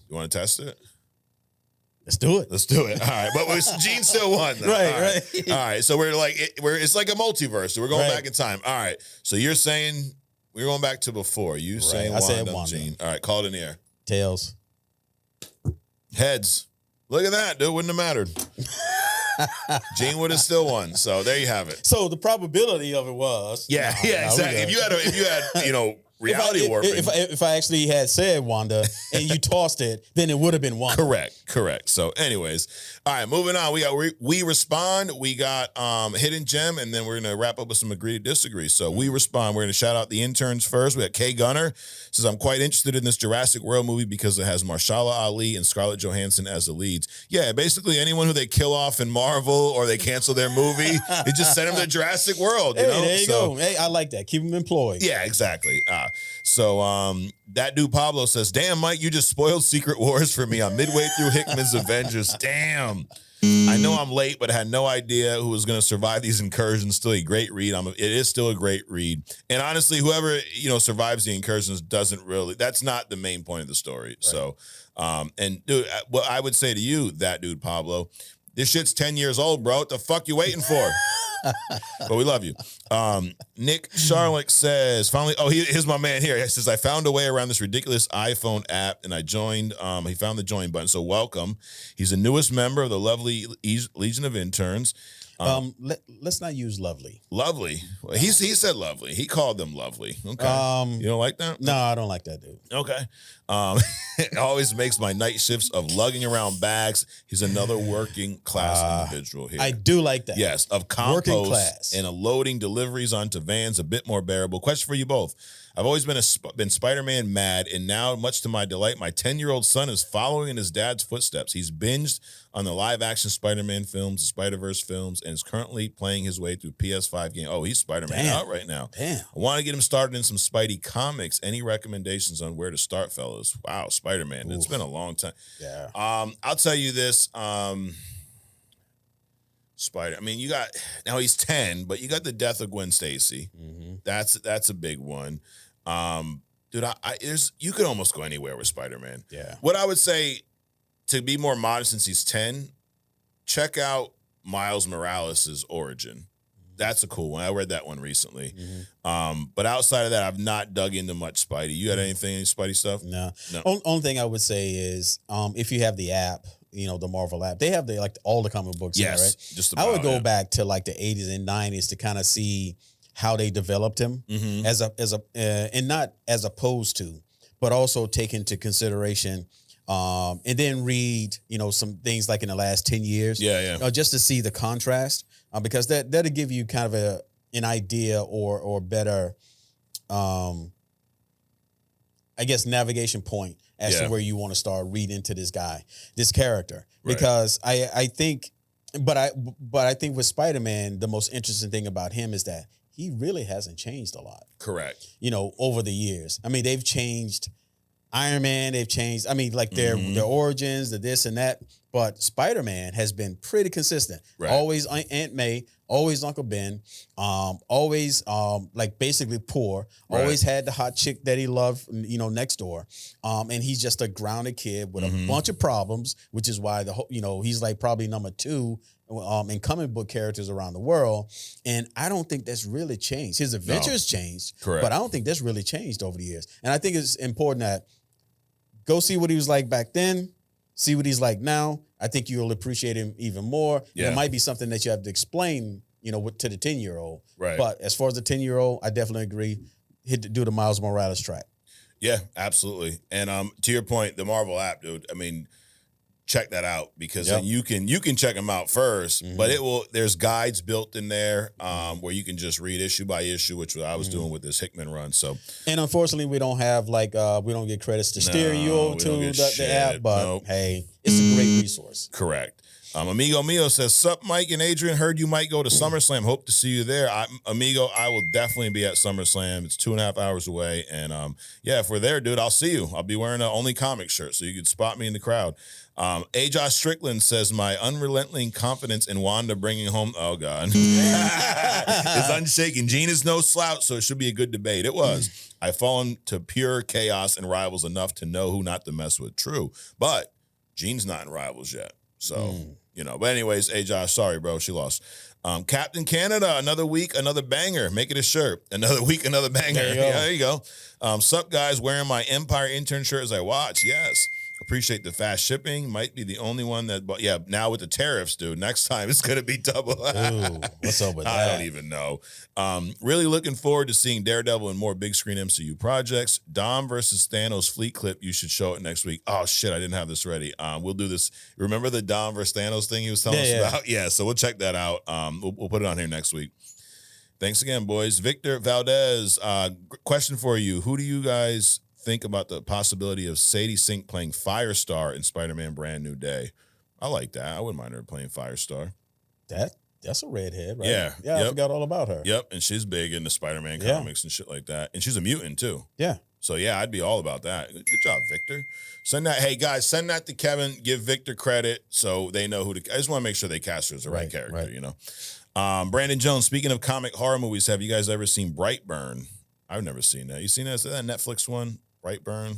You want to test it? Let's do it. All right, but Jean still won, though. Right. All right. So it's like a multiverse. So we're going back in time. All right. So you're saying we're going back to before. You saying I Wanda, said Wanda. Jean. All right. Call it in the air. Tails. Heads. Look at that, dude. Wouldn't have mattered. Jean would have still won. So there you have it. So the probability of it was. Yeah, exactly. If you had reality warping. If I actually had said Wanda and you tossed it, then it would have been Wanda. Correct. So anyways, all right, moving on. We got We Respond. We got Hidden Gem, and then we're going to wrap up with some agree to disagree. So We Respond. We're going to shout out the interns first. We got Kay Gunner. Says, I'm quite interested in this Jurassic World movie because it has Mahershala Ali and Scarlett Johansson as the leads. Yeah, basically anyone who they kill off in Marvel or they cancel their movie, they just send them to Jurassic World. You know? There you go. Hey, I like that. Keep them employed. Yeah, exactly. So that dude Pablo says, damn, Mike, you just spoiled Secret Wars for me. I'm midway through Hickman's Avengers. Damn. I know I'm late, but I had no idea who was going to survive these incursions. Still a great read. It is still a great read. And honestly, whoever, survives the incursions that's not the main point of the story. Right. So, and dude, what I would say to you, that dude Pablo, this shit's 10 years old, bro. What the fuck you waiting for? But we love you. Nick Charlotte says, finally, here's my man here. He says, I found a way around this ridiculous iPhone app and I joined. He found the join button. So welcome. He's the newest member of the lovely Legion of Interns. Let's not use lovely. Lovely. Well, he said lovely. He called them lovely. Okay. You don't like that? No, I don't like that, dude. Okay. It always makes my night shifts of lugging around bags. He's another working class individual here. I do like that. Yes, of compost and loading deliveries onto vans a bit more bearable. Question for you both. I've always been Spider-Man mad, and now, much to my delight, my 10-year-old son is following in his dad's footsteps. He's binged on the live-action Spider-Man films, the Spider-Verse films, and is currently playing his way through PS5 game. Oh, he's Spider-Man out right now. Damn. I want to get him started in some Spidey comics. Any recommendations on where to start, fellas? Wow, Spider-Man. Oof. It's been a long time. Yeah. I'll tell you this. Spider. I mean, now he's 10, but you got the death of Gwen Stacy. Mm-hmm. That's a big one. Dude, dude, you could almost go anywhere with Spider-Man. Yeah. What I would say, to be more modest since he's 10, check out Miles Morales' origin. That's a cool one. I read that one recently. But outside of that, I've not dug into much Spidey. You had any Spidey stuff? No. Only thing I would say is if you have the app, the Marvel app, they have all the comic books. Yes, there, right? just about, I would go back to like the 80s and 90s to kind of see how they developed him and not as opposed to, but also take into consideration and then read, some things like in the last 10 years. Just to see the contrast, because that'll give you kind of an idea or better, I guess, navigation point as to where you want to start reading into this character. Right. Because I think with Spider-Man, the most interesting thing about him is that he really hasn't changed a lot. Correct. Over the years. I mean, they've changed Iron Man, they've changed, their origins, the this and that, but Spider-Man has been pretty consistent. Right. Always Aunt May, always Uncle Ben, always basically poor, always had the hot chick that he loved, next door. And he's just a grounded kid with a bunch of problems, which is why he's like probably number 2 in comic book characters around the world. And I don't think that's really changed. His adventures changed, correct, but I don't think that's really changed over the years. And I think it's important that go see what he was like back then, see what he's like now. I think you'll appreciate him even more. Yeah. It might be something that you have to explain, to the 10-year-old. Right. But as far as the 10-year-old, I definitely agree. Do the Miles Morales track. Yeah, absolutely. And to your point, the Marvel app, dude, check that out, because then you can check them out first, but there's guides built in there where you can just read issue by issue, which I was doing with this Hickman run. So, and unfortunately, we don't have we don't get credits to steer you over to the app, but hey, it's a great resource. Correct. Amigo Mio says, "Sup, Mike and Adrian. Heard you might go to SummerSlam. Hope to see you there." Amigo, I will definitely be at SummerSlam. It's 2.5 hours away, and if we're there, dude, I'll see you. I'll be wearing an Only Comic shirt, so you can spot me in the crowd. A. Josh Strickland says, "My unrelenting confidence in Wanda bringing home..." Oh, God. It's unshaken. Jean is no slouch, so it should be a good debate. It was. I've fallen to pure chaos and Rivals enough to know who not to mess with. True. But Jean's not in Rivals yet. So, but anyways, A. Josh, sorry, bro. She lost. Captain Canada, another week, another banger. Make it a shirt. Another week, another banger. There you go. Sup, guys, wearing my Empire intern shirt as I watch. Yes. Appreciate the fast shipping. Might be the only one that, now with the tariffs, dude, next time it's going to be double. Ooh, what's up with that? I don't even know. Really looking forward to seeing Daredevil and more big screen MCU projects. Dom versus Thanos fleet clip. You should show it next week. Oh, shit, I didn't have this ready. We'll do this. Remember the Dom versus Thanos thing he was telling us about? Yeah, so we'll check that out. We'll put it on here next week. Thanks again, boys. Victor Valdez, question for you. Who do you guys think about the possibility of Sadie Sink playing Firestar in Spider-Man Brand New Day? I like that. I wouldn't mind her playing Firestar. That's a redhead, right? Yeah. Yeah, I forgot all about her. Yep, and she's big in the Spider-Man comics and shit like that. And she's a mutant, too. Yeah. So, I'd be all about that. Good job, Victor. Send that. Hey, guys, send that to Kevin. Give Victor credit so they know who to... I just want to make sure they cast her as the right character, Brandon Jones, speaking of comic horror movies, have you guys ever seen Brightburn? I've never seen that. You seen that? Is that a Netflix one? Brightburn.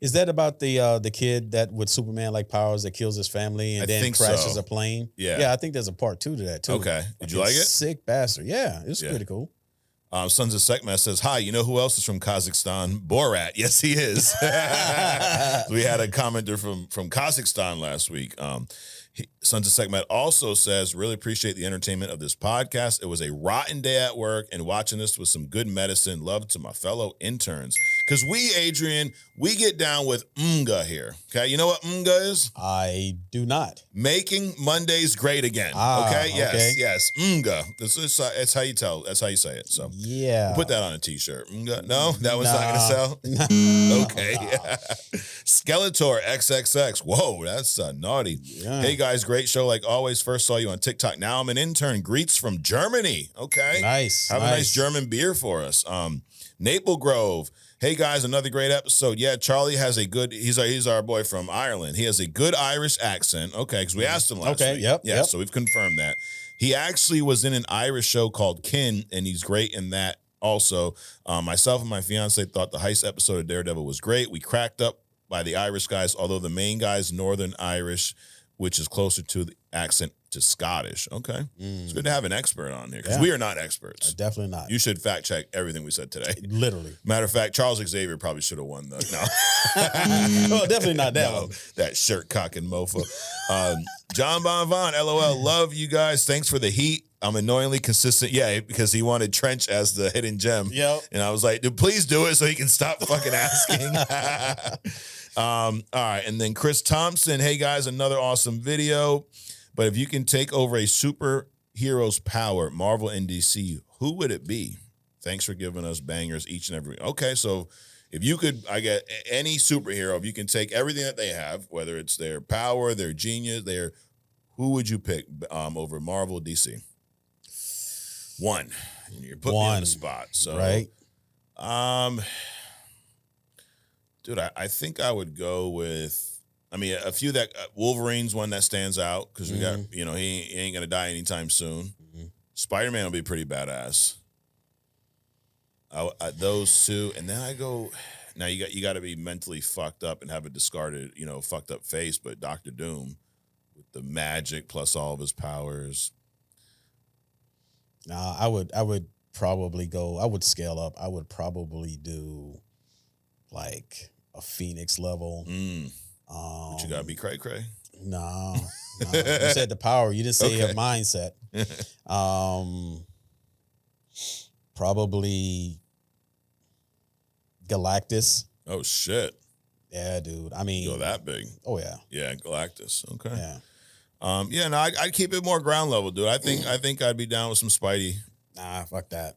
Is that about the kid that with Superman-like powers that kills his family and then crashes a plane? Yeah, I think there's a part 2 to that too. Okay, did you like it? Sick bastard. Yeah, it was pretty cool. Sons of Sekma says, "Hi, you know who else is from Kazakhstan? Borat." Yes, he is. We had a commenter from Kazakhstan last week. Sons of Sekmet also says, "Really appreciate the entertainment of this podcast. It was a rotten day at work, and watching this was some good medicine. Love to my fellow interns." Because we, Adrian, we get down with MMGA here. Okay, you know what MMGA is? I do not. Making Mondays great again. Okay, yes, MMGA. That's how you tell. That's how you say it. So we'll put that on a T-shirt. MMGA. No, that one's not gonna sell. Okay. Skeletor XXX. Whoa, that's naughty. Yeah. Hey guys, great show like always. First saw you on TikTok. Now I'm an intern. Greets from Germany. Okay, nice. Have a nice German beer for us. Maple Grove. Hey guys, another great episode. Yeah, Charlie has a good. He's our boy from Ireland. He has a good Irish accent. Okay, because we asked him last week. Yep. So we've confirmed that. He actually was in an Irish show called Kin, and he's great in that Also, myself and my fiance thought the heist episode of Daredevil was great. We cracked up by the Irish guys, although the main guy's Northern Irish, which is closer to the accent to Scottish. Okay. It's good to have an expert on here because we are not experts. Definitely not. You should fact check everything we said today. Literally. Matter of fact, Charles Xavier probably should have won, though. No. Well, definitely not that one. That shirt cocking mofo. John Bonvon, LOL, love you guys. Thanks for the heat. I'm annoyingly consistent. Yeah, because he wanted Trench as the hidden gem. Yep. And I was like, dude, please do it so he can stop fucking asking. All right. And then Chris Thompson, hey guys, another awesome video. But if you can take over a superhero's power, Marvel and DC, who would it be? Thanks for giving us bangers each and every. Okay, so if you could, I get any superhero, if you can take everything that they have, whether it's their power, their genius, who would you pick over Marvel, DC? One. You're putting me on the spot. So, right. Dude, I think I would go with. I mean, a few that Wolverine's one that stands out because we got, he ain't gonna die anytime soon. Spider-Man will be pretty badass. Those two, and then I go. Now you got to be mentally fucked up and have a discarded, fucked up face. But Doctor Doom, with the magic plus all of his powers. Nah, I would probably go. I would scale up. I would probably do like a Phoenix level. But you gotta be cray. No. You said the power. You didn't say your mindset. Probably Galactus. Oh shit. Yeah, dude. I mean, go that big. Oh yeah. Yeah, Galactus. Okay. Yeah. No, I'd keep it more ground level, dude. I think I'd be down with some Spidey. Nah, fuck that.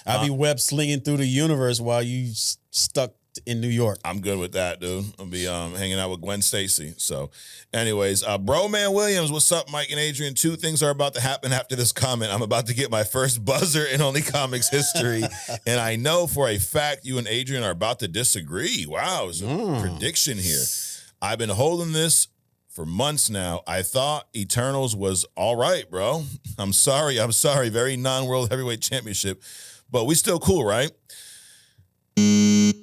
I'd be web slinging through the universe while you stuck in New York. I'm good with that, dude. I'll be hanging out with Gwen Stacy. So, anyways, Broman Williams, what's up, Mike and Adrian? Two things are about to happen after this comment. I'm about to get my first buzzer in Only Comics history, and I know for a fact you and Adrian are about to disagree. Wow, it's a prediction here. I've been holding this for months now. I thought Eternals was all right, bro. I'm sorry. Very non-world heavyweight championship, but we still cool, right?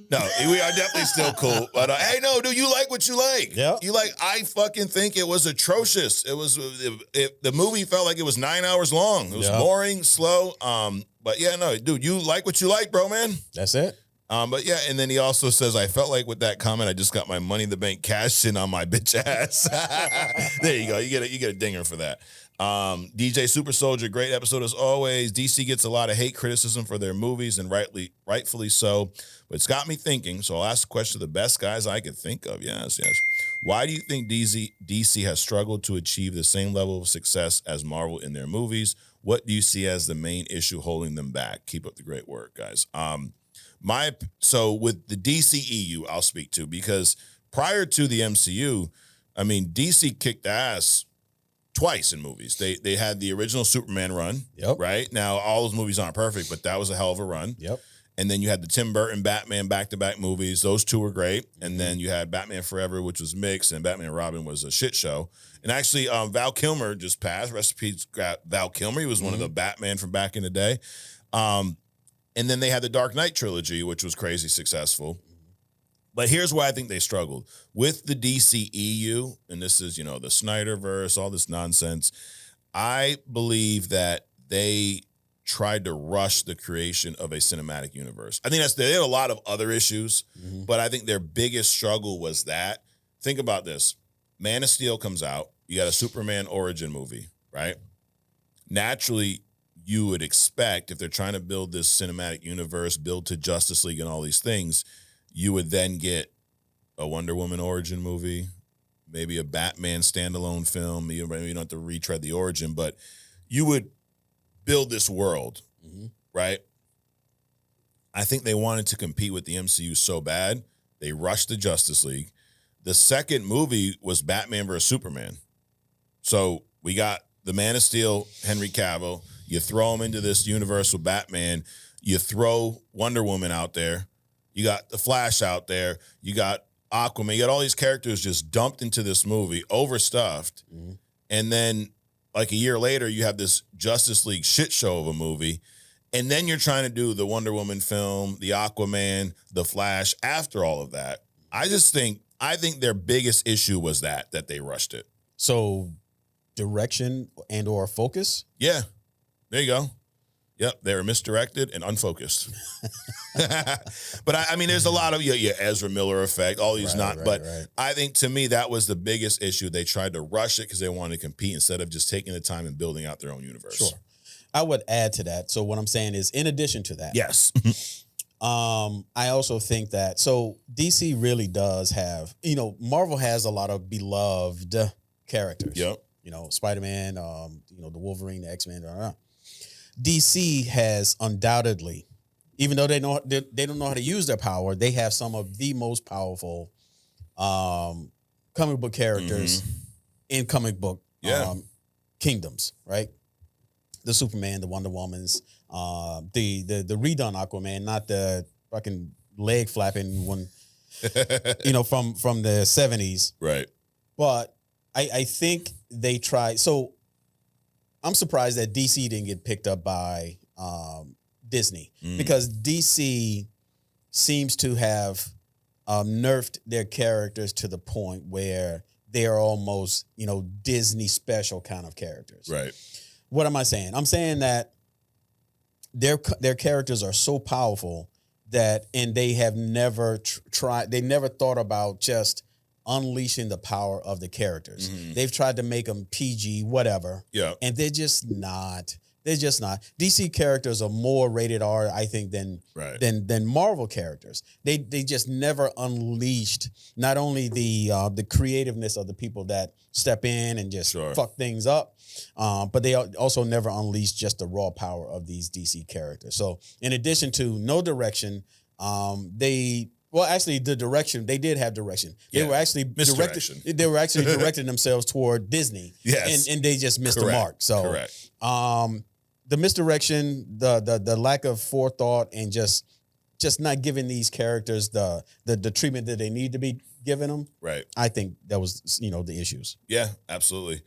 No, we are definitely still cool. But hey, no, dude, you like what you like. Yeah. I fucking think it was atrocious. The movie felt like it was 9 hours long. It was boring, slow. But yeah, no, dude, you like what you like, bro, man. That's it. But yeah, and then he also says, I felt like with that comment, I just got my Money in the Bank cashed in on my bitch ass. There you go. You get a dinger for that. DJ Super Soldier, great episode as always. DC gets a lot of hate criticism for their movies, and rightfully so. But it's got me thinking, so I'll ask the question to the best guys I could think of. Yes. Why do you think DC has struggled to achieve the same level of success as Marvel in their movies? What do you see as the main issue holding them back? Keep up the great work, guys. So with the DCEU, I'll speak to, because prior to the MCU, I mean, DC kicked ass twice in movies. They had the original Superman run, right? Now, all those movies aren't perfect, but that was a hell of a run. Yep. And then you had the Tim Burton Batman back-to-back movies. Those two were great. And then you had Batman Forever, which was mixed, and Batman and Robin was a shit show. And actually, Val Kilmer just passed. Rest in peace, Val Kilmer. He was one of the Batman from back in the day. And then they had the Dark Knight trilogy, which was crazy successful. But here's why I think they struggled. With the DCEU, and this is, the Snyderverse, all this nonsense, I believe that they tried to rush the creation of a cinematic universe. I think they had a lot of other issues, but I think their biggest struggle was that. Think about this. Man of Steel comes out. You got a Superman origin movie, right? Naturally, you would expect, if they're trying to build this cinematic universe, build to Justice League and all these things, you would then get a Wonder Woman origin movie, maybe a Batman standalone film. You don't have to retread the origin, but you would build this world, right? I think they wanted to compete with the MCU so bad, they rushed the Justice League. The second movie was Batman vs. Superman. So we got the Man of Steel, Henry Cavill. You throw him into this universe with Batman. You throw Wonder Woman out there. You got the Flash out there. You got Aquaman. You got all these characters just dumped into this movie, overstuffed. And then like a year later, you have this Justice League shit show of a movie. And then you're trying to do the Wonder Woman film, the Aquaman, the Flash after all of that. I think their biggest issue was that they rushed it. So direction and or focus? Yeah. There you go. Yep, they were misdirected and unfocused. But I mean, there's a lot of Ezra Miller effect, all these but I think to me that was the biggest issue. They tried to rush it because they wanted to compete instead of just taking the time and building out their own universe. Sure. I would add to that. So what I'm saying is, in addition to that, yes, I also think that DC really does have, Marvel has a lot of beloved characters. Yep. Spider-Man, the Wolverine, the X-Men. DC has undoubtedly, even though they don't know how to use their power, they have some of the most powerful comic book characters in comic book kingdoms, right? The Superman, the Wonder Womans, the redone Aquaman, not the fucking leg flapping one, from the 70s. Right. But I think they tried. So I'm surprised that DC didn't get picked up by Disney because DC seems to have nerfed their characters to the point where they are almost, Disney special kind of characters. Right. What am I saying? I'm saying that their characters are so powerful and they have never tried. They never thought about just unleashing the power of the characters. They've tried to make them PG, whatever. Yeah. And they're just not. They're just not. DC characters are more rated R, I think, than Marvel characters. They just never unleashed not only the creativeness of the people that step in and just fuck things up, but they also never unleashed just the raw power of these DC characters. So in addition to no direction, the direction, they did have direction. They were actually directing themselves toward Disney. Yes. And they just missed the mark. So correct. The misdirection, the lack of forethought, and just not giving these characters the treatment that they need to be giving them. Right. I think that was the issues. Yeah, absolutely.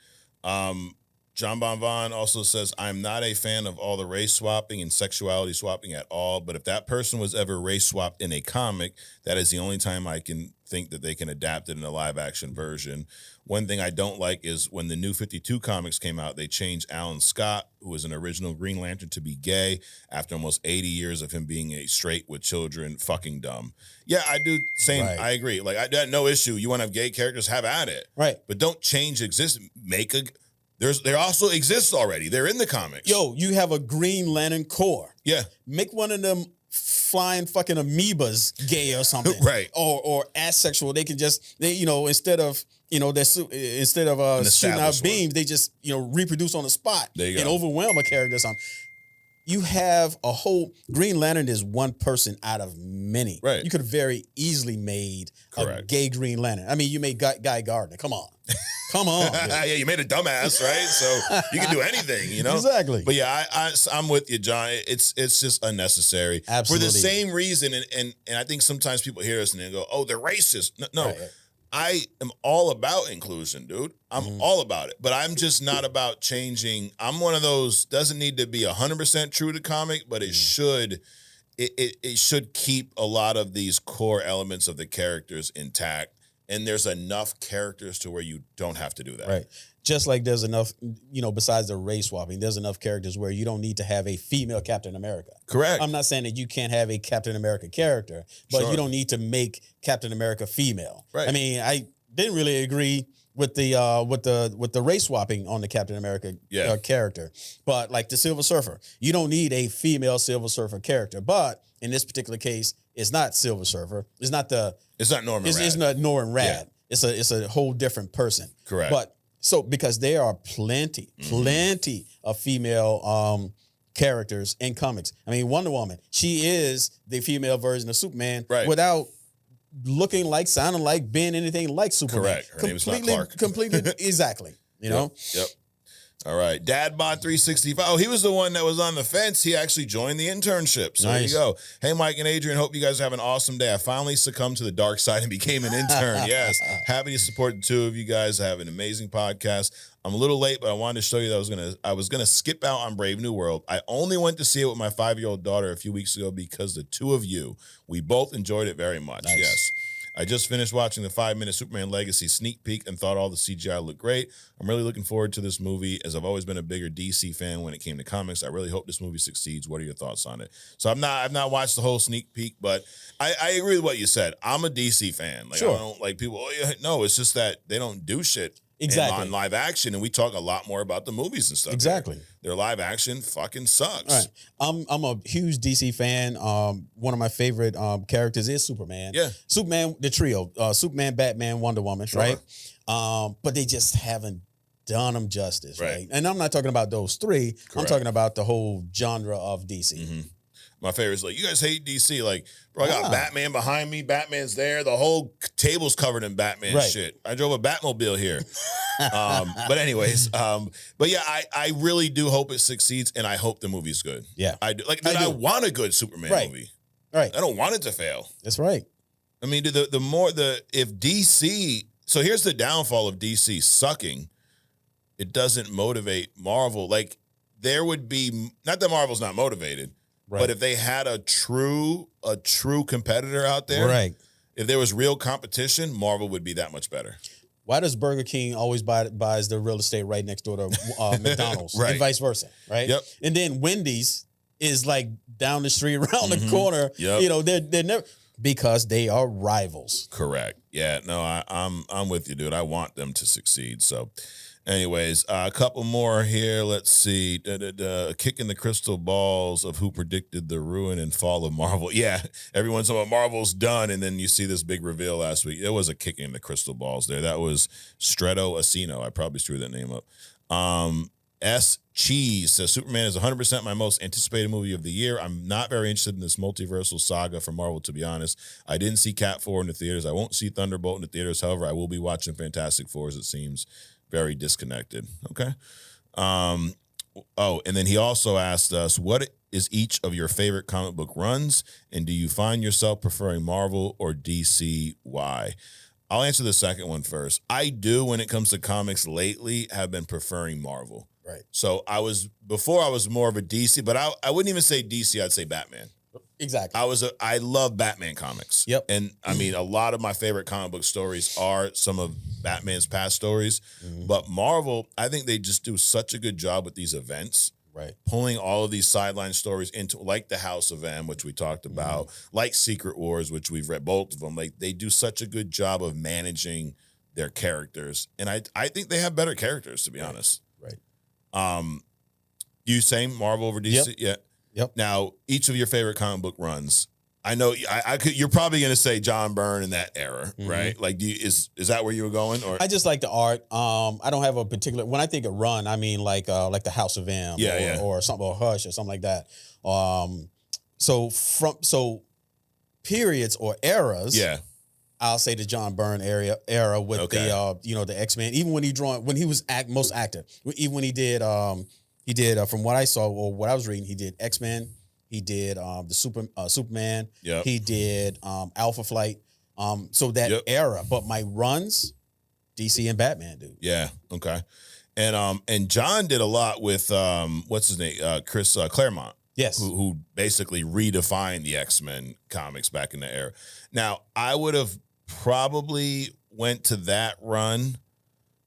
John Bonvon also says, I'm not a fan of all the race swapping and sexuality swapping at all, but if that person was ever race swapped in a comic, that is the only time I can think that they can adapt it in a live action version. One thing I don't like is when the New 52 comics came out, they changed Alan Scott, who was an original Green Lantern, to be gay after almost 80 years of him being a straight with children. Fucking dumb. Yeah, I do. Same. Right. I agree. Like, I got no issue. You want to have gay characters, have at it. Right. But don't change there also exists already. They're in the comics. Yo, you have a Green Lantern Corps. Yeah. Make one of them flying fucking amoebas gay or something. Right. Or asexual. They can just, instead of shooting out beams, they just, reproduce on the spot and overwhelm a character or something. You have a whole Green Lantern is one person out of many. Right. You could have very easily made a gay Green Lantern. I mean, you made Guy Gardner. Come on. Come on. Yeah, you made a dumbass, right? So you can do anything, Exactly. But yeah, I'm with you, John. It's just unnecessary. Absolutely. For the same reason, and I think sometimes people hear us and they go, oh, they're racist. No. Right. I am all about inclusion, dude. I'm all about it. But I'm just not about changing. I'm one of those, doesn't need to be 100% true to comic, but it should keep a lot of these core elements of the characters intact. And there's enough characters to where you don't have to do that. Right. Just like there's enough, besides the race swapping, there's enough characters where you don't need to have a female Captain America. Correct. I'm not saying that you can't have a Captain America character, but you don't need to make Captain America female. Right. I mean, I didn't really agree with the race swapping on the Captain America character, but like the Silver Surfer, you don't need a female Silver Surfer character. But in this particular case, it's not Silver Surfer. It's not Norman Rad. It's not Norman Rad. Yeah. It's a whole different person. Correct. But because there are plenty of female characters in comics. I mean, Wonder Woman, she is the female version of Superman without looking like, sounding like, being anything like Superman. Correct. Her name is not Clark. Completely, exactly. You know? Yep. All right. Dadbot365. Oh, he was the one that was on the fence. He actually joined the internship. So There you go. Hey, Mike and Adrian. Hope you guys have an awesome day. I finally succumbed to the dark side and became an intern. Yes. Happy to support the two of you guys. I have an amazing podcast. I'm a little late, but I wanted to show you that I was gonna skip out on Brave New World. I only went to see it with my 5-year-old daughter a few weeks ago because the two of you, we both enjoyed it very much. Nice. Yes. I just finished watching the 5-minute Superman Legacy sneak peek and thought all the CGI looked great. I'm really looking forward to this movie, as I've always been a bigger DC fan when it came to comics. I really hope this movie succeeds. What are your thoughts on it? So I've not watched the whole sneak peek, but I agree with what you said. I'm a DC fan. Like, sure. I don't like people. Oh, yeah, no, it's just that they don't do shit. Exactly. On live action, and we talk a lot more about the movies and stuff. Exactly. Their live action fucking sucks. Right. I'm a huge DC fan. One of my favorite characters is Superman. Yeah. Superman, the trio. Superman, Batman, Wonder Woman, sure. Right? But they just haven't done them justice, right? And I'm not talking about those three. Correct. I'm talking about the whole genre of DC. Mm-hmm. My favorite is like, you guys hate DC. Like, bro, I got Batman behind me. Batman's there. The whole table's covered in Batman shit. I drove a Batmobile here. But anyways, but yeah, I really do hope it succeeds, and I hope the movie's good. Yeah. I do. Like, I want a good Superman movie. Right. I don't want it to fail. That's right. I mean, if DC, so here's the downfall of DC sucking, it doesn't motivate Marvel. Like, there would be, not that Marvel's not motivated, right. But if they had a true competitor out there, right? If there was real competition, Marvel would be that much better. Why does Burger King always buys the real estate right next door to McDonald's, right. And vice versa, right? Yep. And then Wendy's is like down the street, around the corner. Yep. You know, they're never, because they are rivals. Correct. Yeah. No, I'm with you, dude. I want them to succeed. So. Anyways, a couple more here. Let's see. Kicking the crystal balls of who predicted the ruin and fall of Marvel. Yeah, everyone's talking about Marvel's done, and then you see this big reveal last week. It was a kicking the crystal balls there. That was Stretto Asino. I probably screwed that name up. S. Cheese says, Superman is 100% my most anticipated movie of the year. I'm not very interested in this multiversal saga from Marvel, to be honest. I didn't see Cat 4 in the theaters. I won't see Thunderbolt in the theaters. However, I will be watching Fantastic Four, as it seems very disconnected. Okay. And then he also asked us, what is each of your favorite comic book runs? And do you find yourself preferring Marvel or DC? Why? I'll answer the second one first. I do, when it comes to comics lately, have been preferring Marvel. Right. So before I was more of a DC, but I wouldn't even say DC, I'd say Batman. Exactly. I love Batman comics. Yep. And I mean, a lot of my favorite comic book stories are some of Batman's past stories. Mm-hmm. But Marvel, I think they just do such a good job with these events. Right. Pulling all of these sideline stories into, like the House of M, which we talked about, like Secret Wars, which we've read both of them. Like, they do such a good job of managing their characters. And I think they have better characters, to be honest. Right. You saying Marvel over DC? Yep. Yeah. Yep. Now, each of your favorite comic book runs, I know I could. You're probably going to say John Byrne in that era, right? Like, is that where you were going? Or I just like the art. I don't have a particular. When I think of run, I mean like the House of M, or something, or Hush, or something like that. So periods or eras. Yeah. I'll say the John Byrne era with the X-Men. Even when he was most active. Even when he did from what I saw or what I was reading, he did X-Men. He did the Superman. Yep. He did Alpha Flight. So that era. But my runs, DC and Batman, dude. Yeah. Okay. And John did a lot with what's his name? Chris Claremont. Yes. Who basically redefined the X-Men comics back in the era. Now, I would have probably went to that run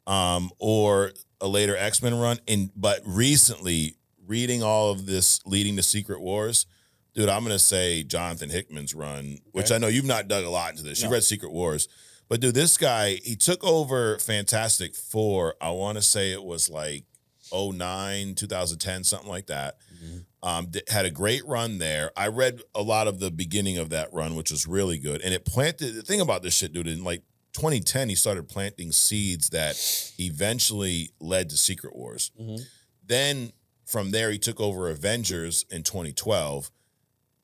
or a later X-Men run. But recently, reading all of this leading to Secret Wars, dude, I'm going to say Jonathan Hickman's run, which I know you've not dug a lot into this. You read Secret Wars. But, dude, this guy, he took over Fantastic Four. I want to say it was like 2009, 2010, something like that. Mm-hmm. Had a great run there. I read a lot of the beginning of that run, which was really good. And it planted, the thing about this shit, dude, in like 2010, he started planting seeds that eventually led to Secret Wars. Mm-hmm. Then from there, he took over Avengers in 2012.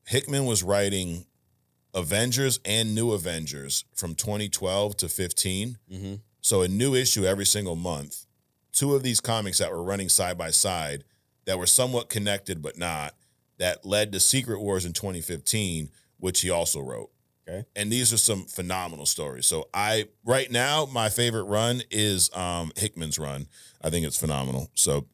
Hickman was writing Avengers and New Avengers from 2012 to 15. Mm-hmm. So a new issue every single month. two of these comics that were running side by side that were somewhat connected but not, that led to Secret Wars in 2015, which he also wrote. Okay. And these are some phenomenal stories. So right now, my favorite run is Hickman's run. I think it's phenomenal. So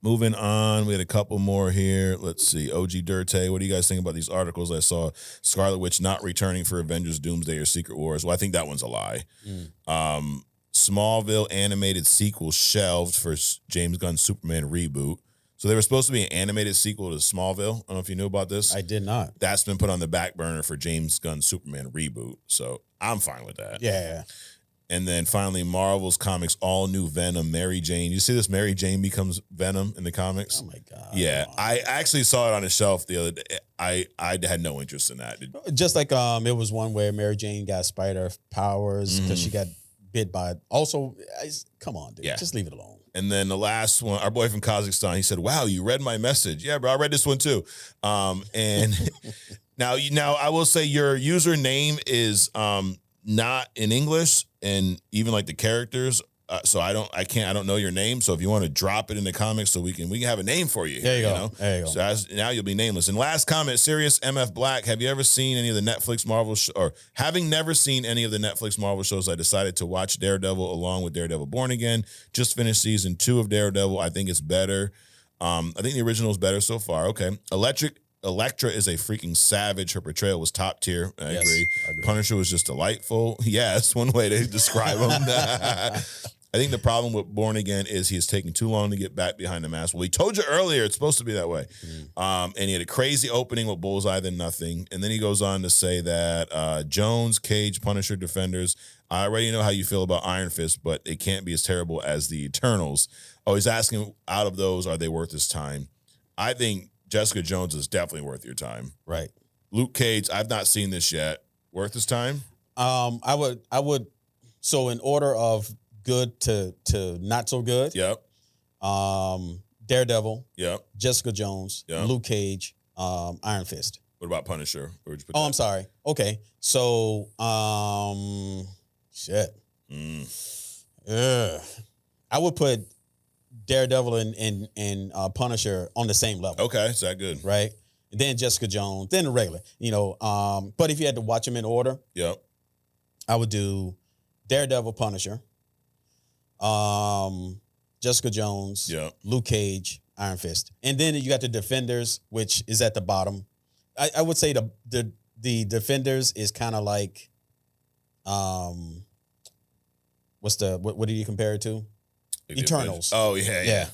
moving on, we had a couple more here. Let's see. OG Dirte, what do you guys think about these articles? I saw Scarlet Witch not returning for Avengers Doomsday or Secret Wars. Well, I think that one's a lie. Smallville animated sequel shelved for James Gunn's Superman reboot. So they were supposed to be an animated sequel to Smallville. I don't know if you knew about this. I did not. That's been put on the back burner for James Gunn's Superman reboot. So I'm fine with that. Yeah. And then finally, Marvel's comics, all new Venom, Mary Jane. You see this? Mary Jane becomes Venom in the comics. Oh my God. Yeah, I actually saw it on a shelf the other day. I had no interest in that. Just like it was one where Mary Jane got spider powers because she got bit by. Also, come on, dude. Yeah. Just leave it alone. And then the last one, our boy from Kazakhstan, he said, "Wow, you read my message." Yeah, bro, I read this one too. And now I will say your username is not in English, and even like the characters. So I don't know your name. So if you want to drop it in the comments, so we can have a name for you. There you go. Know? There you go. So now you'll be nameless. And last comment, Serious MF Black. Have you ever seen any of the Netflix Marvel or having never seen any of the Netflix Marvel shows? I decided to watch Daredevil along with Daredevil Born Again. Just finished season 2 of Daredevil. I think it's better. I think the original is better so far. Okay, Elektra is a freaking savage. Her portrayal was top tier. I agree. Punisher was just delightful. Yeah, that's one way to describe him. I think the problem with Born Again is he is taking too long to get back behind the mask. Well, he told you earlier it's supposed to be that way. And he had a crazy opening with Bullseye, then nothing. And then he goes on to say that Jones, Cage, Punisher, Defenders, I already know how you feel about Iron Fist, but it can't be as terrible as the Eternals. Oh, he's asking, out of those, are they worth his time? I think Jessica Jones is definitely worth your time. Right. Luke Cage, I've not seen this yet. Worth his time? I would. So in order of good to not so good. Yep. Daredevil. Yep. Jessica Jones. Yep. Luke Cage. Iron Fist. What about Punisher? Where'd you put I'm sorry. Okay. So shit. I would put Daredevil and Punisher on the same level. Okay, is that good? Right. And then Jessica Jones. Then the regular. But if you had to watch them in order, yep, I would do Daredevil, Punisher. Jessica Jones, yep, Luke Cage, Iron Fist, and then you got the Defenders, which is at the bottom. I would say the Defenders is kind of like, what do you compare it to? Eternals. Oh yeah.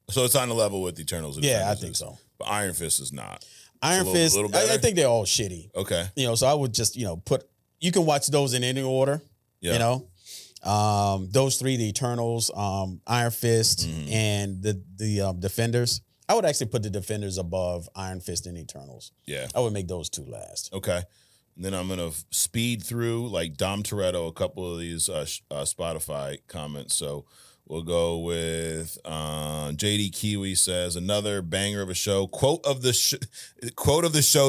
So it's on the level with Eternals. Yeah, I think so. But Iron Fist is not. Iron Fist. I think they're all shitty. Okay. So I would just put. You can watch those in any order. Yeah. Those three, the Eternals, Iron Fist, and the Defenders. I would actually put the Defenders above Iron Fist and Eternals. Yeah. I would make those two last. Okay. And then I'm going to speed through, like Dom Toretto, a couple of these Spotify comments. So we'll go with JD Kiwi says, another banger of a show. Quote of the show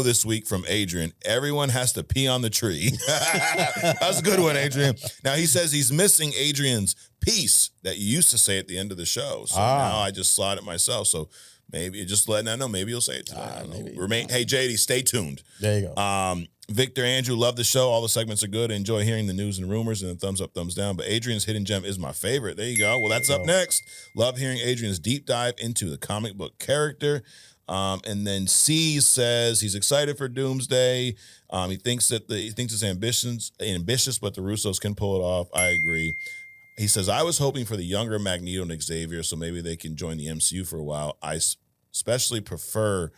this week from Adrian. Everyone has to pee on the tree. That's a good one, Adrian. Now he says he's missing Adrian's piece that you used to say at the end of the show. So now I just slot it myself. So maybe just letting that know. Maybe you'll say it today. I don't know. Hey, JD, stay tuned. There you go. Victor Andrew, love the show. All the segments are good. I enjoy hearing the news and rumors and the thumbs up, thumbs down. But Adrian's hidden gem is my favorite. There you go. Well, that's up next. Love hearing Adrian's deep dive into the comic book character. And then C says he's excited for Doomsday. He thinks it's ambitious, but the Russos can pull it off. I agree. He says, I was hoping for the younger Magneto and Xavier, so maybe they can join the MCU for a while. I specifically prefer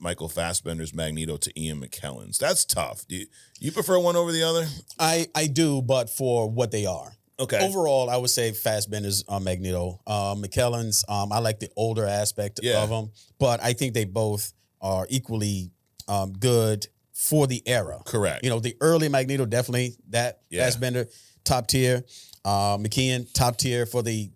Michael Fassbender's Magneto to Ian McKellen's. That's tough. Do you prefer one over the other? I do, but for what they are. Okay. Overall, I would say Fassbender's Magneto. McKellen's, I like the older aspect of them, but I think they both are equally good for the era. Correct. The early Magneto, definitely that. Fassbender, top tier. McKeon, top tier for the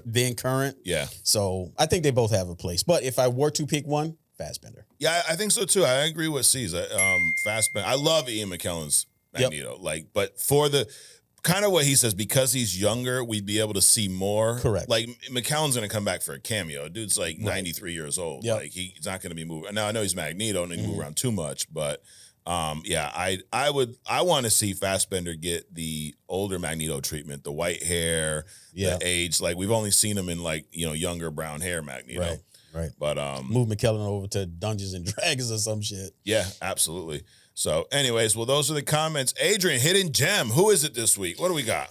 then current. Yeah. So I think they both have a place. But if I were to pick one, Fassbender. Yeah, I think so too. I agree with C's. Fassbender. I love Ian McKellen's Magneto. But kind of what he says, because he's younger, we'd be able to see more. Correct. Like McCallum's going to come back for a cameo. Dude's like 93 years old. Yep. Like he's not going to be moving. Now I know he's Magneto and he move around too much, but I want to see Fassbender get the older Magneto treatment, the white hair, the age. Like we've only seen him in like, younger brown hair Magneto. Right. But move McKellen over to Dungeons and Dragons or some shit. Yeah, absolutely. So anyways, well, those are the comments. Adrian, hidden gem. Who is it this week? What do we got?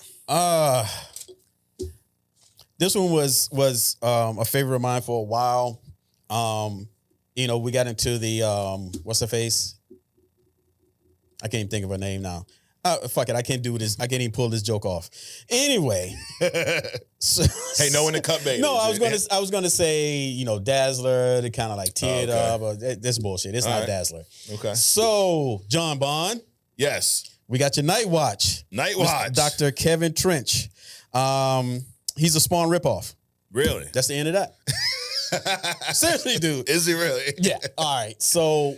This one was a favorite of mine for a while. We got into the what's her face? I can't even think of her name now. Fuck it, I can't do this. I can't even pull this joke off. Anyway, hey, no in the cup, baby. No, I was gonna say Dazzler to kind of like tee it up. This bullshit. It's not Dazzler. Okay. So John Bond. Yes. We got your Night Watch. Night Watch. Dr. Kevin Trench. He's a Spawn ripoff. Really? That's the end of that. Seriously, dude. Is he really? Yeah. All right. So,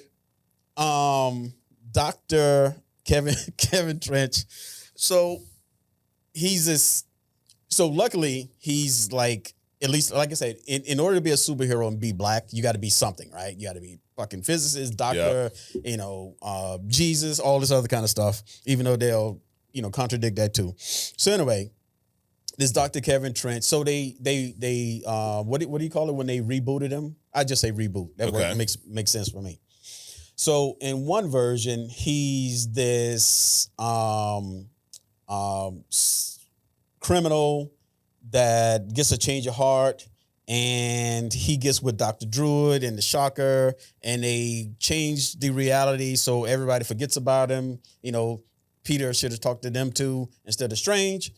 Dr. Kevin Trench. So he's this. So luckily, he's like, at least, like I said, in order to be a superhero and be black, you got to be something, right? You got to be fucking physicist, doctor, Jesus, all this other kind of stuff. Even though they'll, contradict that too. So anyway, this Dr. Kevin Trench. So they what do you call it when they rebooted him? I just say reboot. That word makes sense for me. So in one version, he's this criminal that gets a change of heart, and he gets with Dr. Druid and the Shocker, and they change the reality so everybody forgets about him. Peter should have talked to them too instead of Strange,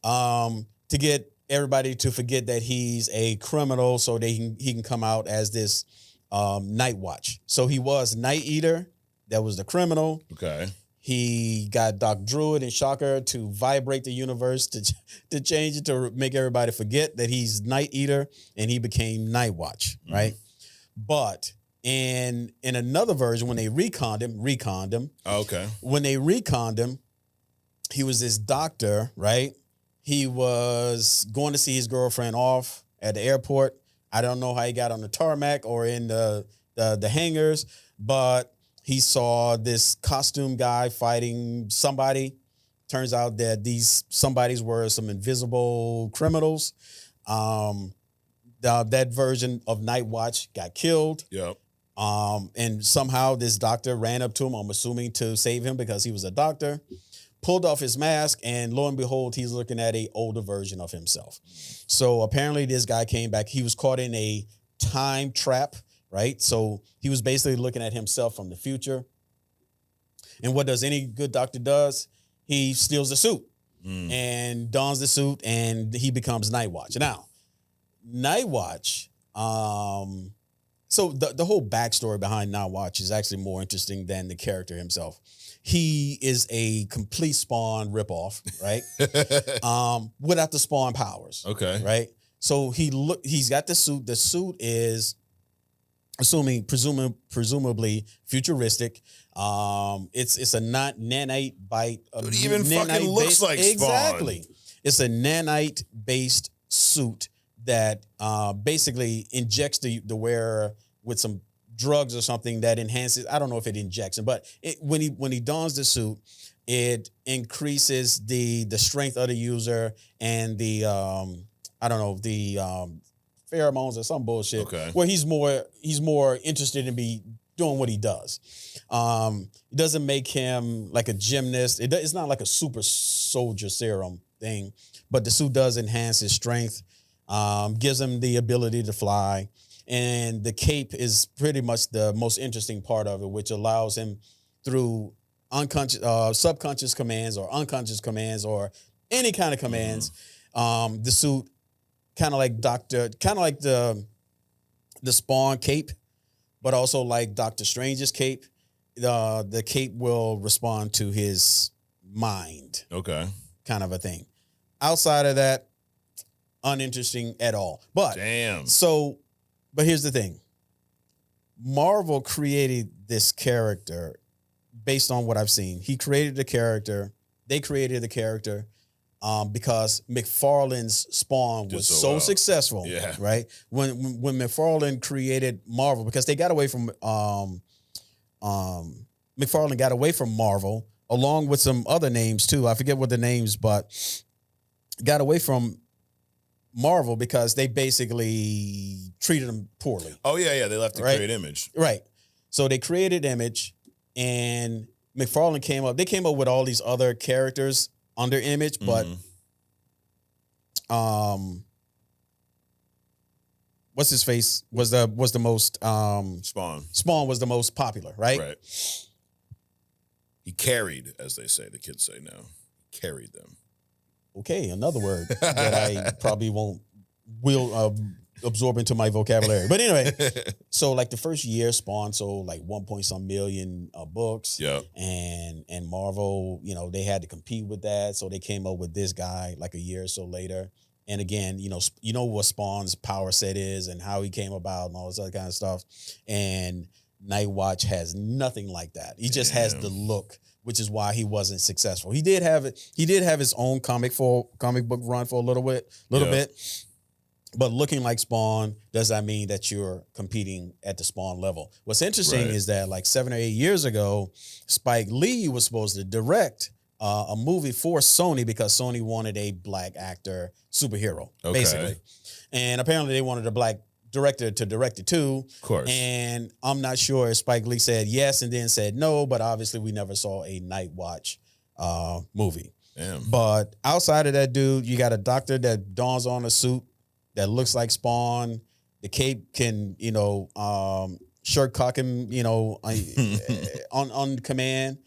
to get everybody to forget that he's a criminal, so he can come out as this Night Watch. So he was Night Eater. That was the criminal. Okay. He got Doc Druid and Shocker to vibrate the universe to change it to make everybody forget that he's Night Eater, and he became Night Watch, right? But in another version, when they reconned him. Oh, okay. When they reconned him, he was this doctor, right? He was going to see his girlfriend off at the airport. I don't know how he got on the tarmac or in the hangars, but he saw this costume guy fighting somebody. Turns out that these somebodies were some invisible criminals. That version of Night Watch got killed. Yep. And somehow this doctor ran up to him, I'm assuming to save him because he was a doctor, pulled off his mask, and lo and behold, he's looking at an older version of himself. So apparently this guy came back. He was caught in a time trap, right? So he was basically looking at himself from the future. And what does any good doctor does? He steals the suit and dons the suit, and he becomes Night Watch. Now, Night Watch, so the whole backstory behind Night Watch is actually more interesting than the character himself. He is a complete Spawn ripoff, right? Without the Spawn powers. Okay. Right? So he's got the suit. The suit is presumably futuristic. It's a nanite bite. It even fucking looks like Spawn. Exactly. It's a nanite based suit that basically injects the wearer with some drugs or something that enhances. I don't know if it injects him, but when he dons the suit, it increases the strength of the user and the pheromones or some bullshit. Okay. Where he's more interested in doing what he does. It doesn't make him like a gymnast. It's not like a super soldier serum thing, but the suit does enhance his strength, gives him the ability to fly. And the cape is pretty much the most interesting part of it, which allows him through subconscious commands or unconscious commands or any kind of commands. The suit, kind of like the Spawn cape, but also like Doctor Strange's cape. The cape will respond to his mind. Okay. Kind of a thing. Outside of that, uninteresting at all. But damn. But here's the thing. Marvel created this character based on what I've seen. He created the character they created the character because McFarlane's Spawn was so successful. Yeah. Right. When McFarlane created Marvel, because they got away from McFarlane got away from Marvel along with some other names too. I forget what the names, but got away from Marvel because they basically treated them poorly. Oh yeah. They left to create Image. Right. So they created Image, and McFarlane came up. They came up with all these other characters under Image, but what's his face was the most Spawn. Spawn was the most popular, right? Right. He carried, as they say, the kids say now. Carried them. Okay, another word that I probably will absorb into my vocabulary. But anyway, so like the first year, Spawn sold like 1 million books. Yeah. And Marvel, they had to compete with that. So they came up with this guy like a year or so later. And again, you know what Spawn's power set is and how he came about and all this other kind of stuff. And Night Watch has nothing like that. He just has the look, which is why he wasn't successful. He did have his own comic book run for a little bit. But looking like Spawn, does that mean that you're competing at the Spawn level? What's interesting is that like 7 or 8 years ago, Spike Lee was supposed to direct a movie for Sony because Sony wanted a black actor superhero, basically. And apparently they wanted a black director to direct it too. Of course. And I'm not sure if Spike Lee said yes and then said no, but obviously we never saw a Night Watch movie. Damn. But outside of that dude, you got a doctor that dons on a suit that looks like Spawn. The cape can, shirt cock him, on command.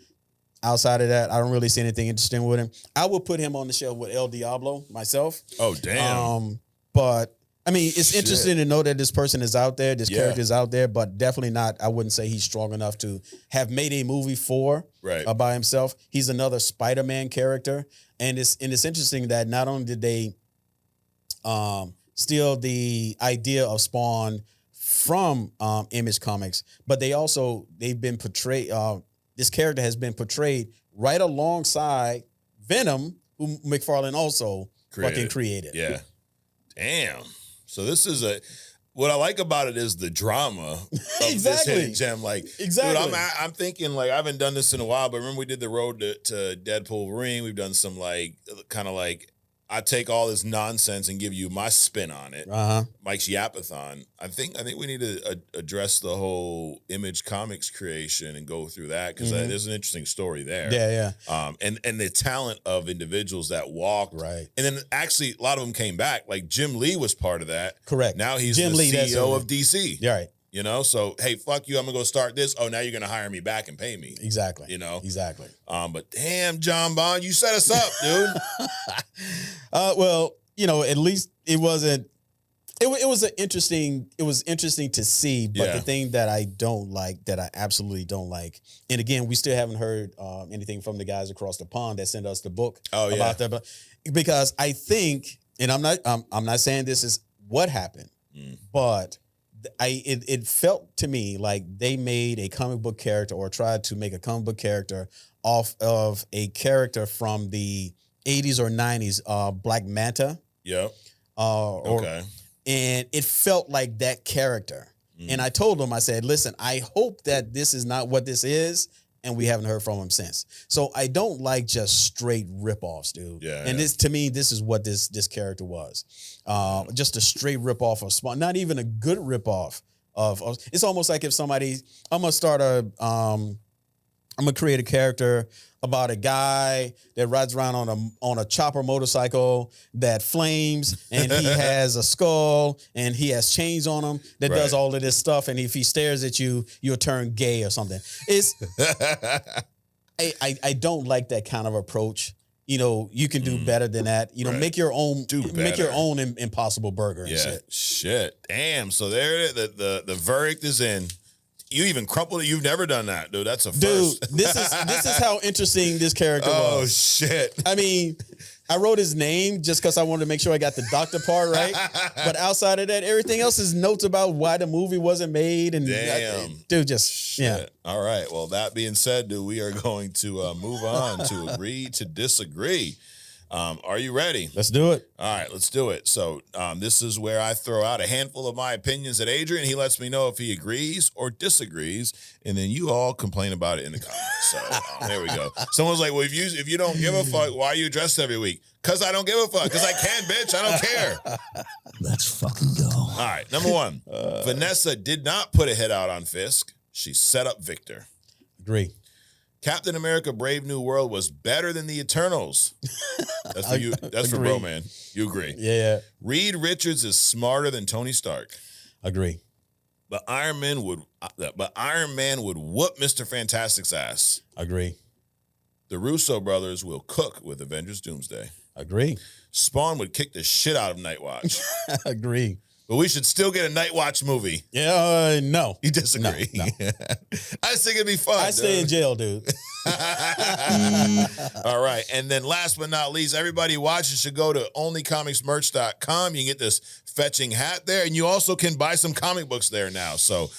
Outside of that, I don't really see anything interesting with him. I would put him on the shelf with El Diablo myself. Oh, damn. But I mean, it's interesting to know that this person is out there, this character is out there, but definitely not. I wouldn't say he's strong enough to have made a movie by himself. He's another Spider-Man character, and it's interesting that not only did they steal the idea of Spawn from Image Comics, but they've been portrayed. This character has been portrayed right alongside Venom, who McFarlane also fucking created. Yeah. Damn. So this is what I like about it is the drama of this hidden gem. Like, dude, I'm thinking like I haven't done this in a while, but remember we did the road to Deadpool Ring. We've done some like kind of like I take all this nonsense and give you my spin on it. Mike's Yapathon. I think we need to address the whole Image Comics creation and go through that because there's an interesting story there. Yeah. And the talent of individuals that walked. Right. And then actually a lot of them came back. Like Jim Lee was part of that. Correct. Now he's the CEO of DC. Yeah, right. So hey, fuck you, I'm gonna go start this. Oh, now you're gonna hire me back and pay me. Exactly. Exactly. But damn, John Bond, you set us up, dude. Well, at least it wasn't. It was interesting to see, but the thing that I don't like, that I absolutely don't like, and again, we still haven't heard anything from the guys across the pond that sent us the book about that, but because I think, and I'm not saying this is what happened, but it felt to me like they made a comic book character or tried to make a comic book character off of a character from the 80s or 90s, Black Manta. Yep. And it felt like that character. And I told him, I said, listen, I hope that this is not what this is. And we haven't heard from him since. So I don't like just straight ripoffs, dude. Yeah. And this, to me, this is what this character was. Just a straight ripoff of Spawn. Not even a good ripoff of. It's almost like if somebody, I'm gonna create a character about a guy that rides around on a chopper motorcycle that flames, and he has a skull and he has chains on him that does all of this stuff. And if he stares at you, you'll turn gay or something. It's I don't like that kind of approach. You can do better than that. Make your own Impossible Burger and shit. Damn. So there the verdict is in. You even crumpled it. You've never done that, dude. That's a first. Dude, this is how interesting this character was. Oh shit. I mean, I wrote his name just because I wanted to make sure I got the doctor part right. But outside of that, everything else is notes about why the movie wasn't made. And Damn. dude, just Shit. yeah. All right. Well, that being said, dude, we are going to move on to agree to disagree. Are you ready? Let's do it. All right, let's do it. So this is where I throw out a handful of my opinions at Adrian. He lets me know if he agrees or disagrees, and then you all complain about it in the comments. So there we go. Someone's like, well, if you don't give a fuck, why are you dressed every week? Because I don't give a fuck. Because I can, bitch. I don't care. Let's fucking go. All right, number one. Vanessa did not put a hit out on Fisk. She set up Victor. Agree. Captain America Brave New World was better than the Eternals. That's for you. That's for bro, man. You agree. Yeah. Reed Richards is smarter than Tony Stark. Agree. But Iron Man would whoop Mr. Fantastic's ass. Agree. The Russo brothers will cook with Avengers Doomsday. Agree. Spawn would kick the shit out of Nightwatch. Agree. But we should still get a Nightwatch movie. Yeah, no. You disagree? No. I just think it'd be fun. I stay in jail, dude. All right. And then last but not least, everybody watching should go to onlycomicsmerch.com. You can get this fetching hat there. And you also can buy some comic books there now. So,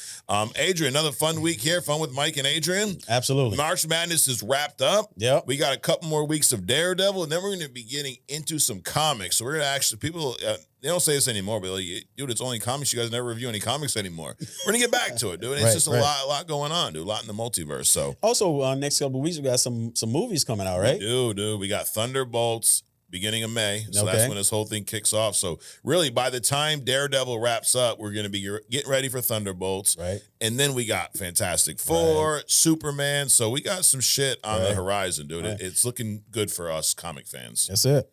Adrian, another fun week here. Fun with Mike and Adrian. Absolutely. March Madness is wrapped up. Yep. We got a couple more weeks of Daredevil, and then we're going to be getting into some comics. So we're going to actually, people, they don't say this anymore, but like, dude, it's only comics. You guys never review any comics anymore. We're going to get back to it, dude. It's just a lot going on, dude. A lot in the multiverse. So also, next couple of weeks, we got some movies coming out, right? Dude. We got Thunderbolts beginning of May. So that's when this whole thing kicks off. So really, by the time Daredevil wraps up, we're going to be getting ready for Thunderbolts. Right. And then we got Fantastic Four, Superman. So we got some shit on the horizon, dude. It's looking good for us comic fans. That's it.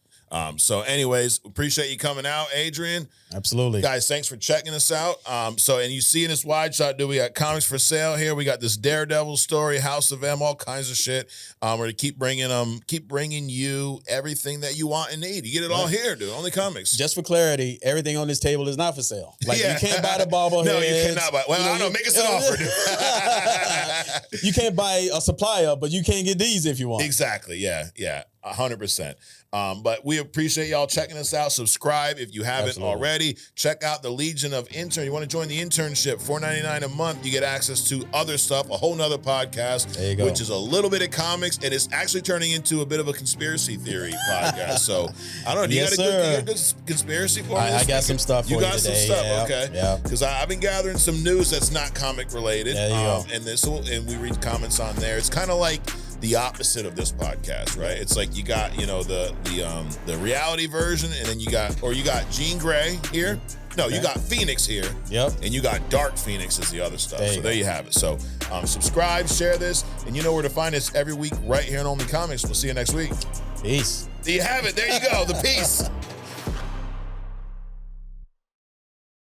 So anyways, appreciate you coming out, Adrian. Absolutely. Guys, thanks for checking us out. And you see in this wide shot, dude, we got comics for sale here. We got this Daredevil story, House of M, all kinds of shit. We're going to keep bringing you everything that you want and need. You get it all here, dude. Only comics. Just for clarity, everything on this table is not for sale. Like, you can't buy the bobbleheads. No, you cannot buy. Well, I don't know. Make us an offer, dude. You can't buy a supplier, but you can't get these if you want. Exactly. Yeah. 100%. But we appreciate y'all checking us out. Subscribe if you haven't already. Check out the Legion of Interns. You want to join the internship, $4.99 a month. You get access to other stuff, a whole nother podcast, which is a little bit of comics, and it's actually turning into a bit of a conspiracy theory podcast. So I don't know. You got a good conspiracy for us? I got some stuff for you got today. some stuff, okay. Yeah. Because I've been gathering some news that's not comic related. There you go. And we read comments on there. It's kind of like the opposite of this podcast, right? It's like you got, the reality version, and then you got Jean Grey here. No, you got Phoenix here. Yep. And you got Dark Phoenix is the other stuff. There you have it. So subscribe, share this, and you know where to find us every week right here on Only Comics. We'll see you next week. Peace. There you have it. There you go. The peace.